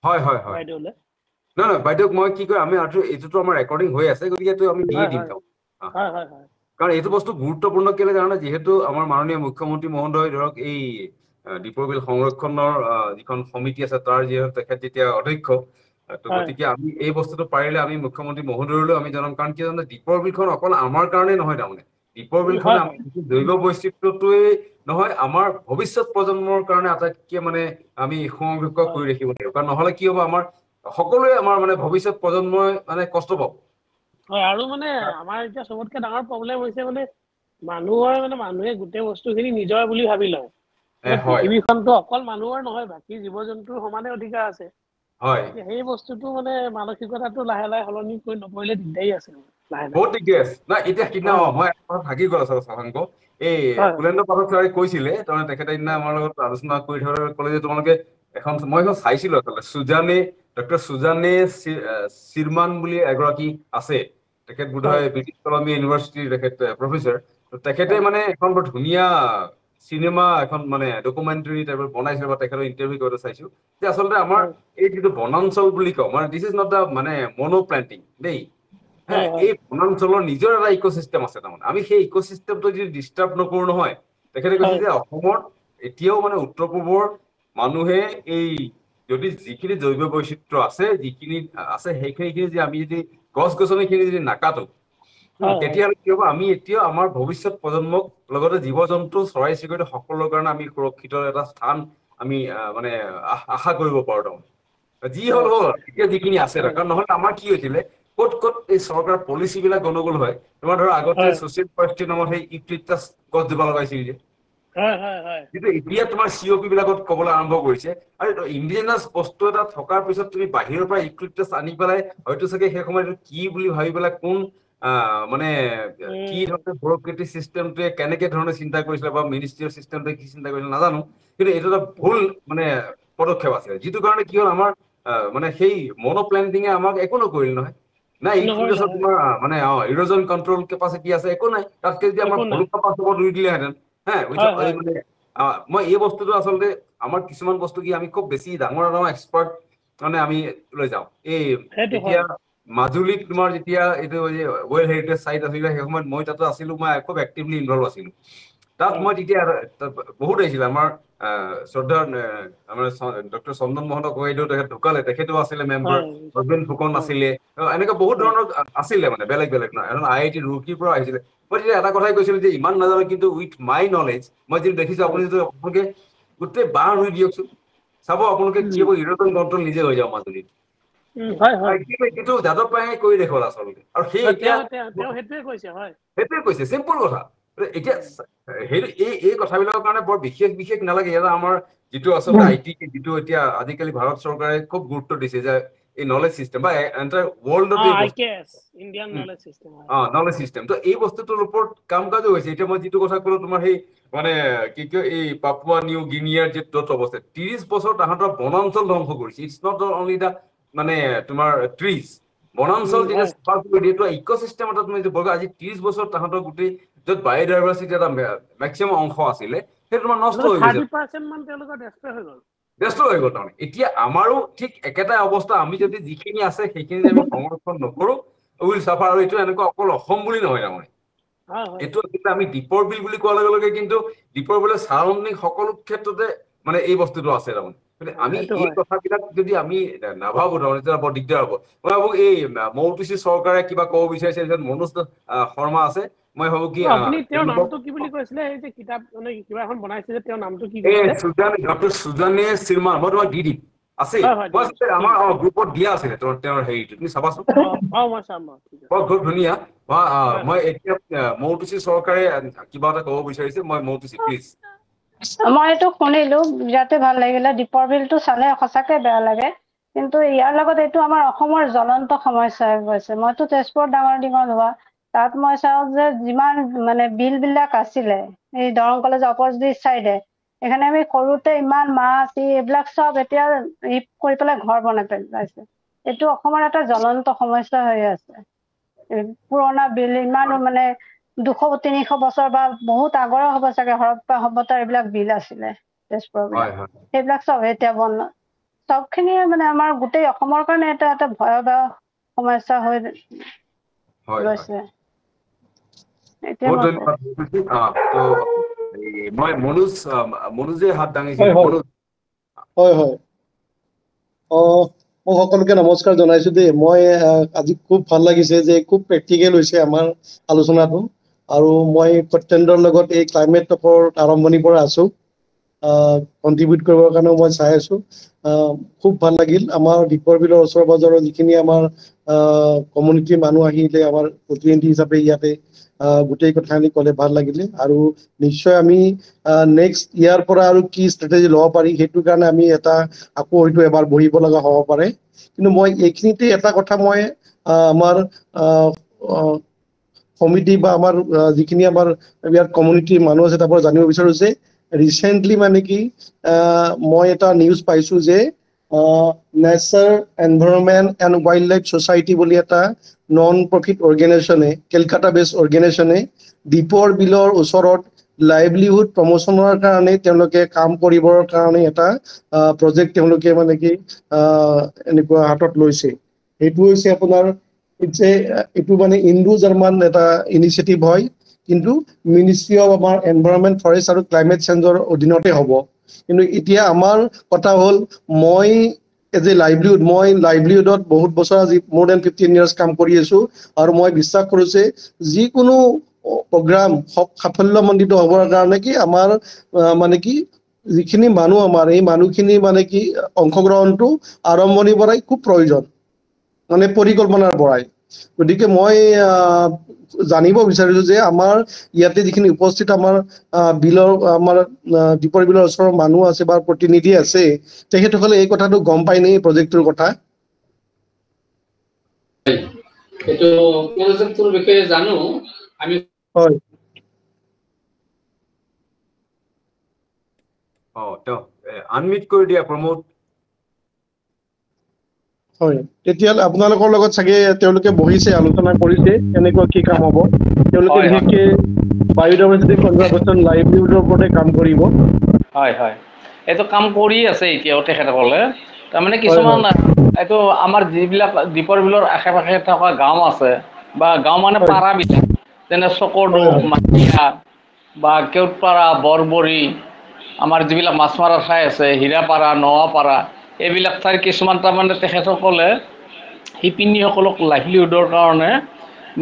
হয় বাইদেউলৈ নহয় বাইদেউক মই কি কয় আমি এইটোতো আমাৰ ৰেকৰ্ডিং হৈ আছে গতিকে আমি দিয়ে দিম কাৰণ এইটো বস্তু গুৰুত্বপূৰ্ণ কেলে জানে যিহেতু আমাৰ মাননীয় মুখ্যমন্ত্ৰী মহোদয় ধৰক এই দীপৰ বিল সংৰক্ষণৰ যিখন সমিতি আছে তাৰ যিহেতু তেখেত যেতিয়া অধ্যক্ষ গতিকে আমি এই বস্তুটো পাৰিলে আমি মুখ্যমন্ত্ৰী মহোদয়লৈ আমি জনাম কাৰণ কি জানে দীপৰ বিলখন অকল আমাৰ কাৰণেই নহয় তাৰমানে দীপৰ বিলখন আমাৰ জৈৱ বৈচিত্ৰ্যটোৱে নহয় আমাৰ ভৱিষ্যত প্ৰজন্মৰ কাৰণে আটাইতকৈ মানে আমি সংৰক্ষণ কৰি ৰাখিব লাগিব কাৰণ নহ'লে কি হ'ব আমাৰ সকলোৱে আমাৰ মানে ভৱিষ্যত প্ৰজন্মই মানে কষ্ট পাব হয় আৰু মানে আমাৰ এতিয়া সবতকৈ ডাঙৰ প্ৰব্লেম হৈছে মানে মানুহে গোটেই বস্তুখিনি নিজৰ বুলি ভাবি লয় পৃথিৱীখনটো অকল মানুহৰ নহয় বাকী জীৱ জন্তুৰ সমানে অধিকাৰ আছে হয় সেই বস্তুটো মানে মানসিকতাটো লাহে লাহে সলনি কৰি নপৰিলে দিগদাৰী আছে বহুত দিগদাৰী আছে না এতিয়া কিনা মই থাকি গ'ল আচলতে শশাংক এই কুলেন্দ্ৰ পাঠক ছাৰে কৈছিলে তাৰমানে তেখেতে দিনা আমাৰ লগত আলোচনা কৰি থকাৰ ক'লে যে তোমালোকে মই এখন চাইছিলো আচলতে ডক্টৰ সুজানে চিৰমান বুলি এগৰাকী আছে তেখেত বোধহয় ব্ৰিটিছ কলম্বিয়া ইউনিভাৰ্চিটিৰ তেখেত প্ৰফেচাৰ তেখেতে মানে এখন বৰ ধুনীয়া চিনেমা এখন মানে ডকুমেণ্টাৰী টাইপৰ বনাইছিল বা তেখেতৰ ইণ্টাৰভিউ কৰোঁতে চাইছো যে আচলতে আমাৰ এই যিটো বনাঞ্চল বুলি কওঁ মানে দিছ ইজ নট দ্য মানে মনো প্লেণ্টিং দেই এই বনাঞ্চলৰ নিজৰ এটা ইক'চিষ্টেম আছে তাৰমানে আমি সেই ইক'চিষ্টেমটো যদি ডিষ্টাৰ্ব নকৰো নহয় তেখেতে কৈছে যে অসমত এতিয়াও মানে উত্তৰ পূবৰ মানুহে এই যদি যিখিনি জৈৱ বৈচিত্ৰ্য আছে যিখিনি আছে সেইখিনি যে আমি যদি গছ গছনিখিনি যদি নাকাটো তেতিয়াহ'লে কি হ'ব আমি এতিয়াও আমাৰ ভৱিষ্যত প্ৰজন্মক লগতে জীৱ জন্তু চৰাই চিৰিকটি সকলোৰ কাৰণে আমি সুৰক্ষিত এটা স্থান আমি মানে আশা কৰিব পাৰো তাৰমানে যি হ'ল এতিয়া যিখিনি আছে কাৰণ নহ'লে আমাৰ কি হৈছিলে ক'ত এই চৰকাৰৰ পলিচি বিলাক গণ্ডগোল হয় তোমাৰ ধৰা আগতে ছ'চিয়েল ফৰেষ্ট্ৰি নামত সেই ইউক্লিপটাছ গছ দিব লগাইছিল যে কিন্তু এতিয়া তোমাৰ COP বিলাকত ক'বলৈ আৰম্ভ কৰিছে আৰু ইণ্ডিজিনাছ বস্তু এটা থকাৰ পিছত তুমি বাহিৰৰ পৰা ইউক্লিপটাছ আনি পেলাই হয়তো চাগে সেই সময়ত কি বুলি ভাবি পেলাই কোন মানে কি ধৰণে ব্যুৰ'ক্ৰেটিক চিষ্টেমটোৱে কেনেকে ধৰণে চিন্তা কৰিছিলে বা মিনিষ্ট্ৰিয়েল চিষ্টেমটোৱে কি চিন্তা কৰিছিলে নাজানো কিন্তু এইটো এটা ভুল মানে পদক্ষেপ আছে যিটো কাৰণে কি হ'ল আমাৰ মানে সেই মনোপ্লেণ্টিঙে আমাক একো নকৰিল নহয় নাই ইউক্লিপটাছত তোমাৰ মানে ইৰ'জন কণ্ট্ৰল কেপাচিটি আছে একো নাই তাতকে যদি আমাৰ ভলুকা পাছত ৰুই দিলেহেঁতেন মানে মই এই বস্তুটো আচলতে আমাৰ কিছুমান বস্তু কি আমি খুব বেছি ডাঙৰ এক্সপাৰ্ট মানে আমি লৈ যাওঁ এই এতিয়া মাজুলীত তোমাৰ যেতিয়া এইটো ৱৰ্ল্ড হেৰিটেজ চাইট আছিলে সেই সময়ত মই তাতে আছিলো মই খুব এক্টিভলি ইনভলভ আছিলো তাত মই তেতিয়া বহুত আহিছিলে আমাৰ শ্ৰদ্ধা আমাৰ ডক্টৰ চন্দন মোহন গগৈদেউ তেখেত ঢুকালে তেখেতো আছিলে মেম্বাৰ অৰবিন্দ ফুকন আছিলে এনেকুৱা বহুত ধৰণৰ আছিলে মানে বেলেগ এজন IIT ৰুৰকীৰ পৰা আহিছিলে মই তেতিয়া এটা কথাই কৈছিলো যে ইমান নাজানো কিন্তু উইথ মাই নলেজ মই যিটো দেখিছো আপুনি যদি আপোনালোকে গোটেই বাঁহ ৰুই দিয়কচোন, চাব আপোনালোকে কি হ'ব, ইৰ'জন কণ্ট্ৰল নিজে হৈ যাব মাজুলীত। হয় হয় কিন্তু যাদৱ পায়েঙে কৰি দেখুৱাল আচলতে, আৰু সেই এতিয়া তেওঁ সেইটোৱে কৈছে। হয়, সেইটোৱে কৈছে, চিম্পল কথা। এতিয়া সেই এই কথাবিলাকৰ কাৰণে বৰ বিশেষ নালাগে। ইয়াত আমাৰ যিটো আচলতে IT যিটো এতিয়া আজিকালি ভাৰত চৰকাৰে খুব গুৰুত্ব দিছে যে এই নলেজ চিষ্টেম বা এণ্টাৰ ৱৰ্ল্ডত এই IKS Indian knowledge system. Knowledge system, তো এই বস্তুটোৰ ওপৰত কাম কাজো হৈছে। এতিয়া মই যিটো কথা ক'লো তোমাৰ, সেই মানে কি কয় এই পাপুৱা নিউ গিনিয়াৰ যিটো অৱস্থা, 30 বছৰ তাহাঁতৰ বনাঞ্চল ধ্বংস কৰিছে। ইটছ নট অনলি দা মানে তোমাৰ ট্ৰিজ, বনাঞ্চল যেতিয়া চাফা কৰি দিয়ে, ইক'চিষ্টেম এটা তুমি আজি 30 বছৰ তাহাঁতৰ গোটেই য'ত বায়'ডাইভাৰ্চিটি এটা মেক্সিমাম অংশ আছিলে, সেইটো তোমাৰ নষ্ট হৈ গৈছে, 30% মান তেওঁলোকৰ ডেষ্ট্ৰয় হৈ গ'ল। ব্যস্ত হৈ গ'ল তাৰমানে। এতিয়া আমাৰো ঠিক একেটাই অৱস্থা, আমি যদি যিখিনি আছে সেইখিনি আমি সংৰক্ষণ নকৰো, উইল চাফাৰ। আৰু এইটো এনেকুৱা অকল অসম বুলি নহয় তাৰমানে, এইটো আমি দীপৰ বিল বুলি কোৱাৰ লগে লগে কিন্তু দীপৰ বিলৰ চাৰাউণ্ডিং সকলো ক্ষেত্ৰতে মানে এই বস্তুটো আছে তাৰমানে। আমি এই কথাবিলাক যদি আমি নাভাবো তাৰমানে তেতিয়া বৰ দিগদাৰ হ'ব। মই ভাবো এই মৌটুচি চৰকাৰে কিবা ক'ব বিচাৰিছে, মনোজ শৰ্মা আছে, মই ভাবো কি আপুনি তেওঁৰ নামটো কি বুলি কৈছিলে, এই যে কিতাপ মানে কিবা এখন বনাইছে যে, তেওঁৰ নামটো কি এই কৈছিলে? ডক্টৰ সুজানে চিৰমান, মই তোমাক দি দিম, আছে আমাৰ গ্ৰুপত দিয়া আছিলে তেওঁৰ হেৰিটো, তুমি চাবাচোন, খুব ধুনীয়া। মই এতিয়া মৌটুচি চৰকাৰে কিবা এটা ক'ব বিচাৰিছে, মই মৌটুচি প্লিজ। মই এইটো শুনিলো, বিৰাটে ভাল লাগিলে। দীপৰ বিলটো চালে সঁচাকে বেয়া লাগে, কিন্তু ইয়াৰ লগত এইটো আমাৰ অসমৰ জ্বলন্ত সমস্যা হৈ গৈছে। মইতো তেজপুৰত ডাঙৰ দীঘল হোৱা, তাত মই চাওঁ যে যিমান মানে বিল বিলাক আছিলে এই দৰং কলেজ অপজিট চাইডে, এখানে আমি সৰুতে ইমান মাছ এইবিলাক চব এতিয়া ৰিপ কৰি পেলাই ঘৰ বনাই পেলাইছে। এইটো অসমৰ এটা জ্বলন্ত সমস্যা হৈ আছে। পুৰণা বিল ইমান মানে 200-300 বছৰ বা বহুত আগৰে হ'ব চাগে, হৰপ্পা সভ্যতাৰ এইবিলাক বিল আছিলে তেজপুৰৰ বিলাক, সেইবিলাক চব এতিয়া বন্ধ। চবখিনিয়ে মানে আমাৰ গোটেই অসমৰ কাৰণে এটা ভয়াৱহ সমস্যা হৈ গৈছে। বহুত ধন্যবাদ। মই মনোজে হাত দাঙিছে। হয় হয়, মই সকলোকে নমস্কাৰ জনাইছো দেই। মই আজি খুব ভাল লাগিছে যে খুব প্ৰেক্টিকেল হৈছে আমাৰ আলোচনাটো, আৰু মই সত্যেন্দ্ৰৰ লগত এই ক্লাইমেট টকৰ আৰম্ভণিৰ পৰা আছো, কণ্ট্ৰিবিউট কৰিবৰ কাৰণেও মই চাই আছো। খুব ভাল লাগিল। আমাৰ দীপৰ বিলৰ ওচৰ পাজৰৰ যিখিনি আমাৰ কমিউনিটিৰ মানুহ আহিলে আমাৰ প্ৰতিনিধি হিচাপে ইয়াতে গোটেই কথাখিনি ক'লে, ভাল লাগিলে। আৰু নিশ্চয় আমি নেক্সট ইয়াৰ পৰা আৰু কি ষ্ট্ৰেটেজি ল'ব পাৰি, সেইটো কাৰণে আমি এটা আকৌ হয়তো এবাৰ বহিব লগা হ'ব পাৰে। কিন্তু মই এইখিনিতে এটা কথা মই আমাৰ সমিতি বা আমাৰ যিখিনি আমাৰ ইয়াৰ কমিউনিটিৰ মানুহ আছে তাৰ পৰা জানিব বিচাৰো যে ৰিচেণ্টলি মানে কি মই এটা নিউজ পাইছো যে nature environment and wild life society বুলি এটা নন প্ৰফিট অৰ্গেনাইজেশ্যনে, কেলকাতা বেছড অৰ্গেনাইজেশ্যনে দীপৰ বিলৰ ওচৰত লাইভলিহুড প্ৰমোচনৰ কাৰণে তেওঁলোকে কাম কৰিবৰ কাৰণে এটা প্ৰজেক্ট তেওঁলোকে মানে কি এনেকুৱা হাতত লৈছে। সেইটো হৈছে আপোনাৰ এইটো মানে ইণ্ডো জাৰ্মান এটা ইনিচিয়েটিভ হয়, কিন্তু মিনিষ্ট্ৰি অফ আমাৰ এনভাইৰনমেণ্ট, ফৰেষ্ট আৰু ক্লাইমেট চেঞ্জৰ অধীনতে হ'ব। কিন্তু এতিয়া আমাৰ কথা হ'ল, মই এজ এ লাইভলিহুডত বহুত বছৰ আজি more than 15 years কাম কৰি আছো, আৰু মই বিশ্বাস কৰো যে যিকোনো প্ৰগ্ৰাম সাফল্যমণ্ডিত হ'বৰ কাৰণে কি আমাৰ মানে কি যিখিনি মানুহ আমাৰ এই মানুহখিনি মানে কি অংশগ্ৰহণটো আৰম্ভণিৰ পৰাই খুব প্ৰয়োজন, মানে পৰিকল্পনাৰ পৰাই। গতিকে মই জানিব বিচাৰিছো যে আমাৰ ইয়াতে যিখিনি উপস্থিত আমাৰ আমাৰ দীপৰ বিলৰ ওচৰৰ মানুহ আছে বা প্ৰতিনিধি আছে, তেখেতসকলে এই কথাটো গম পায় নে এই প্ৰজেক্টটোৰ কথা? এইটো প্ৰজেক্টটোৰ বিষয়ে জানো আমি। হয়, আনমিউট কৰি দিয়া প্ৰমোদ। হয়, তেতিয়াহ'লে আপোনালোকৰ লগত চাগে তেওঁলোকে বহিছে, আলোচনা কৰিছে কেনেকুৱা কি কাম হ'ব। তেওঁলোকে বিশেষকে বায়'ডাইভাৰ্চিটি কনজাৰভেশ্যন, লাইভলিহুডৰ ওপৰতে কাম কৰিব। হয় হয়, এইটো কাম কৰি আছে এতিয়াও তেখেতসকলে। তাৰমানে কিছুমান এইটো আমাৰ যিবিলাক দীপৰ বিলৰ আশে পাশে থকা গাঁও আছে, বা গাঁও মানে পাৰাবিলাক, যেনে চকৰদো, মাটিয়া বা কেওটপাৰা, বৰবৰী, আমাৰ যিবিলাক মাছ মৰা ঠাই আছে, হীৰাপাৰা, নৱাপাৰা, এইবিলাক ঠাইৰ কিছুমান তাৰমানে তেখেতসকলে শিপিনীসকলক লাইভলিহুডৰ কাৰণে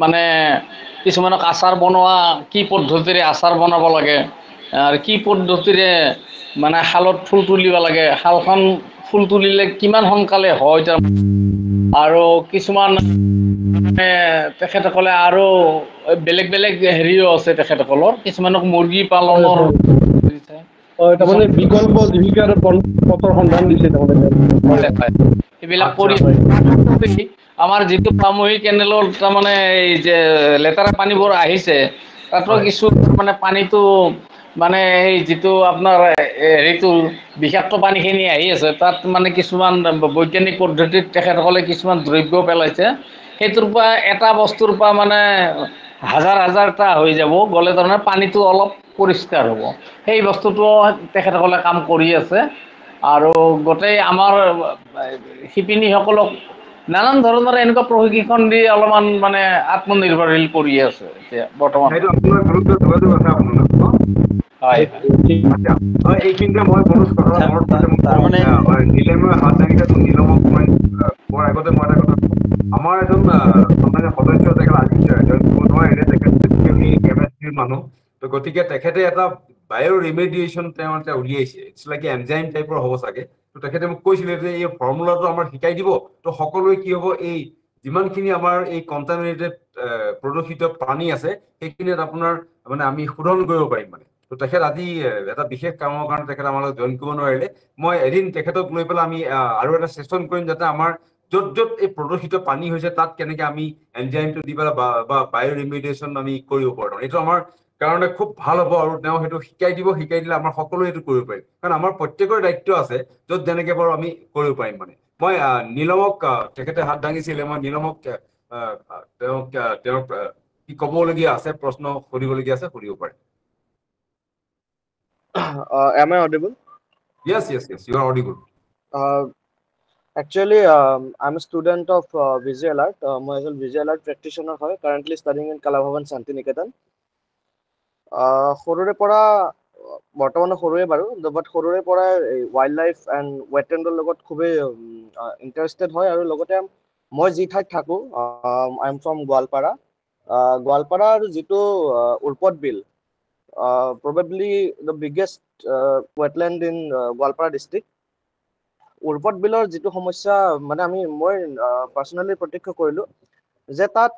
মানে কিছুমানক আচাৰ বনোৱা, কি পদ্ধতিৰে আচাৰ বনাব লাগে, আৰু কি পদ্ধতিৰে মানে শালত ফুল তুলিব লাগে, শালখন ফুল তুলিলে কিমান সোনকালে হয় তাৰ আৰু কিছুমান মানে তেখেতসকলে আৰু বেলেগ বেলেগ হেৰিও আছে তেখেতসকলৰ, কিছুমানক মুৰ্গী পালনৰ তাৰমানে বিকল্প জীৱিকাৰ পথৰ সন্ধান দিছে তাৰমানে এইবিলাক কৰি আমাৰ যিটো পামহি কেনেলৰ তাৰমানে এই যে লেতেৰা পানীবোৰ আহিছে তাতো কিছু মানে পানীটো মানে এই যিটো আপোনাৰ হেৰিটো বিষাক্ত পানীখিনি আহি আছে তাত মানে কিছুমান বৈজ্ঞানিক পদ্ধতিত তেখেতসকলে কিছুমান দ্ৰব্য পেলাইছে, সেইটোৰ পৰা এটা বস্তুৰ পৰা মানে হাজাৰ হাজাৰটা হৈ যাব গ'লে তাৰমানে পানীটো অলপ পৰিষ্কাৰ হ'ব, সেই বস্তুটো তেখেতসকলে কাম কৰি আছে। আৰু গোটেই আমাৰ শিপিনীসকলক নানান ধৰণৰ এনেকুৱা প্ৰশিক্ষণ দি অলপমান মানে আত্মনিৰ্ভৰশীল কৰি আছে এতিয়া বৰ্তমান। সেইটো আপোনাৰ গ্ৰুপত যোগাযোগ আছে আপোনাৰ লগত ন? হয় আচ্ছা হয়, এইখিনিতে মই মনত তাৰমানে নীলেমে হাত দাঙিছে, নীলমক মই কোৱাৰ আগতে মই এটা কথা আমাৰ এজন মানে সদস্য তেখেত আজি জইন কৰিব নোৱাৰিলে, তেখেত কেমেষ্ট্ৰিৰ মানুহ, তো গতিকে তেখেতে এটা বায়' ৰিমেডিয়েশ্যন তেওঁ এটা উলিয়াইছে, ইটছ লাইক এনজাইম টাইপৰ হ'ব চাগে। তো তেখেতে মোক কৈছিলে যে এই ফৰ্মুলাটো আমাৰ শিকাই দিব, তো সকলোৱে কি হ'ব এই যিমানখিনি আমাৰ এই কণ্টামিনেটেড প্ৰদূষিত পানী আছে সেইখিনিত আপোনাৰ মানে আমি শোধন কৰিব পাৰিম মানে। তো তেখেত আজি এটা বিশেষ কামৰ কাৰণে তেখেত আমাৰ লগত জইন কৰিব নোৱাৰিলে, মই এদিন তেখেতক লৈ পেলাই আমি আৰু এটা ছেছন কৰিম যাতে আমাৰ য'ত য'ত এই প্ৰদূষিত পানী হৈছে তাত কেনেকে আমি এনজাইমটো দি পেলাই বা বায়' ৰিমেডিয়েশ্যন আমি কৰিব পাৰোঁ, এইটো আমাৰ কাৰণে খুব ভাল হ'ব আৰু তেওঁ সেইটো শিকাই দিব, শিকাই দিলে আমাৰ সকলোৱে এইটো কৰিব পাৰিম, কাৰণ আমাৰ প্ৰত্যেকৰ দায়িত্ব আছে য'ত যেনেকে পাৰোঁ আমি কৰিব পাৰিম মানে। মই নীলমক তেখেতে হাত দাঙিছিলে, মই নীলমক তেওঁক কি ক'বলগীয়া আছে, প্ৰশ্ন সুধিবলগীয়া আছে সুধিব পাৰে। Am I audible? Yes, you are audible. Actually, I'm a student of Visual Alert. মই এজন Visual Alert practitioner হয়, currently studying in Kalabhavan Shantiniketan. সৰুৰে পৰা বৰ্তমানে সৰুৱে বাৰু, বাট সৰুৰে পৰা ৱাইল্ড লাইফ এণ্ড ৱেটলেণ্ডৰ লগত খুবেই ইণ্টাৰেষ্টেড হয়, আৰু লগতে মই যি ঠাইত থাকোঁ, আই এম ফ্ৰম গোৱালপাৰা। গোৱালপাৰাৰ যিটো Urpad Beel, probably the biggest wetland in Goalpara district. Urpad বিলৰ যিটো সমস্যা মানে মই পাৰ্চনেলি প্ৰত্যক্ষ কৰিলোঁ যে তাত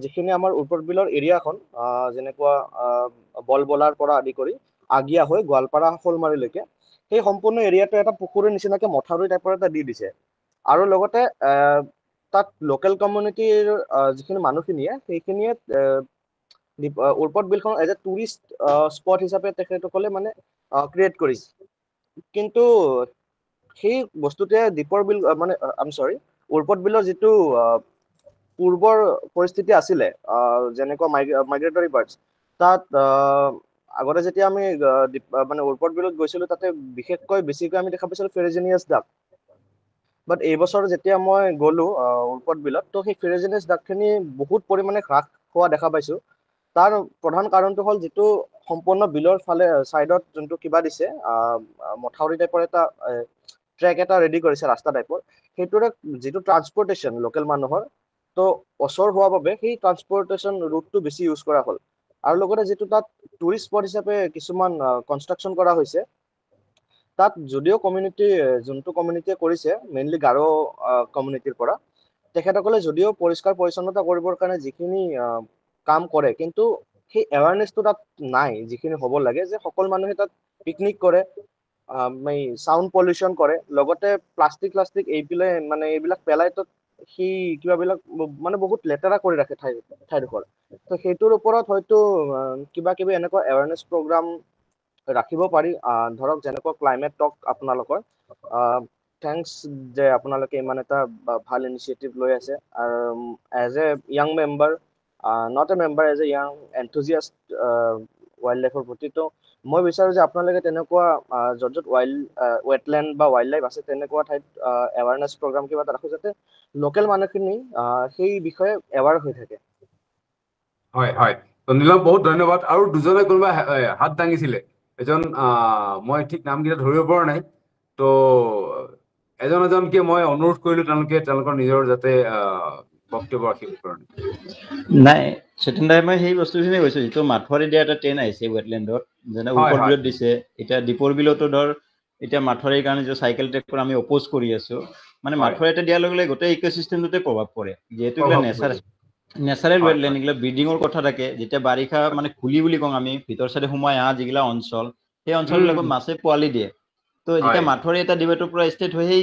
যিখিনি আমাৰ উৰ্পদ বিলৰ এৰিয়াখন যেনেকুৱা বলবলাৰ পৰা আদি কৰি আগিয়া হৈ গোৱালপাৰা শ'লমাৰীলৈকে সেই সম্পূৰ্ণ এৰিয়াটো এটা পুখুৰীৰ নিচিনাকে মথাউৰি টাইপৰ এটা দি দিছে, আৰু লগতে তাত লোকেল কমিউনিটিৰ যিখিনি মানুহখিনিয়ে সেইখিনিয়ে উৰ্পদ বিলখন এজ এ টুৰিষ্ট স্পট হিচাপে তেখেতসকলে মানে ক্ৰিয়েট কৰিছে, কিন্তু সেই বস্তুটোৱে দীপৰ বিল মানে উৰ্পদ বিলৰ যিটো পূৰ্বৰ পৰিস্থিতি আছিলে, যেনেকুৱা মাইগ্ৰেটৰী বাৰ্ডছ, তাত আগতে যেতিয়া আমি মানে উৰ্পদ বিলত গৈছিলোঁ তাতে বিশেষকৈ বেছিকৈ আমি দেখা পাইছিলোঁ ফেৰেজিনিয়াছ ডাক। বাট এইবছৰ যেতিয়া মই গ'লোঁ উৰ্পদ বিলত, তো সেই ফেৰেজিনিয়াছ ডাকখিনি বহুত পৰিমাণে হ্ৰাস হোৱা দেখা পাইছোঁ। তাৰ প্ৰধান কাৰণটো হ'ল যিটো সম্পূৰ্ণ বিলৰ ফালে ছাইডত যোনটো কিবা দিছে মথাউৰি টাইপৰ এটা ট্ৰেক এটা ৰেডি কৰিছে ৰাস্তা টাইপৰ, সেইটোৰে যিটো ট্ৰান্সপৰ্টেশ্যন লোকেল মানুহৰ তো ওচৰ হোৱাৰ বাবে সেই ট্ৰান্সপৰ্টেশ্যন ৰুটটো বেছি ইউজ কৰা হ'ল, আৰু লগতে যিটো তাত টুৰিষ্ট স্পট হিচাপে কিছুমান কনষ্ট্ৰাকশ্যন কৰা হৈছে, তাত যদিও যোনটো কমিউনিটিয়ে কৰিছে মেইনলি গাৰো কমিউনিটিৰ পৰা, তেখেতসকলে যদিও পৰিষ্কাৰ পৰিচ্ছন্নতা কৰিবৰ কাৰণে যিখিনি কাম কৰে, কিন্তু সেই এৱাৰনেছটো তাত নাই যিখিনি হ'ব লাগে, যে সকলো মানুহে তাত পিকনিক কৰে, চাউণ্ড পলিউশ্যন কৰে, লগতে প্লাষ্টিক এইবিলাক পেলাই তাত সেই কিবাবিলাক মানে বহুত লেতেৰা কৰি ৰাখে ঠাইডোখৰ। তো সেইটোৰ ওপৰত হয়তো কিবা কিবি এনেকুৱা এৱাৰনেছ প্ৰগ্ৰাম ৰাখিব পাৰি, ধৰক যেনেকুৱা ক্লাইমেট টক আপোনালোকৰ। থেংকছ যে আপোনালোকে ইমান এটা ভাল ইনিচিয়েটিভ লৈ আছে, আৰু as a young member, not a member, as a young enthusiast ৱাইল্ড লাইফৰ প্ৰতি, তো মই বিচাৰোঁ যে আপোনালোকে তেনেকুৱা য'ত য'ত ৱেটলেণ্ড বা ৱাইল্ড লাইফ আছে তেনেকুৱা ঠাইত এৱাৰনেছ প্ৰগ্ৰাম কিবা এটা ৰাখোঁ, যাতে লোকেল মানুহখিনি সেই বিষয়ে এৱাৰ হৈ থাকে। হয়, তো নীলম বহুত ধন্যবাদ। আৰু দুজনে কোনোবা হাত দাঙিছিলে, এজন মই ঠিক নামকেইটা ধৰিব পৰা নাই, তো এজনকে মই অনুৰোধ কৰিলোঁ তেওঁলোকৰ নিজৰ যাতে বক্তব্য ৰাখিব কাৰণে। নাই, সেটেন্দাই মই সেই বস্তুখিনি কৈছো যিটো মাথৰি দিয়া এটা ট্ৰেইন আহিছে ৱেটলেণ্ডত যেনে হয়, ওপৰ হয়। বিলত দিছে এতিয়া দীপৰ বিলতো ধৰ এতিয়া মাথৰিৰ কাৰণে যে চাইকেল ট্ৰেকবোৰ আমি অপ'জ কৰি আছো মানে হয়। মাথৰি এটা দিয়াৰ লগে লগে গোটেই ইক'চিষ্টেমটোতে প্ৰভাৱ পৰে যিহেতু এইবিলাক প্ৰভাৱ পৰিব। নেচাৰেল হয়, ৱেটলেণ্ড হয়। এইবিলাক ব্ৰিডিঙৰ কথা থাকে যেতিয়া বাৰিষা মানে খুলি বুলি কওঁ আমি ভিতৰ চাইডে সোমাই অহা যিগিলা অঞ্চল সেই অঞ্চলবিলাকত মাছে পোৱালি দিয়ে তো যেতিয়া হয়। মাথৰি এটা দিবটো পুৰা ষ্টেট হৈ সেই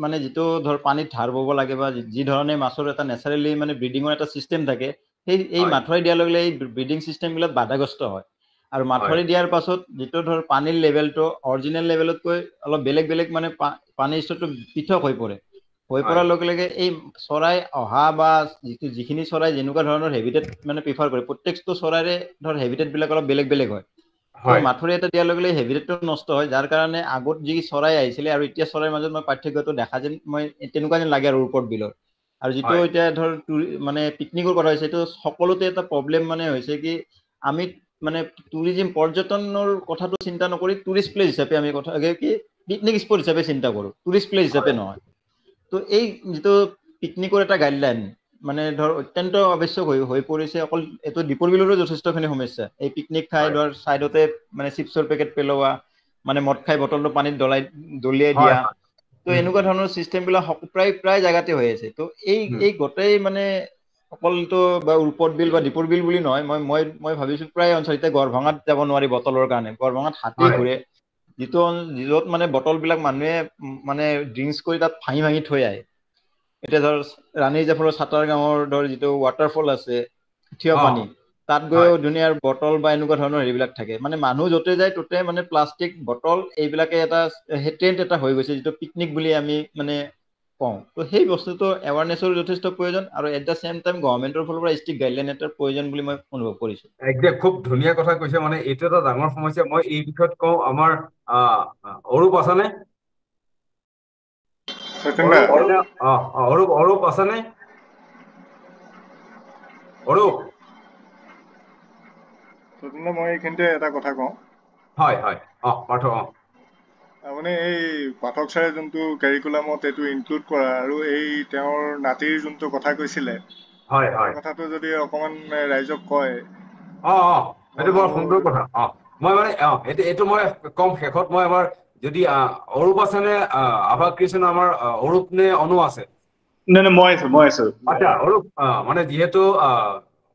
মানে যিটো ধৰ পানীত ধাৰ বব লাগে বা যি ধৰণে মাছৰ এটা নেচাৰেলি মানে ব্ৰিডিঙৰ এটা চিষ্টেম থাকে এই হয়। মাথৰি দিয়াৰ লগে লগে এই ব্ৰিডিং চিষ্টেমবিলাক বাধাগ্ৰস্ত হয় আৰু হয়। মাথৰি দিয়াৰ পাছত যিটো ধৰ পানীৰ লেভেলটো অৰিজিনেল লেভেলতকৈ অলপ বেলেগ মানে পানীৰ স্তৰটো পৃথক হৈ পৰে হৈ হয়। পৰাৰ লগে লগে এই চৰাই অহা বা যিখিনি চৰাই যেনেকুৱা ধৰণৰ হেবিটেট মানে প্ৰিফাৰ কৰে প্ৰত্যেকটো চৰাইৰে ধৰ হেবিটেটবিলাক অলপ বেলেগ হয় তো হয়। মাথৰি এটা দিয়াৰ লগে লগে হেবিটেটটো নষ্ট হয় যাৰ কাৰণে আগত যি চৰাই আহিছিলে আৰু এতিয়া চৰাইৰ মাজত মই পাৰ্থক্যটো দেখা যেন মই তেনেকুৱা যেন লাগে আৰু ওপৰত বিলত আৰু যিটো হয়। এতিয়া ধৰ মানে পিকনিকৰ কথা হৈছে এইটো সকলোতে এটা প্ৰব্লেম মানে হৈছে কি আমি মানে টুৰিজিম পৰ্যটনৰ কথাটো চিন্তা নকৰি টুৰিষ্ট প্লেচ হিচাপে আমি কথা কি পিকনিক স্পট হিচাপে চিন্তা কৰোঁ টুৰিষ্ট প্লেচ হিচাপে নহয় তো এই যিটো পিকনিকৰ এটা গাইডলাইন মানে ধৰ অত্যন্ত আৱশ্যক হৈ পৰিছে অকল এইটো দীপৰ বিলৰো যথেষ্টখিনি সমস্যা এই পিকনিক খাই হয়। ধৰ ছাইডতে মানে চিপছৰ পেকেট পেলোৱা মানে মদ খাই বটলটো পানীত দলিয়াই হয়। দিয়া হয়। তো এনেকুৱা ধৰণৰ চিষ্টেমবিলাক প্ৰায় জেগাতে হৈ আছে তো এই গোটেই মানে অকলটো বা ওপৰ বিল বা দীপৰ বিল বুলি নহয় মই ভাবিছোঁ প্ৰায় অঞ্চল এতিয়া গড়ভঙাত যাব নোৱাৰি বটলৰ কাৰণে গড়ভঙাত হাতী হয়। ঘূৰে য'ত মানে বটলবিলাক মানুহে মানে ড্ৰিংকছ কৰি তাত ভাঙি থৈ আহে এতিয়া ধৰ ৰাণী জাফৰৰ চাতাৰ গাঁৱৰ ধৰ যিটো ৱাটাৰফল আছে থিয় অ', পানী তাত হয়। গৈও ধুনীয়াৰ বটল বা এনেকুৱা ধৰণৰ হেৰিবিলাক থাকে মানে মানুহ য'তে যায় ত'তে মানে প্লাষ্টিক বটল এইবিলাকে এটা ট্ৰেণ্ড এটা হৈ গৈছে যিটো পিকনিক বুলি আমি মানে কওঁ তো সেই বস্তুটো এৱাৰনেছৰ যথেষ্ট প্ৰয়োজন আৰু এট দ্য ছেম টাইম গভৰ্ণমেণ্টৰ ফালৰ পৰা ষ্ট্ৰিক্ট গাইডলাইন এটাৰ প্ৰয়োজন বুলি মই অনুভৱ কৰিছোঁ একদম খুব ধুনীয়া কথা কৈছে মানে এইটো এটা ডাঙৰ সমস্যা মই এই বিষয়ত কওঁ আমাৰ অৰূপ আছেনে অৰূপ অৰূপ আছেনে অৰূপ মই এইখিনিতে এটা কথা কওঁ হয় পাঠক মানে এই পাঠক ছাৰে যোনটো কাৰিকুলামত এইটো ইনক্লুড কৰা আৰু এই তেওঁৰ নাতিৰ যোনটো কথা কৈছিলে হয় এই কথাটো যদি অকমান ৰাইজক কয় এইটো বৰ সুন্দৰ কথা মই মানে এইটো মই কম শেষত মই আমাৰ যদি অৰূপ আছে নে আভা কৃষ্ণ আমাৰ অৰূপ নে অনু আছে নাই মই আছো আচ্ছা অৰূপ মানে যিহেতু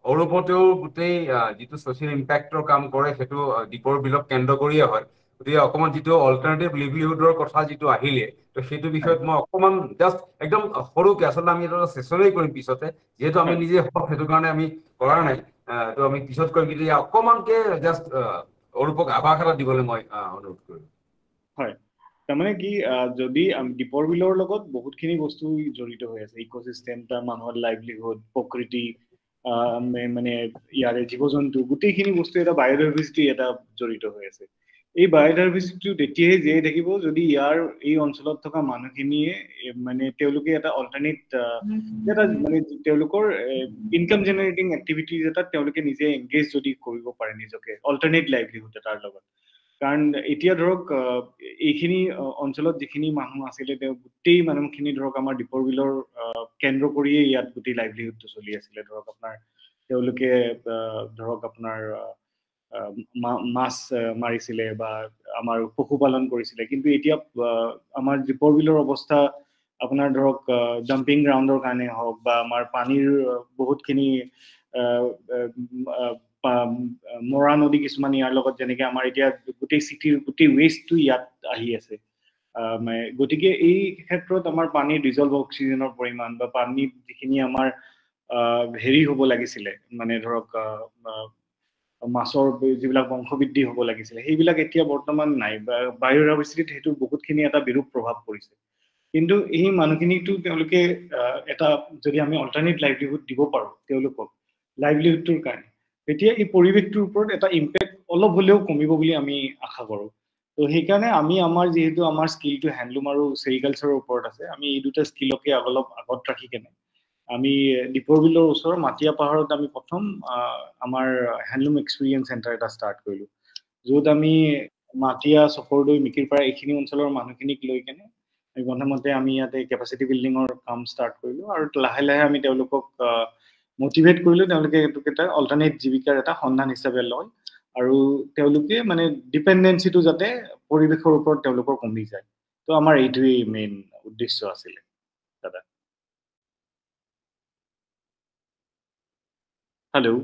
অৰূপতেও গোটেই যিটো ছচিয়েল ইম্পেক্টৰ কাম কৰে সেইটো দীপৰ বিলক কেন্দ্ৰ কৰিয়ে হয় গতিকে অকণমান যিটো অল্টাৰনেটিভ লিভলিহুডৰ কথা যিটো আহিলে তো সেইটো বিষয়ত মই অকণমান জাষ্ট একদম সৰুকে আচলতে আমি এটা চেচনেই কৰিম পিছতে যিহেতু আমি নিজে সেইটো কাৰণে আমি কৰা নাই তো আমি পিছত কৰিম কিন্তু অকণমানকে জাষ্ট অৰূপক আভাস এটা দিবলৈ মই অনুৰোধ কৰিম হয় তাৰমানে কি যদি দীপৰ বিলৰ লগত বহুতখিনি বস্তু জড়িত হৈ আছে ইক'চিষ্টেম তাৰ মানুহৰ লাইভলিহুড প্ৰকৃতি মানে ইয়াৰে জীৱ জন্তু গোটেইখিনি বস্তু এটা বায়'ডাইভাৰ্চিটি এটা জড়িত হৈ আছে এই বায়'ডাইভাৰ্চিটিটো তেতিয়াই জীয়াই থাকিব যদি ইয়াৰ এই অঞ্চলত থকা মানুহখিনিয়ে মানে তেওঁলোকে এটা অল্টাৰনেট এটা মানে তেওঁলোকৰ ইনকাম জেনেৰেটিং এক্টিভিটিজ এটা তেওঁলোকে নিজে এংগেজ যদি কৰিব পাৰে নিজকে অল্টাৰনেট লাইভলিহুড এটাৰ লগত কাৰণ এতিয়া ধৰক এইখিনি অঞ্চলত যিখিনি মানুহ আছিলে তেওঁ গোটেই মানুহখিনি ধৰক আমাৰ দীপৰ বিলৰ কেন্দ্ৰ কৰিয়ে ইয়াত গোটেই লাইভলিহুডটো চলি আছিলে ধৰক আপোনাৰ তেওঁলোকে ধৰক আপোনাৰ মাছ মাৰিছিলে বা আমাৰ পশুপালন কৰিছিলে কিন্তু এতিয়া আমাৰ দীপৰ বিলৰ অৱস্থা আপোনাৰ ধৰক জাম্পিং গ্ৰাউণ্ডৰ কাৰণে হওক বা আমাৰ পানীৰ বহুতখিনি মৰা নদী কিছুমান ইয়াৰ লগত যেনেকে আমাৰ এতিয়া গোটেই চিটিৰ গোটেই ৱেষ্টটো ইয়াত আহি আছে গতিকে এই ক্ষেত্ৰত আমাৰ পানীৰ ডিজলভ অক্সিজেনৰ পৰিমাণ বা পানীত যিখিনি আমাৰ হেৰি হ'ব লাগিছিলে মানে ধৰক মাছৰ যিবিলাক বংশবৃদ্ধি হ'ব লাগিছিলে সেইবিলাক এতিয়া বৰ্তমান নাই বা বায়'ডাইভাৰ্চিটিত সেইটো বহুতখিনি এটা বিৰূপ প্ৰভাৱ পৰিছে কিন্তু এই মানুহখিনিকতো তেওঁলোকে এটা যদি আমি অল্টাৰনেট লাইভলিহুড দিব পাৰোঁ তেওঁলোকক লাইভলিহুডটোৰ কাৰণে এতিয়া এই পৰিৱেশটোৰ ওপৰত এটা ইম্পেক্ট অলপ হ'লেও কমিব বুলি আমি আশা কৰোঁ তো সেইকাৰণে আমি আমাৰ যিহেতু আমাৰ স্কিলটো হেণ্ডলুম আৰু চেৰিকালচাৰৰ ওপৰত আছে আমি এই দুটা স্কিলকে অলপ আগত ৰাখি কেনে আমি দীপৰ বিলৰ ওচৰৰ মাটিয়া পাহাৰত আমি প্ৰথম আমাৰ হেণ্ডলুম এক্সপিৰিয়েঞ্চ চেণ্টাৰ এটা ষ্টাৰ্ট কৰিলোঁ য'ত আমি মাটিয়া চকৰদৈ মিকিৰপাৰা এইখিনি অঞ্চলৰ মানুহখিনিক লৈ কেনে প্ৰথমতে আমি ইয়াতে কেপাচিটি বিল্ডিঙৰ কাম ষ্টাৰ্ট কৰিলোঁ আৰু লাহে লাহে আমি তেওঁলোকক মটিভেট কৰিলে তেওঁলোকে এইটোক এটা অল্টাৰনেট জীৱিকাৰ এটা সন্ধান হিচাপে লয় আৰু তেওঁলোকে মানে ডিপেন্ডেন্সিটো যাতে পৰিৱেশৰ ওপৰত তেওঁলোকৰ কমি যায় তো আমাৰ এইটোৱেই মেইন উদ্দেশ্য আছিলে দাদা হেল্ল'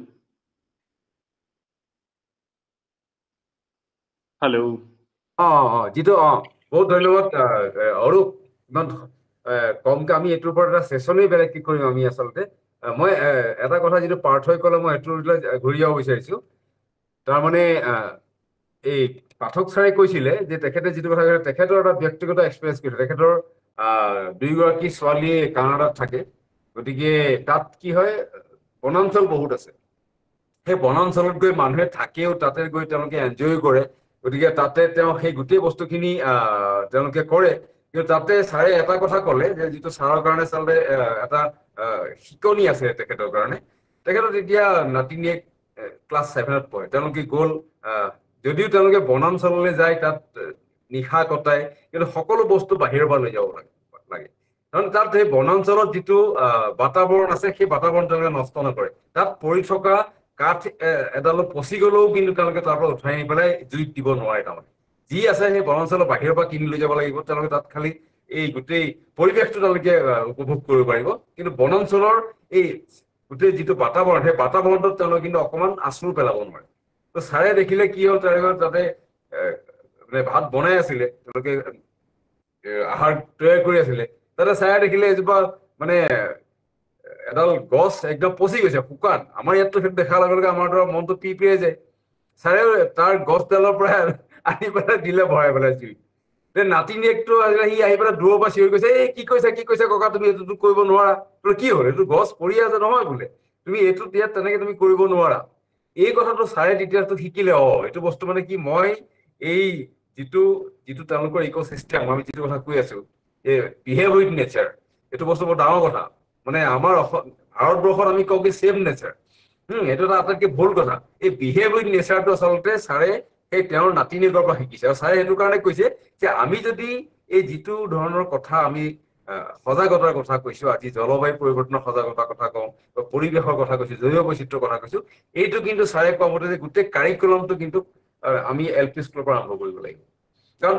হেল্ল' যিটো বহুত ধন্যবাদ অৰূপ ইমান কমকে আমি এইটোৰ ওপৰত এটা ছেশ্যনেই বেলেগ কি কৰিম আমি আচলতে মই এটা কথা যিটো পাৰ্থক্য ক'লে মই এইটোৰ ঘূৰি যাব বিচাৰিছো তাৰমানে এই পাঠক ছাৰে কৈছিলে যে তেখেতে যিটো কথা কৈছে তেখেতৰ এটা ব্যক্তিগত এক্সপিৰিয়েঞ্চ কৰিছে তেখেতৰ দুয়োগৰাকী ছোৱালীয়ে কানাডাত থাকে গতিকে তাত কি হয় বনাঞ্চল বহুত আছে সেই বনাঞ্চলত গৈ মানুহে থাকেও তাতে গৈ তেওঁলোকে এনজয় কৰে গতিকে তাতে তেওঁ সেই গোটেই বস্তুখিনি তেওঁলোকে কৰে কিন্তু তাতে ছাৰে এটা কথা ক'লে যে যিটো ছাৰৰ কাৰণে আচলতে এটা শিকনি আছে তেখেতৰ কাৰণে তেখেতত এতিয়া নাতিনীয়েক ক্লাছ 7ত পঢ়ে তেওঁলোকে গ'ল যদিও তেওঁলোকে বনাঞ্চললৈ যায় তাত নিশা কটায় কিন্তু সকলো বস্তু বাহিৰৰ পৰা লৈ যাব লাগে কাৰণ তাত সেই বনাঞ্চলত যিটো বাতাবৰণ আছে সেই বাতাবৰণ তেওঁলোকে নষ্ট নকৰে তাত পৰি থকা কাঠ এডালত পচি গ'লেও কিন্তু তেওঁলোকে তাৰ পৰা উঠাই নি পেলাই জুইত দিব নোৱাৰে তাৰমানে যি আছে সেই বনাঞ্চলৰ বাহিৰৰ পৰা কিনি লৈ যাব লাগিব তেওঁলোকে তাত খালি এই গোটেই পৰিৱেশটো তেওঁলোকে উপভোগ কৰিব পাৰিব কিন্তু বনাঞ্চলৰ এই গোটেই যিটো বাতাবৰণ সেই বাতাবৰণটোত তেওঁলোকে কিন্তু অকণমান আঁচোৰ পেলাব নোৱাৰে তো ছাৰে দেখিলে কি হ'ল তেওঁলোকে তাতে মানে ভাত বনাই আছিলে তেওঁলোকে আহাৰ তৈয়াৰ কৰি আছিলে তাতে ছাৰে দেখিলে এজোপা মানে এডাল গছ একদম পচি গৈছে শুকান আমাৰ ইয়াততো সেইটো দেখাৰ লগে লগে আমাৰ ধৰক মনটো পিৰিয়াই যায় ছাৰে তাৰ গছডালৰ পৰা আনি পেলাই দিলে ভৰাই পেলাই জুই নাতিনীয়েকটো সি আহি পেলাই দূৰৰ পৰা চিঞৰি কৈছে এই কি কৈছা ককা তুমি এইটোতো কৰিব নোৱাৰা তোৰ কি হ'ল এইটো গছ পৰি আছে নহয় বোলে তুমি এইটো ইয়াত তেনেকে তুমি কৰিব নোৱাৰা এই কথাটো ছাৰে তেতিয়াতো শিকিলে এইটো বস্তু মানে কি মই এই যিটো তেওঁলোকৰ ইক'চিষ্টেম আমি যিটো কথা কৈ আছো এই বিহেভ উইথ নেচাৰ এইটো বস্তু বৰ ডাঙৰ কথা মানে আমাৰ ভাৰতবৰ্ষত আমি কওঁ কি ছেভ নেচাৰ এইটো এটা আটাইতকৈ ভুল কথা এই বিহেভ উইথ নেচাৰটো আচলতে ছাৰে সেই তেওঁৰ নাতিনীয়েকৰ পৰা শিকিছে আৰু ছাৰে সেইটো কাৰণে কৈছে যে আমি যদি এই যিটো ধৰণৰ কথা আমি সজাগতাৰ কথা কৈছো আজি জলবায়ু পৰিৱৰ্তনৰ সজাগতাৰ কথা কওঁ বা পৰিৱেশৰ কথা কৈছো জৈৱ বৈচিত্ৰ্যৰ কথা কৈছো এইটো কিন্তু ছাৰে কোৱা মতে যে গোটেই কাৰিকুলামটো কিন্তু আমি এল পি স্কুলৰ পৰা আৰম্ভ কৰিব লাগিব কাৰণ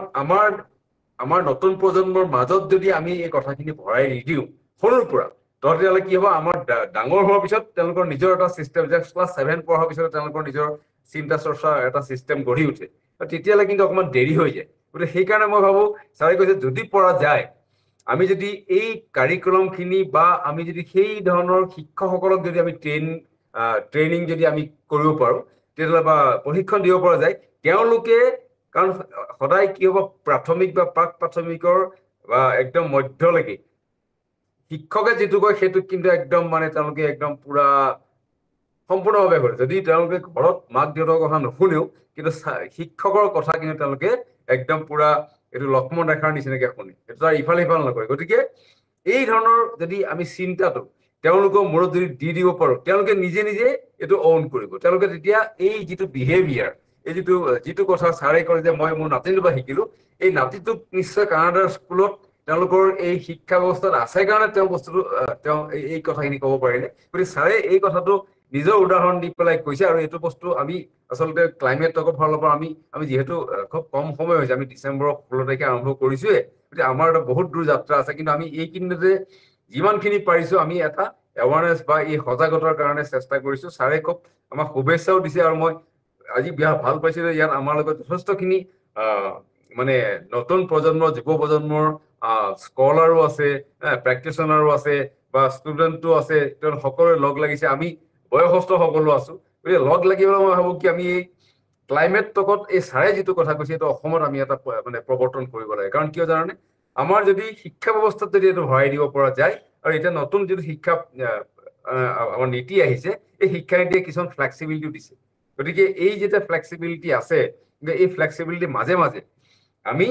আমাৰ নতুন প্ৰজন্মৰ মাজত যদি আমি এই কথাখিনি ভৰাই নিদিওঁ সৰুৰ পৰা তেতিয়াহ'লে কি হ'ব আমাৰ ডাঙৰ হোৱাৰ পিছত তেওঁলোকৰ নিজৰ এটা চিষ্টেম যে ক্লাছ 7 পঢ়াৰ পিছত তেওঁলোকৰ নিজৰ চিন্তা চৰ্চা এটা চিষ্টেম গঢ়ি উঠে তেতিয়াহ'লে কিন্তু অকণমান দেৰি হৈ যায় গতিকে সেইকাৰণে মই ভাবো ছাৰে কৈছে যদি পৰা যায় আমি যদি এই কাৰিকুলামখিনি বা আমি যদি সেই ধৰণৰ শিক্ষকসকলক যদি আমি ট্ৰেইনিং যদি আমি কৰিব পাৰোঁ তেতিয়াহ'লে বা প্ৰশিক্ষণ দিব পৰা যায় তেওঁলোকে কাৰণ সদায় কি হ'ব প্ৰাথমিক বা প্ৰাক প্ৰাথমিকৰ বা একদম মধ্যলৈকে শিক্ষকে যিটো কয় সেইটো কিন্তু একদম মানে তেওঁলোকে একদম পুৰা সম্পূৰ্ণভাৱে কৰে যদি তেওঁলোকে ঘৰত মাক দেউতাকৰ কথা নুশুনেও কিন্তু শিক্ষকৰ কথা কিন্তু তেওঁলোকে একদম পুৰা এইটো লক্ষ্মণ ৰেখাৰ নিচিনাকে শুনে সেইটো তাৰ ইফাল সিফাল নকৰে গতিকে এই ধৰণৰ যদি আমি চিন্তাটো তেওঁলোকৰ মূৰত যদি দি দিব পাৰো তেওঁলোকে নিজে নিজে এইটো অন কৰিব তেওঁলোকে তেতিয়া এই যিটো বিহেভিয়াৰ এই যিটো কথা ছাৰে কৰে যে মই মোৰ নাতিটোৰ পৰা শিকিলো এই নাতিটোক নিশ্চয় কানাডাৰ স্কুলত তেওঁলোকৰ এই শিক্ষা ব্যৱস্থাত আছে কাৰণে তেওঁ বস্তুটো তেওঁ এই কথাখিনি ক'ব পাৰিলে গতিকে ছাৰে এই কথাটো নিজৰ উদাহৰণ দি পেলাই কৈছে আৰু এইটো বস্তু আমি আচলতে ক্লাইমেট টকৰ ফালৰ পৰা আমি যিহেতু খুব কম সময় হৈছে আমি ডিচেম্বৰৰ 16 তাৰিখে আৰম্ভ কৰিছোৱে গতিকে আমাৰ এটা বহুত দূৰ যাত্ৰা আছে কিন্তু আমি এইখিনিতে যিমানখিনি পাৰিছো আমি এটা এৱাৰনেছ বা এই সজাগতাৰ কাৰণে চেষ্টা কৰিছো ছাৰে খুব আমাক শুভেচ্ছাও দিছে আৰু মই আজি ভাল পাইছো যে ইয়াত আমাৰ লগত যথেষ্টখিনি মানে নতুন প্ৰজন্মৰ যুৱ প্ৰজন্মৰ স্কলাৰো আছে প্ৰেক্টিচনাৰো আছে বা ষ্টুডেণ্টো আছে তেওঁ সকলোৰে লগ লাগিছে আমি বয়সস্থ সকলো আছো গতিকে লগ লাগিবলৈ মই ভাবো কি আমি এই ক্লাইমেট টকত এই ছাৰে যিটো কথা কৈছে এইটো অসমত আমি এটা মানে প্ৰৱৰ্তন কৰিব লাগে কাৰণ কিয় জানানে আমাৰ যদি শিক্ষা ব্যৱস্থাত যদি এইটো ভৰাই দিব পৰা যায় আৰু এতিয়া নতুন যিটো শিক্ষা আমাৰ নীতি আহিছে এই শিক্ষা নীতিয়ে কিছুমান ফ্লেক্সিবিলিটিও দিছে গতিকে এই যেতিয়া ফ্লেক্সিবিলিটি আছে এই ফ্লেক্সিবিলিটিৰ মাজে মাজে আমি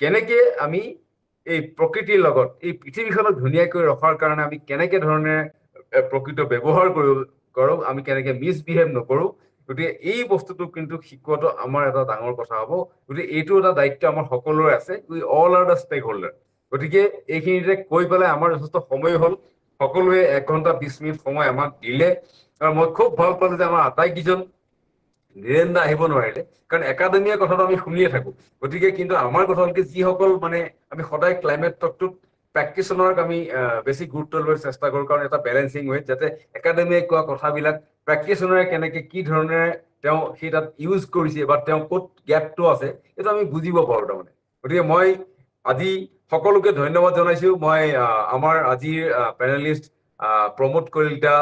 কেনেকে আমি এই প্ৰকৃতিৰ লগত এই পৃথিৱীখনক ধুনীয়াকৈ ৰখাৰ কাৰণে আমি কেনেকে ধৰণে প্ৰকৃত ব্যৱহাৰ কৰোঁ আমি কেনেকে মিছবিহেভ নকৰোঁ গতিকে এই বস্তুটো কিন্তু শিকোৱাটো আমাৰ এটা ডাঙৰ কথা হ'ব গতিকে এইটো এটা দায়িত্ব আমাৰ সকলোৰে আছে we all are the stakeholder গতিকে এইখিনিতে কৈ পেলাই আমাৰ যথেষ্ট সময় হ'ল সকলোৱে 1 ঘণ্টা 20 মিনিট সময় আমাক দিলে আৰু মই খুব ভাল পালো যে আমাৰ আটাইকেইজন নীৰেণ দা আহিব নোৱাৰিলে কাৰণ একাডেমিয়াৰ কথাটো আমি শুনিয়ে থাকো গতিকে কিন্তু আমাৰ কথা হ'ল কি যিসকল মানে আমি সদায় ক্লাইমেট টকটোত প্ৰেক্টিচনাৰক আমি বেছি গুৰুত্ব ল'বলৈ চেষ্টা কৰোঁ কাৰণ এটা বেলেঞ্চিং ৱেত যাতে একাডেমিয়ে কোৱা কথাবিলাক প্ৰেক্টিচনাৰে কেনেকৈ কি ধৰণেৰে তেওঁ সেই তাত ইউজ কৰিছে বা তেওঁ ক'ত গেপটো আছে এইটো আমি বুজিব পাৰোঁ তাৰমানে গতিকে মই আজি সকলোকে ধন্যবাদ জনাইছো মই আমাৰ আজিৰ পেনেলিষ্ট প্ৰমোদ কলিতা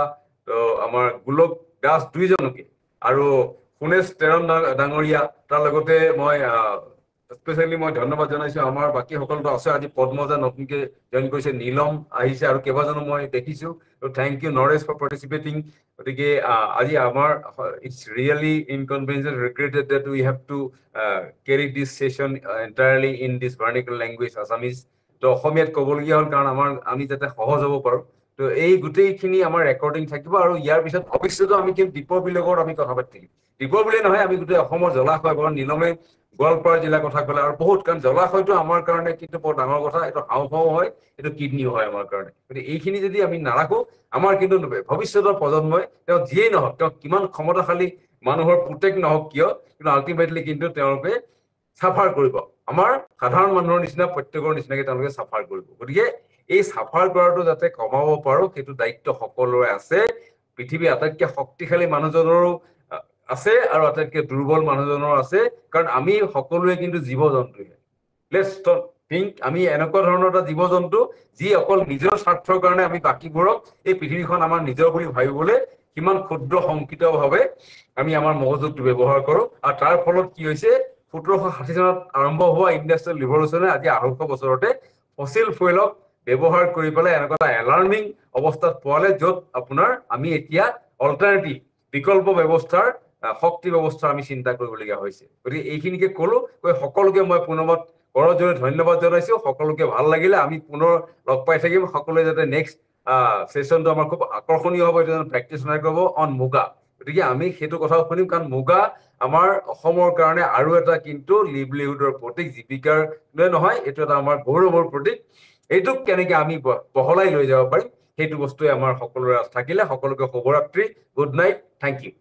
আমাৰ গোলক দাস দুইজনকে আৰু সুনেশ তেৰণ ডাঙৰীয়া তাৰ লগতে মই স্পেচিয়েলি মই ধন্যবাদ জনাইছো আমাৰ বাকী সকলোতো আছে আজি পদ্মজা নতুনকে জইন কৰিছে নীলম আহিছে আৰু কেইবাজনো মই দেখিছো thank you Naresh for participating গতিকে আজি আমাৰ it's really inconvenience regretted that we have to carry this session entirely in this vernacular language Assamese তো অসমীয়াত ক'বলগীয়া হ'ল কাৰণ আমি যাতে সহজ হ'ব পাৰো তো এই গোটেইখিনি আমাৰ ৰেকৰ্ডিং থাকিব আৰু ইয়াৰ পিছত ভৱিষ্যতে আমি কিন্তু দীপৰ বিলৰ আমি কথা পাতি থাকিম দীপৰ বিলে নহয় আমি গোটেই অসমৰ জলাশয় কাৰণ নীলমে গোৱালপাৰা জিলাৰ কথা ক'লে আৰু বহুত কাৰণ জলাশয়টো আমাৰ কাৰণে কিন্তু বৰ ডাঙৰ কথা এইটো হাওঁফাওঁ হয় এইটো কিডনিও হয় আমাৰ কাৰণে গতিকে এইখিনি যদি আমি নাৰাখো আমাৰ কিন্তু ভৱিষ্যতৰ প্ৰজন্মই তেওঁ যিয়েই নহওক তেওঁ কিমান ক্ষমতাশালী মানুহৰ পুতেক নহওক কিয় কিন্তু আল্টিমেটলি কিন্তু তেওঁলোকে চাফাৰ কৰিব আমাৰ সাধাৰণ মানুহৰ নিচিনা প্ৰত্যেকৰ নিচিনাকে তেওঁলোকে চাফাৰ কৰিব গতিকে এই চাফাৰ কৰাটো যাতে কমাব পাৰো সেইটো দায়িত্ব সকলোৰে আছে পৃথিৱীৰ আটাইতকৈ শক্তিশালী মানুহজনৰো আছে আৰু আটাইতকৈ দুৰ্বল মানুহজনৰ আছে কাৰণ আমি সকলোৱে কিন্তু জীৱ জন্তুহে লেটছ থিংক আমি এনেকুৱা ধৰণৰ এটা জীৱ জন্তু যি অকল নিজৰ স্বাৰ্থৰ কাৰণে আমি বাকীবোৰক এই পৃথিৱীখন আমাৰ নিজৰ বুলি ভাবিবলৈ কিমান ক্ষুদ্ৰ সংকিতভাৱে আমি আমাৰ মগজুটো ব্যৱহাৰ কৰোঁ আৰু তাৰ ফলত কি হৈছে 1760 চনত আৰম্ভ হোৱা ইণ্ডাষ্ট্ৰিয়েল ৰিভলিউচনে আজি 250 বছৰতে ফসিল ফুয়েলক ব্যৱহাৰ কৰি পেলাই এনেকুৱা এটা এলাৰ্মিং অৱস্থাত পোৱালে য'ত আপোনাৰ আমি এতিয়া অল্টাৰনেটিভ বিকল্প ব্যৱস্থাৰ শক্তি ব্যৱস্থা আমি চিন্তা কৰিবলগীয়া হৈছে গতিকে এইখিনিকে ক'লো সকলোকে মই পুনৰবাৰ কৰজোৰে ধন্যবাদ জনাইছো সকলোকে ভাল লাগিলে আমি পুনৰ লগ পাই থাকিম সকলোৱে যাতে নেক্সট সেশনটো আমাৰ খুব আকৰ্ষণীয় হ'ব এটা প্ৰেক্টিচনাৰ কৰিব অন মুগা গতিকে আমি সেইটো কথাও শুনিম কাৰণ মুগা আমাৰ অসমৰ কাৰণে আৰু এটা কিন্তু লিভলিহুডৰ প্ৰতীক জীৱিকাৰ নহয় এইটো এটা আমাৰ গৌৰৱৰ প্ৰতীক এইটোক কেনেকৈ আমি বহলাই লৈ যাব পাৰিম সেইটো বস্তুৱে আমাৰ সকলোৰে থাকিলে সকলোকে শুভৰাত্ৰি গুড নাইট থেংক ইউ